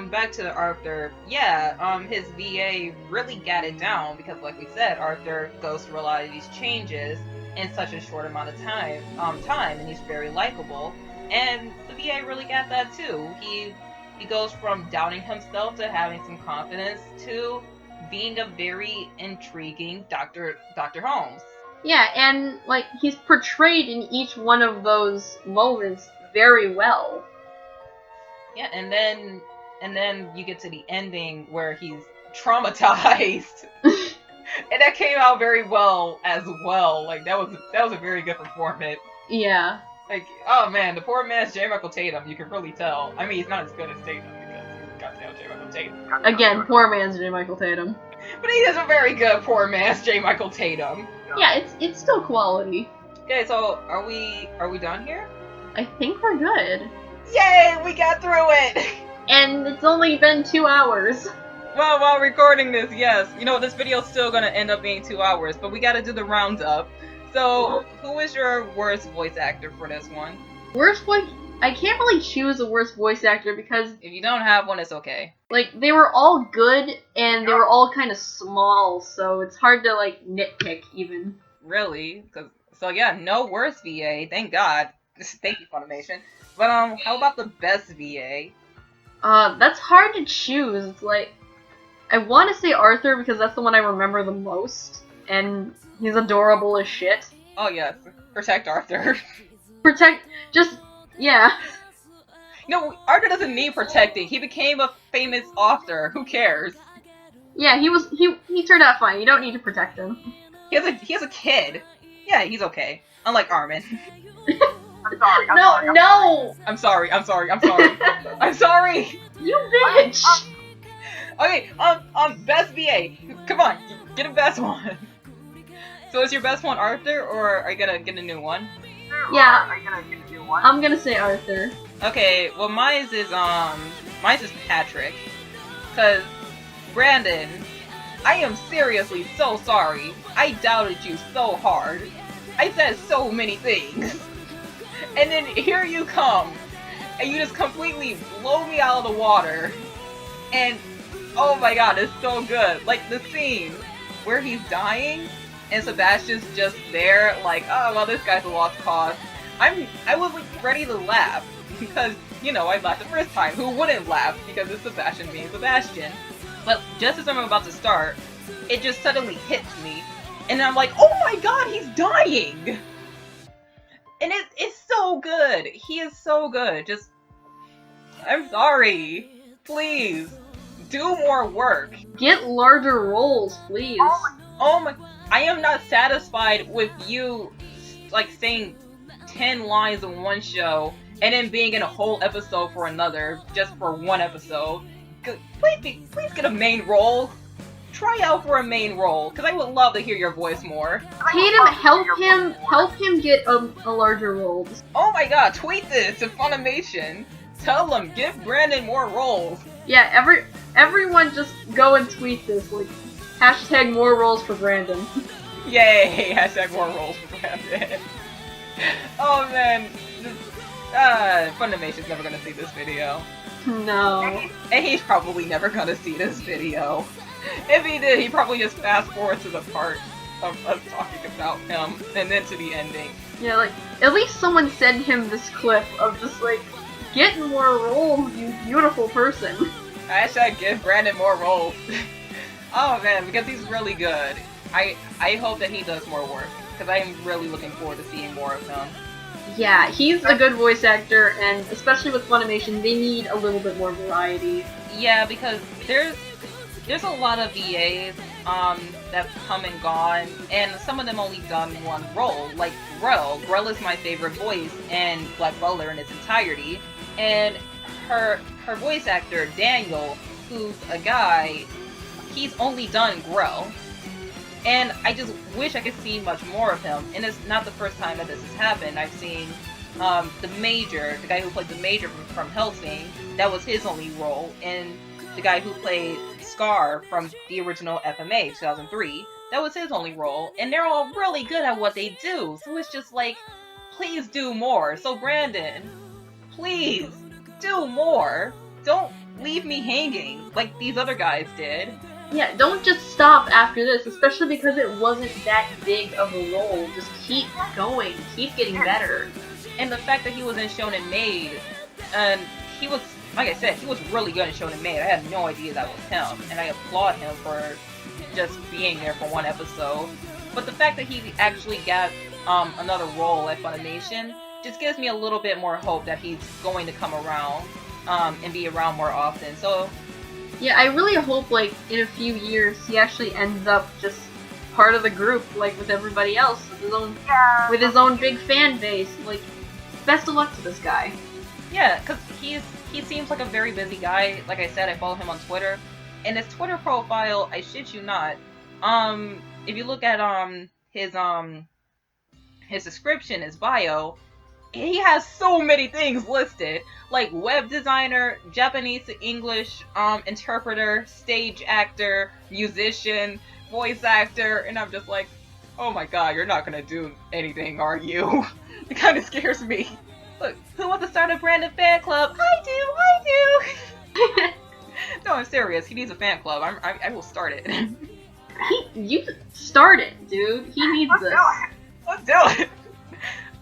back to Arthur. Yeah, his VA really got it down because, like we said, Arthur goes through a lot of these changes in such a short amount of time, and he's very likable. And the VA really got that, too. He goes from doubting himself to having some confidence to being a very intriguing Dr. Holmes. Yeah, and, like, he's portrayed in each one of those moments very well. Yeah, and then you get to the ending where he's traumatized. And that came out very well as well. Like that was a very good performance. Yeah. Like, oh man, the poor man's J. Michael Tatum, you can really tell. I mean, he's not as good as Tatum because he's goddamn J. Michael Tatum. Again, poor man's J. Michael Tatum. But he is a very good poor man's J. Michael Tatum. Yeah, it's still quality. Okay, so are we done here? I think we're good. Yay, we got through it! And it's only been 2 hours. Well, while recording this, yes. You know, this video's still gonna end up being 2 hours, but we gotta do the roundup. So, who is your worst voice actor for this one? Worst voice? I can't really choose a worst voice actor because, If you don't have one, it's okay. like, they were all good and they were all kind of small, so it's hard to, like, nitpick even. Really? So yeah, no worst VA, thank God. Thank you, Funimation. But, how about the best VA? That's hard to choose. It's like, I want to say Arthur because that's the one I remember the most, and he's adorable as shit. Oh yes, protect Arthur. Yeah. No, Arthur doesn't need protecting. He became a famous author. Who cares? Yeah, he turned out fine. You don't need to protect him. He has a kid. Yeah, he's okay. Unlike Armin. I'm sorry. No! I'm sorry. I'm sorry. You bitch! Okay, best VA. Come on, get a best one. So is your best one Arthur, or are you gonna get a new one? Yeah. Are you gonna get a new one? I'm gonna say Arthur. Okay, well mine's is Patrick. Cause Brandon, I am seriously so sorry. I doubted you so hard. I said so many things. And then here you come, and you just completely blow me out of the water. And oh my god, it's so good. Like the scene where he's dying and Sebastian's just there, like, oh well, this guy's a lost cause. I was like ready to laugh because, you know, I laughed the first time. Who wouldn't laugh because it's Sebastian being Sebastian? But just as I'm about to start, it just suddenly hits me, and I'm like, oh my god, he's dying! And it's so good. He is so good. Just I'm sorry. Please, do more work. Get larger roles, please. Oh my, I am not satisfied with you, like, saying 10 lines in one show and then being in a whole episode for another, just for one episode. Please get a main role. Try out for a main role, because I would love to hear your voice more. Tatum, help him get a larger role. Oh my god, tweet this to Funimation. Tell them, give Brandon more roles. Yeah, everyone just go and tweet this, like, hashtag more roles for Brandon. Yay, hashtag more roles for Brandon. Oh man, Funimation's never gonna see this video. No. And he's probably never gonna see this video. If he did, he'd probably just fast forward to the part of us talking about him, and then to the ending. Yeah, like, at least someone send him this clip of just, like, get more roles, you beautiful person. Hashtag give Brandon more roles. Oh man, because he's really good. I hope that he does more work, because I am really looking forward to seeing more of him. Yeah, he's a good voice actor, and especially with Funimation, they need a little bit more variety. Yeah, because there's a lot of VAs that come and gone, and some of them only done one role, like Grell. Grell is my favorite voice in Black Butler in its entirety, and her voice actor, Daniel, who's a guy, he's only done Grell. And I just wish I could see much more of him, and it's not the first time that this has happened. I've seen the Major, the guy who played the Major from Hellsing, that was his only role, and the guy who played Scar from the original FMA 2003, that was his only role, and they're all really good at what they do, so it's just like, please do more. So Brandon, please, do more. Don't leave me hanging like these other guys did. Yeah, don't just stop after this, especially because it wasn't that big of a role. Just keep going, keep getting better. And the fact that he was in Shonen Maid, and he was, like I said, he was really good in Shonen Maid. I had no idea that was him, and I applaud him for just being there for one episode. But the fact that he actually got another role at Funimation just gives me a little bit more hope that he's going to come around and be around more often. So yeah, I really hope, like, in a few years, he actually ends up just part of the group, like, with everybody else, with his own big fan base. Like, best of luck to this guy. Yeah, because he seems like a very busy guy. Like I said, I follow him on Twitter, and his Twitter profile, I shit you not, if you look at his description, his bio, he has so many things listed, like web designer, Japanese to English interpreter, stage actor, musician, voice actor, and I'm just like, oh my god, you're not gonna do anything, are you? It kind of scares me. Look, who wants to start a Brandon fan club? I do! No, I'm serious. He needs a fan club. I will start it. You start it, dude. He needs this. Let's do it!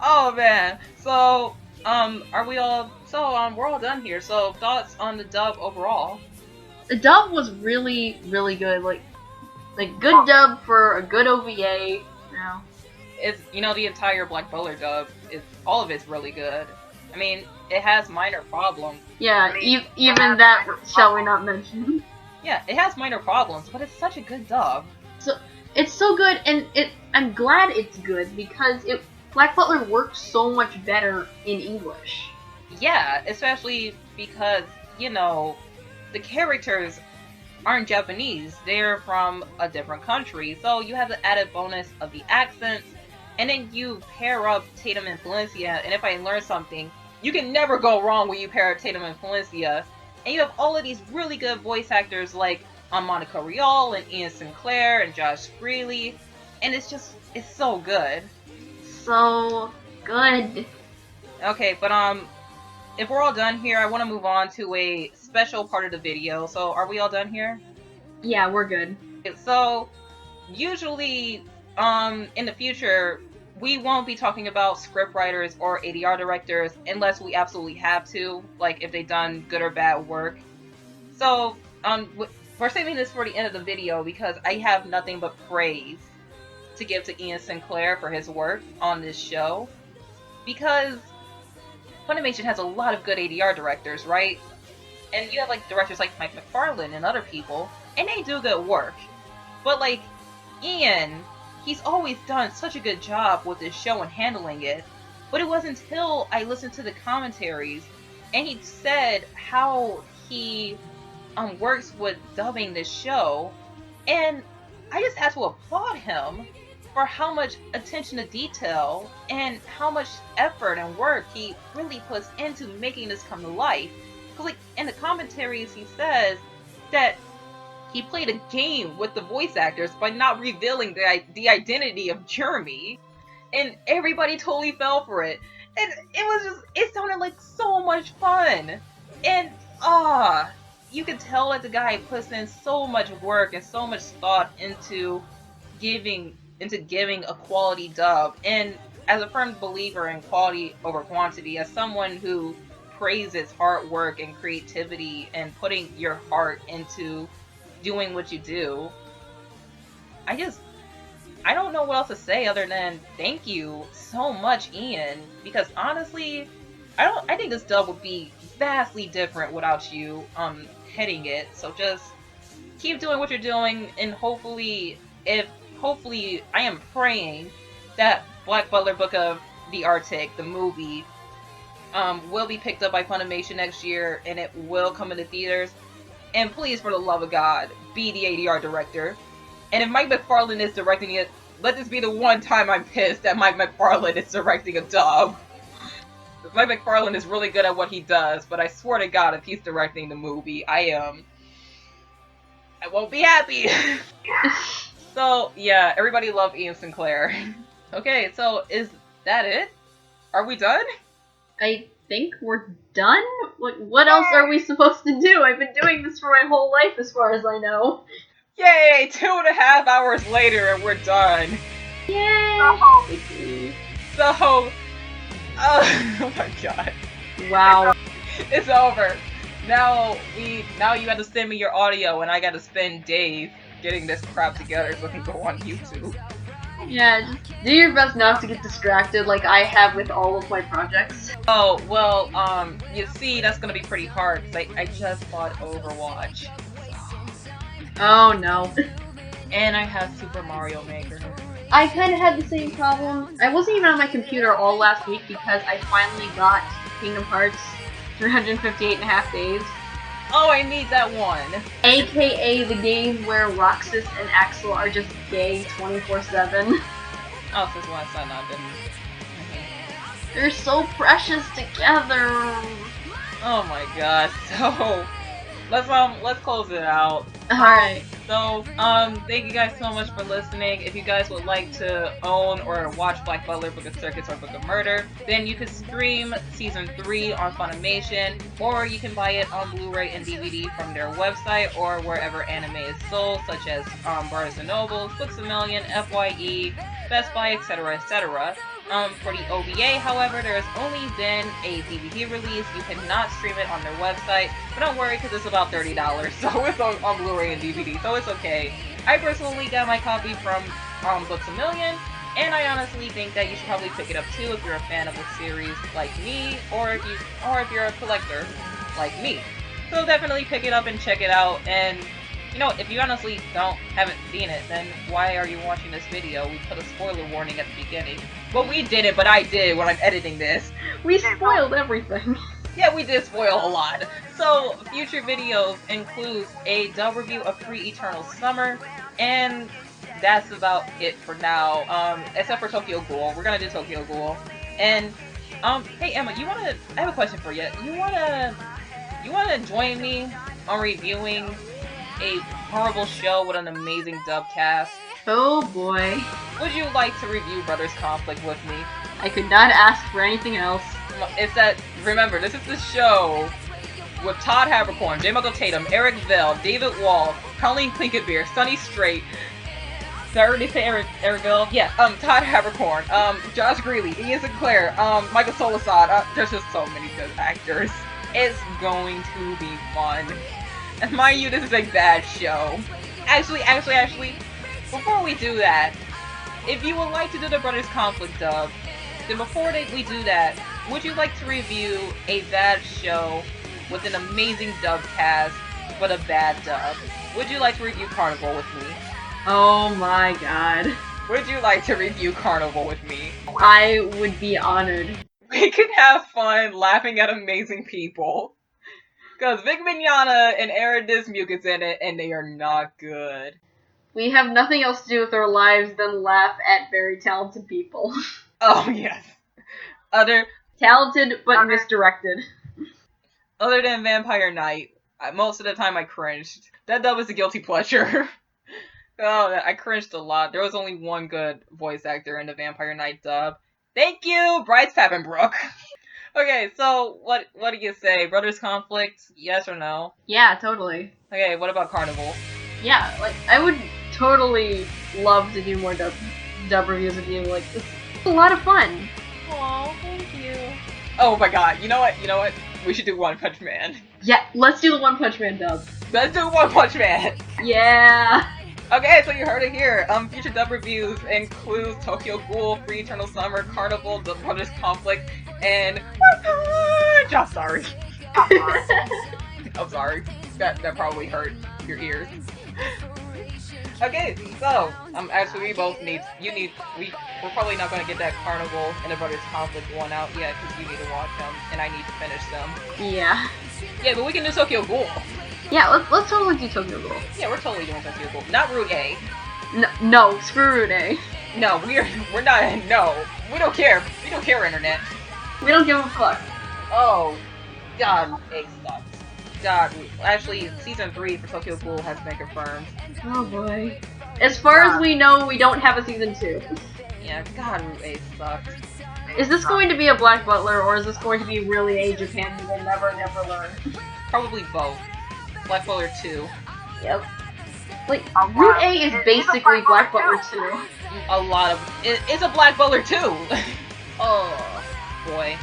Oh man. So, are we all, we're all done here. So, thoughts on the dub overall? The dub was really, really good. Like good dub for a good OVA. You know. It's, the entire Black Butler dub, all of it's really good. I mean, it has minor problems. Yeah, even that shall we not mention. Yeah, it has minor problems, but it's such a good dub. So it's so good, and I'm glad it's good because Black Butler works so much better in English. Yeah, especially because, the characters aren't Japanese. They're from a different country, so you have the added bonus of the accents, and then you pair up Tatum and Valencia, and if I learn something, you can never go wrong when you pair up Tatum and Valencia, and you have all of these really good voice actors like Monica Rial and Ian Sinclair and Josh Greeley, and it's so good. So good. Okay, but if we're all done here, I want to move on to a special part of the video. So are we all done here? Yeah, we're good. So usually in the future, we won't be talking about scriptwriters or ADR directors unless we absolutely have to, like if they've done good or bad work. So we're saving this for the end of the video because I have nothing but praise to give to Ian Sinclair for his work on this show, because Funimation has a lot of good ADR directors, right? And you have like directors like Mike McFarlane and other people, and they do good work. But like Ian, he's always done such a good job with this show and handling it. But it wasn't until I listened to the commentaries and he said how he works with dubbing this show, and I just had to applaud him for how much attention to detail and how much effort and work he really puts into making this come to life. Because like in the commentaries he says that he played a game with the voice actors by not revealing the identity of Jeremy, and everybody totally fell for it. And it sounded like so much fun. And you could tell that the guy puts in so much work and so much thought into giving a quality dub. And as a firm believer in quality over quantity, as someone who praises hard work and creativity and putting your heart into doing what you do, I don't know what else to say other than thank you so much, Ian, because honestly, I think this dub would be vastly different without you heading it. So just keep doing what you're doing, and hopefully I am praying that Black Butler Book of the Arctic, the movie, will be picked up by Funimation next year, and it will come into theaters. And please, for the love of God, be the ADR director. And if Mike McFarlane is directing it, let this be the one time I'm pissed that Mike McFarlane is directing a dub. Mike McFarlane is really good at what he does, but I swear to God, if he's directing the movie, I won't be happy. So, yeah, everybody love Ian Sinclair. Okay, so is that it? Are we done? I think we're done? What else are we supposed to do? I've been doing this for my whole life as far as I know. Yay! 2.5 hours later and we're done. Yay! So, oh my god. Wow. It's over. Now you have to send me your audio and I gotta spend days getting this crap together so I can go on YouTube. Yeah, just do your best not to get distracted like I have with all of my projects. Oh, well, you see, that's gonna be pretty hard because I just bought Overwatch. Oh no. And I have Super Mario Maker. I kind of had the same problem. I wasn't even on my computer all last week because I finally got Kingdom Hearts 358 and a half days. Oh, I need that one. AKA the game where Roxas and Axel are just gay 24/7. Oh, since last time I've been... They're so precious together. Oh my god, so... Let's close it out. Alright. So, thank you guys so much for listening. If you guys would like to own or watch Black Butler, Book of Circus, or Book of Murder, then you can stream Season 3 on Funimation, or you can buy it on Blu-ray and DVD from their website, or wherever anime is sold, such as Barnes & Noble, Books A Million, FYE, Best Buy, etc., etc. For the OVA, however, there has only been a DVD release. You cannot stream it on their website, but don't worry because it's about $30, so it's on Blu-ray and DVD, so it's okay. I personally got my copy from Books A Million, and I honestly think that you should probably pick it up too if you're a fan of the series like me, or if you're a collector like me. So definitely pick it up and check it out. And you know, if you honestly haven't seen it, then why are you watching this video? We put a spoiler warning at the beginning. Well, we didn't, but I did when I'm editing this. We spoiled everything. Yeah, we did spoil a lot. So, future videos includes a dub review of Free Eternal Summer, and that's about it for now. Except for Tokyo Ghoul. We're gonna do Tokyo Ghoul. And, hey Emma, I have a question for you. You wanna join me on reviewing a horrible show with an amazing dub cast? Oh boy. Would you like to review Brothers Conflict with me? I could not ask for anything else. Remember, this is the show with Todd Haberkorn, J. Michael Tatum, Eric Vell, David Wall, Colleen Clinkenbeer, Sunny Strait, Sarah Eric Vell? Yeah, Todd Haberkorn, Josh Greeley, Ian Sinclair, Michael Solasad, there's just so many good actors. It's going to be fun. And mind you, this is a bad show. Actually, before we do that, if you would like to do the Brothers Conflict dub, then before we do that, Would you like to review a bad show with an amazing dub cast, but a bad dub? Would you like to review Carnival with me? Oh my god. Would you like to review Carnival with me? I would be honored. We can have fun laughing at amazing people. Because Vic Mignogna and Aaron Dismuke is in it, and they are not good. We have nothing else to do with our lives than laugh at very talented people. Oh, yes. Talented, but misdirected. Other than Vampire Knight, most of the time I cringed. That dub was a guilty pleasure. Oh, I cringed a lot. There was only one good voice actor in the Vampire Knight dub. Thank you, Bryce Papenbrook. Okay, so what do you say? Brothers Conflict, yes or no? Yeah, totally. Okay, what about Carnival? Yeah, like, I would totally love to do more dub reviews with you. Like, it's a lot of fun. Aw, thank you. Oh my god, you know what? We should do One Punch Man. Yeah, let's do the One Punch Man dub. Let's do One Punch Man! Yeah! Okay, so you heard it here. Future dub reviews include Tokyo Ghoul, Free Eternal Summer, Carnival, The Brothers Conflict, and I'm sorry. I'm sorry. That probably hurt your ears. Okay, so actually we're probably not gonna get that Carnival and The Brothers Conflict one out yet because you need to watch them and I need to finish them. Yeah. Yeah, but we can do Tokyo Ghoul. Yeah, let's totally do Tokyo Ghoul. Yeah, we're totally doing Tokyo Ghoul. Not Route A. No, screw Route A. No, we're not. No, we don't care. We don't care, Internet. We don't give a fuck. Oh, God, A sucks. God, actually, season 3 for Tokyo Ghoul has been confirmed. Oh boy. As far as we know, we don't have a season 2. Yeah, God, Route A sucks. Is this going to be a Black Butler, or is this going to be really a Japan we will never learn? Probably both. Black Butler 2. Yep. Like, Route A is basically Black Butler 2. A lot of it's a Black Butler 2. Oh boy,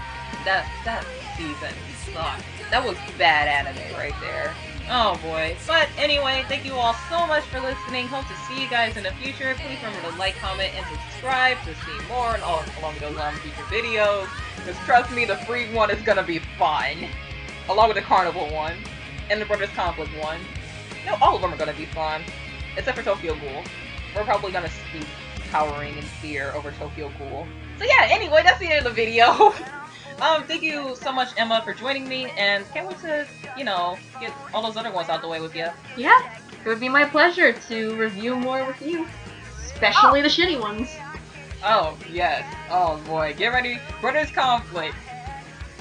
that season sucked. That was bad anime right there. Oh boy. But anyway, thank you all so much for listening. Hope to see you guys in the future. Please remember to like, comment, and subscribe to see more and all along those future videos. Because trust me, the free one is gonna be fun. Along with the Carnival one. And the Brothers Conflict one. No, all of them are gonna be fun. Except for Tokyo Ghoul. We're probably gonna be cowering in fear over Tokyo Ghoul. So yeah, anyway, that's the end of the video. Thank you so much, Emma, for joining me, and can't wait to, get all those other ones out the way with you. Yeah, it would be my pleasure to review more with you. Especially the shitty ones. Oh, yes. Oh boy, get ready. Brothers Conflict.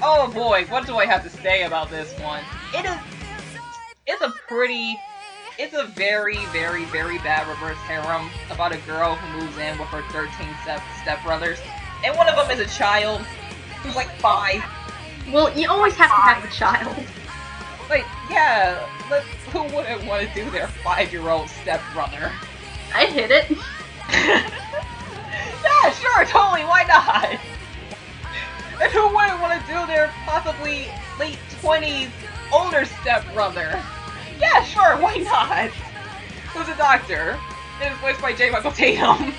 Oh boy, what do I have to say about this one? It's a very, very, very bad reverse harem about a girl who moves in with her 13 stepbrothers. And one of them is a child who's like 5. Well, you always have to have a child. Like, yeah, but who wouldn't want to do their 5-year-old stepbrother? I'd hit it. Yeah, sure, totally, why not? And who wouldn't want to do their possibly late 20s older stepbrother? Yeah, sure, why not? Who's a doctor? It is voiced by J. Michael Tatum.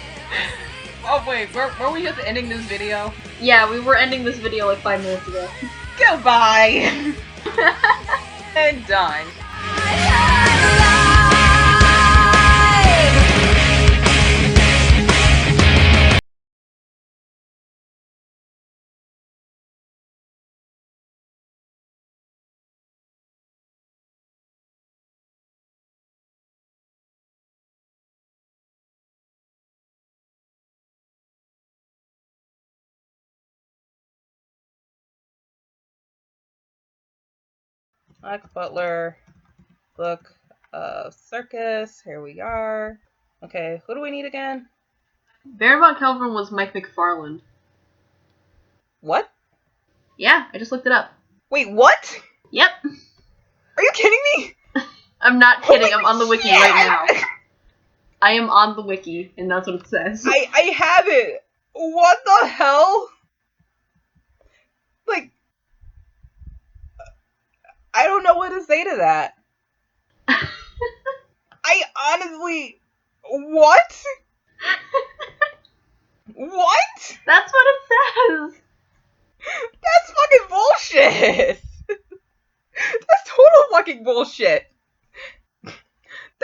Oh wait, were we just ending this video? Yeah, we were ending this video like 5 minutes ago. Goodbye! And done. Black Butler, book of Circus, here we are. Okay, who do we need again? Baron von Kelvin was Mike McFarland. What? Yeah, I just looked it up. Wait, what? Yep. Are you kidding me? I'm not kidding, I'm on the wiki shit! right now. I am on the wiki, and that's what it says. I have it! What the hell? Like, I don't know what to say to that. I honestly... What? What? That's what it says! That's fucking bullshit. That's total fucking bullshit.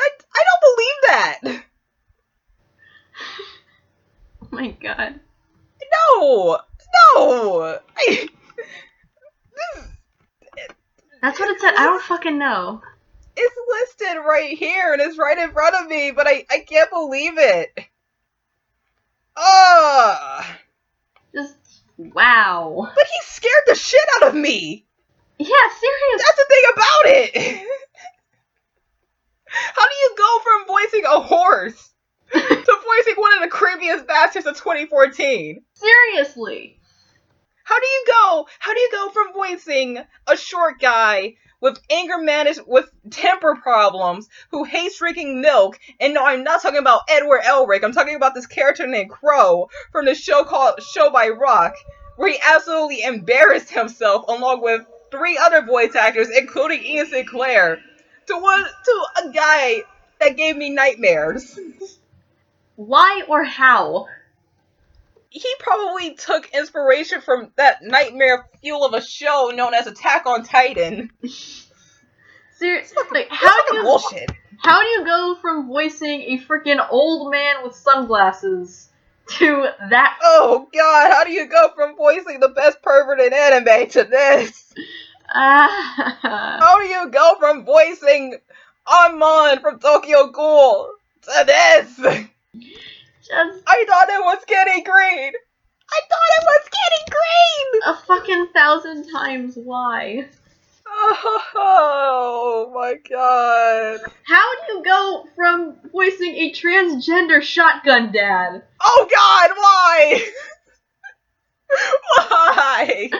I don't believe that. Oh my god. No. That's what it said. I don't fucking know. It's listed right here and it's right in front of me, but I can't believe it. Just wow. But he scared the shit out of me. Yeah, serious. That's the thing about it. How do you go from voicing a horse to voicing one of the creepiest bastards of 2014? Seriously. How do you go from voicing a short guy with anger management, with temper problems, who hates drinking milk, and no, I'm not talking about Edward Elric, I'm talking about this character named Crow from the show called Show by Rock, where he absolutely embarrassed himself along with 3 other voice actors, including Ian Sinclair, to a guy that gave me nightmares. Why or how? He probably took inspiration from that nightmare fuel of a show known as Attack on Titan. Seriously, like Bullshit. How do you go from voicing a freaking old man with sunglasses to that? Oh god, how do you go from voicing the best pervert in anime to this? How do you go from voicing Amon from Tokyo Ghoul to this? I thought it was getting green. A fucking 1,000 times why? Oh my god. How do you go from voicing a transgender shotgun dad? Oh god, why? Why?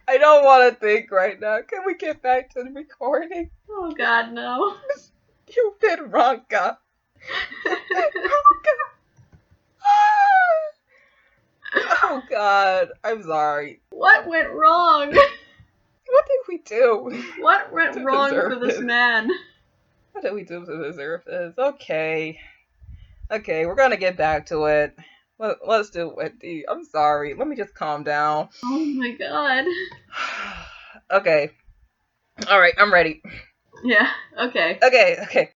I don't want to think right now. Can we get back to the recording? Oh god, no. You've been Ronka. Oh god, I'm sorry. What went wrong? What did we do? What went wrong for this man? What did we do to deserve this? Okay, we're gonna get back to it. Let's do it, Wendy. I'm sorry. Let me just calm down. Oh my god. Okay. Alright, I'm ready. Yeah, okay. Okay.